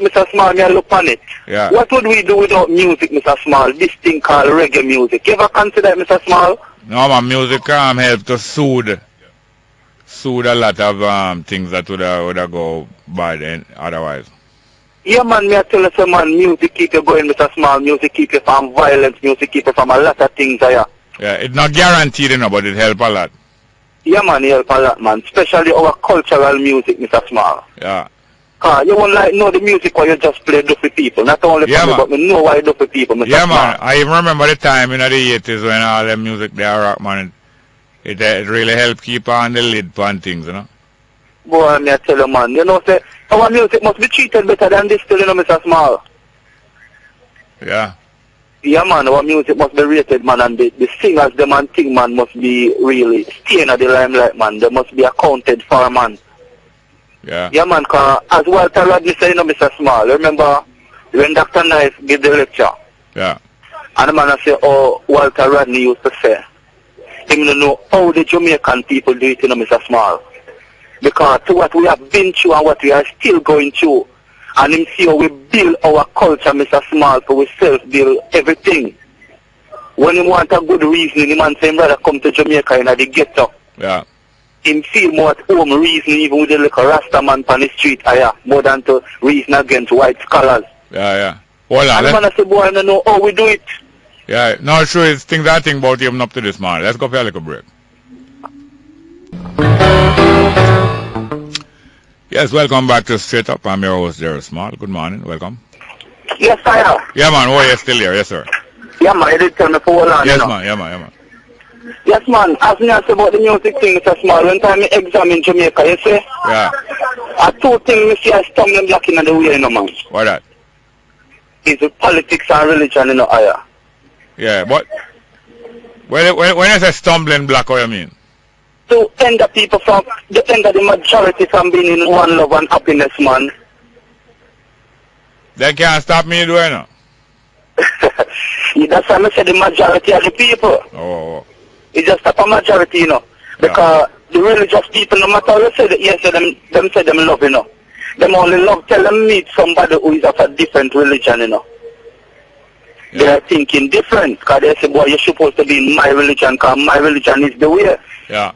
Mr. Small, me I look on it. Yeah. What would we do without music, Mr. Small? This thing called reggae music. You ever consider it, Mr. Small? No, man, music help to soothe a lot of things that would go bad otherwise. Yeah, man, me I tell you, so, man, music keep you going, Mr. Small. Music keep you from violence. Music keep you from a lot of things, yeah. Yeah, it's not guaranteed, you know, but it help a lot. Yeah, man, it help a lot, man. Especially our cultural music, Mr. Small. Yeah. You won't like know the music where you just play for people. Not only for me, but me know why you do for people, Mr. Yeah, Small. man. I even remember the time in the 80s when all the music there rock, man. It really helped keep on the lid on things, you know. Boy, me I tell you, man. You know, say, our music must be treated better than this still, you know, Mr. Small. Yeah. Yeah, man, our music must be rated, man, and the singers, them and thing, man, must be really staying at the limelight, man. They must be accounted for, man. Yeah. Yeah, man, cause as Walter Rodney said, you know, Mr. Small, remember when Dr. Nice gave the lecture? Yeah. And the man say, oh, Walter Rodney used to say, him don't know how the Jamaican people do it, you know, Mr. Small. Because to what we have been through and what we are still going through, and him see how we build our culture, Mr. Small, so we self-build everything. When he want a good reason, the man say, brother, come to Jamaica in the ghetto. Yeah. Him feel more at home reason even with the little Rasta man on the street, more than to reason against white scholars. Yeah. Hold on. And the man say, boy, I don't know how we do it. Yeah, no, sure, it's things I think about even up to this morning. Let's go for a little break. Yes, welcome back to Straight Up. I'm your host, Jerry Small. Good morning. Welcome. Yes, I am. Yeah, man. Oh, you're still here. Yes, sir. Yeah, man. You did tell me for a long, Yes, you know. man. Yeah, man. Yes, man. As me ask about the music thing, Mr. Small, when time I exam in Jamaica, you see? Yeah. Two things me see I stumbling block in the way, you know, man. What that? is with politics and religion, you know, higher. Yeah, but when you say stumbling block, what you mean? To hinder people from, to hinder the majority from being in one love and happiness, man. They can't stop me doing it. That's why I say the majority of the people. Oh. It's just a majority, you know. Because the religious people, no matter how you say that, yes, them say them love, you know. Them only love till them meet somebody who is of a different religion, you know. Yeah. They are thinking different. Because they say, boy, you're supposed to be in my religion, because my religion is the way. Yeah.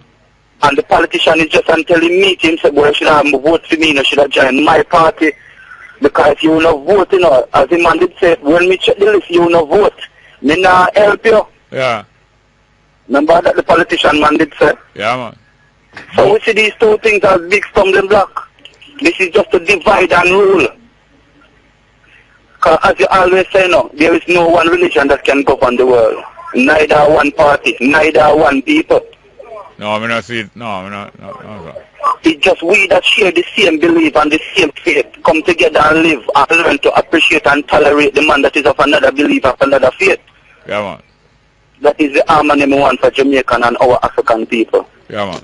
And the politician is just until he meet him, say, boy, you should have vote for me, you should have joined my party. Because if you not vote, you know, as the man did say, when we check the list, you not vote. Me not help you. Yeah. Remember that the politician man did say? Yeah, man. So we see these two things as big stumbling block. This is just to divide and rule. Because as you always say, no, there is no one religion that can govern the world. Neither one party, neither one people. No, I not see it. No. It's just we that share the same belief and the same faith come together and live and learn to appreciate and tolerate the man that is of another belief, of another faith. Yeah, man. That is the harmony we want for Jamaican and our African people. Yeah, man.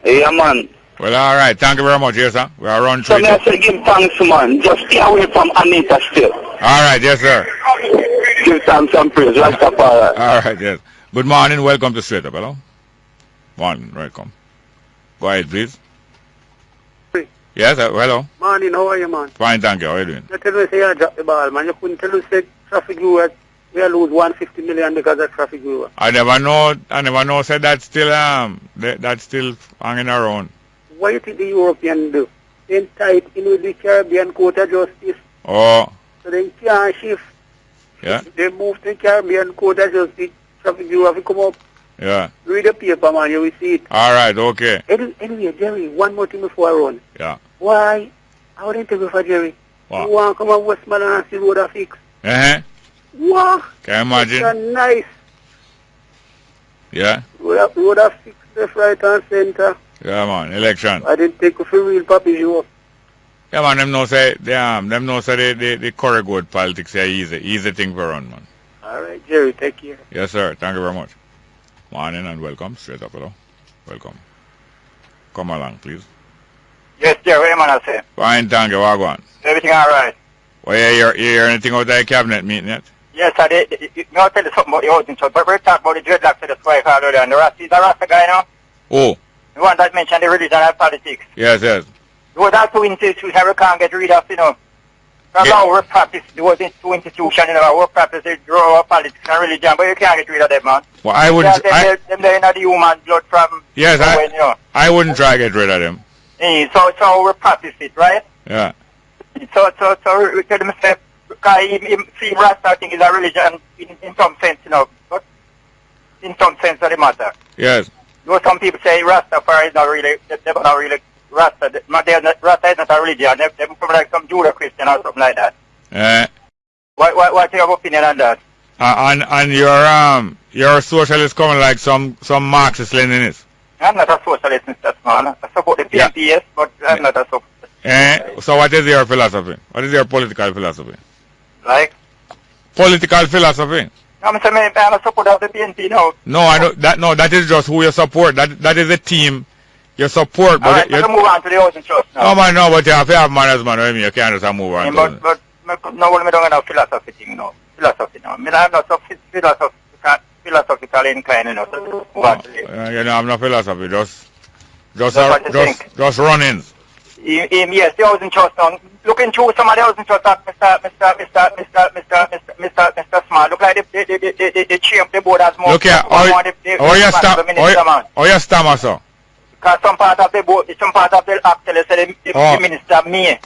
Yeah, man. Well, all right. Thank you very much, yes, sir. We are on so I say give thanks, man. Just stay away from Anita still. All right, yes, sir. Give thanks and praise. Rastafari. All right, yes. Good morning. Welcome to Straight Up. Hello. Morning. Welcome. Go ahead, please. Yes, hello. Morning, how are you, man? Fine, thank you. How are you doing? You tell me say you drop the ball, man. You couldn't tell us say traffic you we lose 150 million because of traffic you. I never know said that's still that's still hanging around. What do you think the Europeans do? They tight in with the Caribbean Court of Justice. Oh. So they can't shift. Yeah. They move to the Caribbean Court of Justice. Traffic you have to come up. Yeah. Read the paper, man. You will see it. All right. Okay. Anyway, Jerry, one more thing before I run. Yeah. Why? I wouldn't take it for Jerry. What? You want to come up Westmoreland and see road a fix? What? Can you imagine? It's nice. Yeah. Road a fix left, right, and center. Yeah, man. Election. I didn't take it for real, Papi. You. Yeah, man. Them know say the correct good politics are easy thing for run, man. All right, Jerry. Take care. Yes, sir. Thank you very much. Morning and welcome. Straight up, hello. Welcome. Come along, please. Yes, Jerry, what am I say? Fine, thank you. What going? Everything all right? Well, you hear anything about the cabinet meeting yet? Yes, I did. I'll tell you something about the housing church, but we're talking about the dreadlocks of the wife already, and the Rasta is a Rasta guy now. Oh. The one that mentioned the religion and politics. Yes. Those are two institutions that we can't get rid of, you know. That's how we practice those two institutions, you know, we practice the draw of politics and religion, but you can't get rid of them, man. Well, I wouldn't... They're in the human blood from... Yes, you know. I wouldn't try to get rid of them. So we practice it, right? Yeah. So we tell them, say, because he see Rasta, I think, is a religion in some sense, you know, but in some sense of the matter. Yes. You know, some people say Rastafari is not really, they're not really Rasta. Rasta is not a religion. They're like some Judah Christian or something like that. What's your opinion on that? And your socialist coming like some Marxist Leninist. I'm not a socialist, Mr. Small. I support the PNP, yes, but I'm not a socialist. So what is your philosophy? What is your political philosophy? Like? Political philosophy. I'm a supporter of the PNP now. No, that is just who you support. That is a team you support. All right, let's move on to the housing trust now. No, man, but you have to have manners, man. You can't just move on. But no, I don't have philosophy thing, no. Philosophy, no. I mean, I'm not so philosophical inclined, you know. I'm not philosophy. Just run-ins. Yes, the housing trust now. Looking through some of the housing trust, Mr. Smart. Look like the chair of the board has more. Look here, you stammer, sir? Because some part of the board, some part of the actually say the minister me.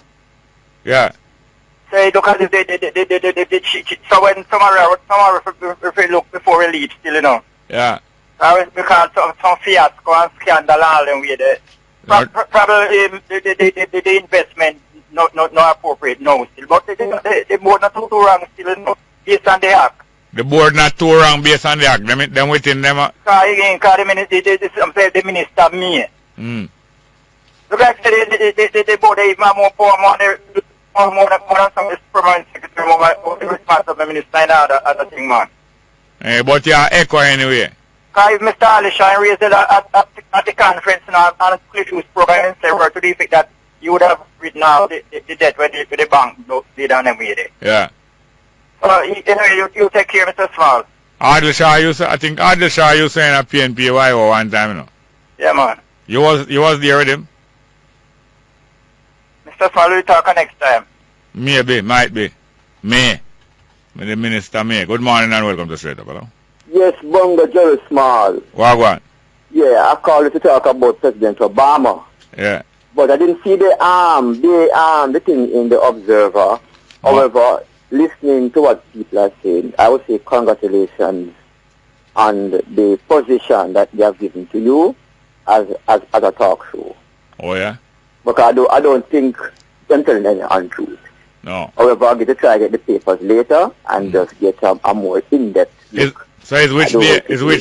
Yeah. Say look at so when some look before we leave still, you know. Yeah. Because some fiasco and scandal all them way there. Probably the investment not appropriate no still, but the board not too wrong still, you know, based on the act. The board not too wrong based on the act. Them within them. The minister me. Look like the board they even more power money more than some permanent secretary, more the response of the minister and other thing, man. But you are echo anyway. Because Mr. Alishan raised it at the conference on a split use program and said to the effect that you would have written out the debt with the bank did on them with it. Yeah. Anyway, you take care, Mr. Small. I think Adil Shah you saying a PNPY one time, you know. Yeah, man. You was there with him? Mr. Small, we'll talk next time. Maybe, might be. May. The minister May. Good morning and welcome to Straight Up, hello. Yes, Bunga Jerry Small. Wagwan. Yeah, I called you to talk about President Obama. Yeah. But I didn't see the thing in the Observer. However, listening to what people are saying, I would say congratulations on the position that they have given to you as a talk show. Oh yeah. Because I don't think they're telling any untruth. No. However, I'll get to try to get the papers later and just get a more in-depth look. So is which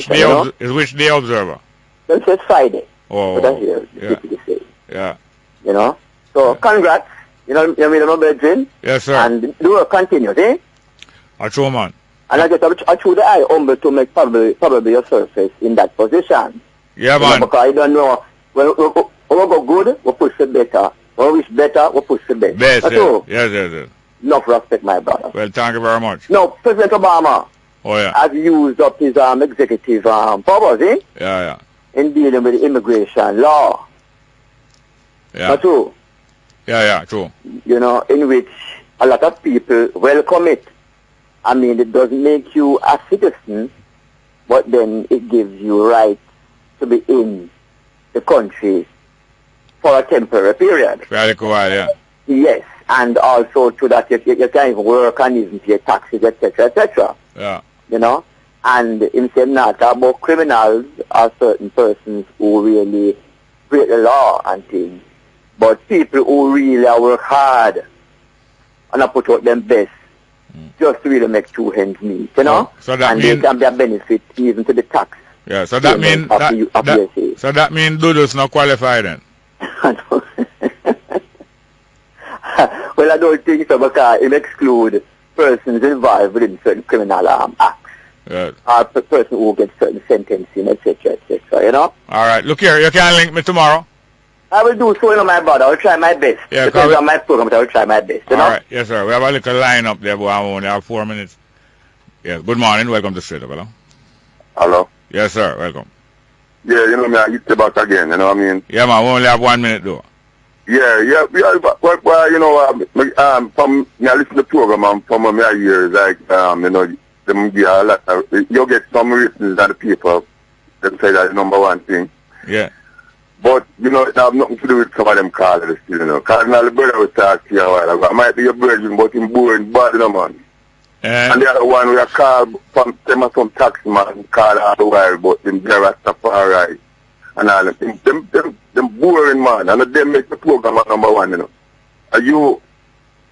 day Observer? Well, it's Friday. Oh. But I hear the people say. Yeah. You know? So congrats. You know my brethren? Yes, sir. And do it continue, eh? A true man. And I threw the eye humble to make probably your surface in that position. Yeah, man. Because I don't know. When we go good, we push it better. When we wish better, we push it better. Best, That's yes. all. Yes. Enough respect, my brother. Well, thank you very much. No, President Obama has used up his executive powers, eh? Yeah. In dealing with the immigration law. Yeah. That's true. Yeah, true. You know, in which a lot of people welcome it. I mean, it doesn't make you a citizen, but then it gives you right to be in the country for a temporary period. Very cool, yeah. Yes, and also to that you can even work and even pay taxes, etc., etc. Yeah. You know, and in saying not about criminals or certain persons who really break the law and things, but people who really work hard and put out them best just to really make two ends meet, you know? So that and mean, they can be a benefit even to the tax. Yeah, so that means so that means Dudu's not qualified then. Well, I don't think so because it exclude persons involved within certain criminal acts. Yeah. Or a person who gets certain sentencing, etc., etc., you know? All right, look here, you can link me tomorrow. I will do so, you know, my brother. I will try my best. Yeah, depends on my program, but I will try my best, you know? All right, yes, sir. We have a little line up there, but I only have 4 minutes. Yeah, good morning. Welcome to Straight Up, hello? Hello? Yes, sir. Welcome. Yeah, you know me, I get you back again, you know what I mean? Yeah, man, we only have 1 minute, though. Yeah, but you know, from me I listen to the program and from my years, like, you know, them give a lot of, you get some reasons that the people, them say that's the number one thing. Yeah. But, you know, it have nothing to do with some of them callers, you know. Cardinal, the brother was talking to you a while ago. I might be your virgin, but him boring bad, you know, man. And the other one we are called from some taxi man called all the while, but them there Tafari and all them boring man, and them make the program number one, you know. Are you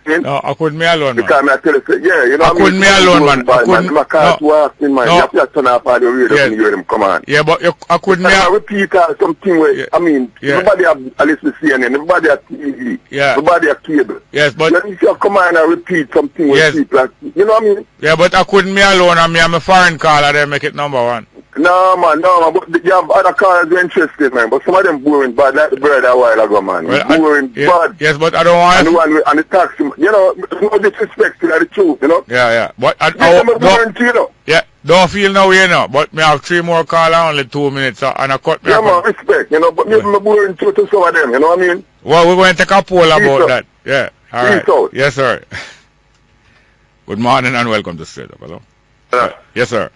no, I couldn't me alone, man. Because I tell you, yeah, you know, I couldn't me alone, man. I couldn't. My car walking, man. You have to turn off all the radio and hear them come on. Yeah, but I couldn't me. I repeat something where, I mean, everybody have listen to CNN, everybody have TV, everybody have cable. Yes, but if you come on and repeat something where people are, you know what I mean? Yeah, but I couldn't me alone, and me I'm a foreign caller, they make it number one. No, man, but you have other callers who are interested, man, but some of them boring bad, like the brother a while ago, man. Well, boring bad. Yes, but I don't want and the one and the taxi, you know, no disrespect to the truth, you know? Yeah, but don't feel no way now, but me have 3 more callers, only 2 minutes, and I cut me. Yeah, man, respect, you know, but maybe I'm boring to some of them, you know what I mean? Well, we're going to take a poll about that. Yeah, all right. Yes, sir. Good morning and welcome to Straight Up, hello? Yes, sir.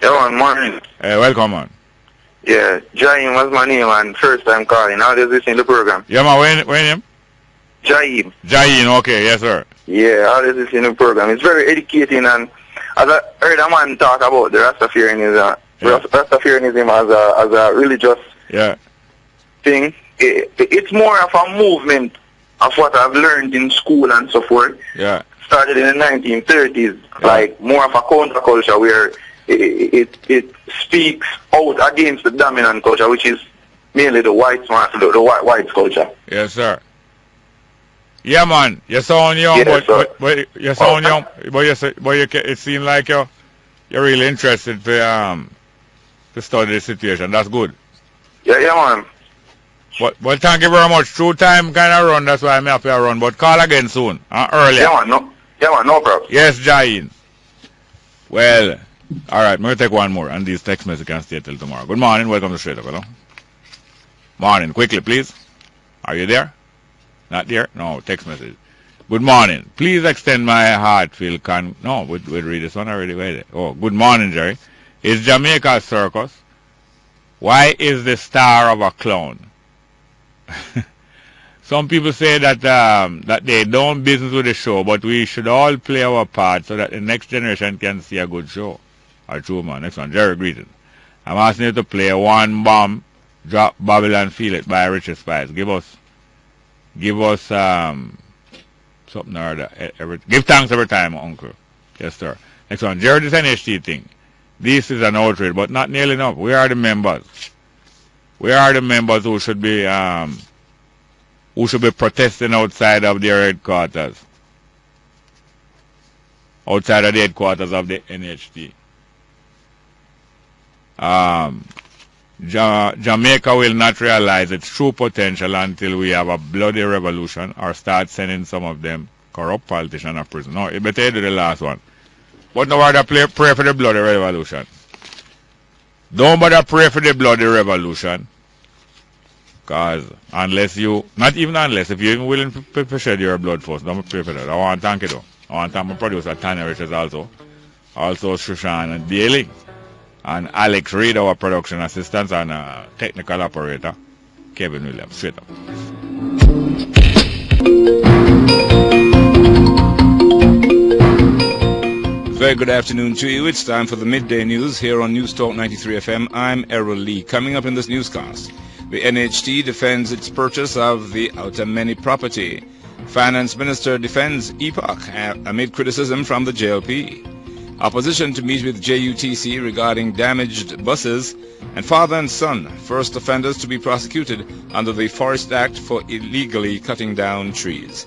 Yeah, morning. Welcome, man. Yeah, Jaim was my name and first time calling. How does this in the program? Yeah, man, where name? Jaim. Jaim, okay, yes, sir. Yeah, how does this in the program? It's very educating, and as I heard a man talk about the Rastafarianism, as a religious thing, it's more of a movement of what I've learned in school and so forth. Yeah. Started in the 1930s, like more of a counterculture where it speaks out against the dominant culture, which is mainly the white culture. Yes, sir. Yeah, man. You sound young, Yes, but you sound young. But it seems like you're really interested to study the situation. That's good. Yeah, man. But thank you very much. Through time kind of run. That's why I'm happy to run. But call again soon. Earlier. Yeah, man. No problem. Yes, Jain. Well, all right. I'm going to take one more. And these text messages can stay till tomorrow. Good morning. Welcome to Straight Up. Hello. Morning. Quickly, please. Are you there? Not there? No, text message. Good morning. Please extend my heartfelt No, we'll read this one already. Wait. Oh, good morning, Jerry. Is Jamaica a circus? Why is the star of a clown? Some people say that that they don't business with the show, but we should all play our part so that the next generation can see a good show. True, man. Next one. Jerry, greetings. I'm asking you to play One Bomb, Drop Babylon Feel It by Richard Spice. Give us something or other. Give thanks every time, Uncle. Yes, sir. Next one. Jerry, this NHT thing. This is an outrage, but not nearly enough. We are the members. We are the members who should be protesting outside of their headquarters. Outside of the headquarters of the NHT. Jamaica will not realize its true potential until we have a bloody revolution or start sending some of them corrupt politicians to prison. No, you better do the last one. But no bother pray for the bloody revolution. Don't bother pray for the bloody revolution. Because if you're even willing to shed your blood first, don't pray for that. I want to thank you though. I want to thank my producer, Tanya Richards also Shushan and Daly. And Alex Reed, our production assistant and technical operator, Kevin Williams. Straight up. Very good afternoon to you. It's time for the midday news here on News Talk 93 FM. I'm Errol Lee. Coming up in this newscast, the NHT defends its purchase of the ArCam property. Finance Minister defends EPOC amid criticism from the JLP. Opposition to meet with JUTC regarding damaged buses, and father and son, first offenders to be prosecuted under the Forest Act for illegally cutting down trees.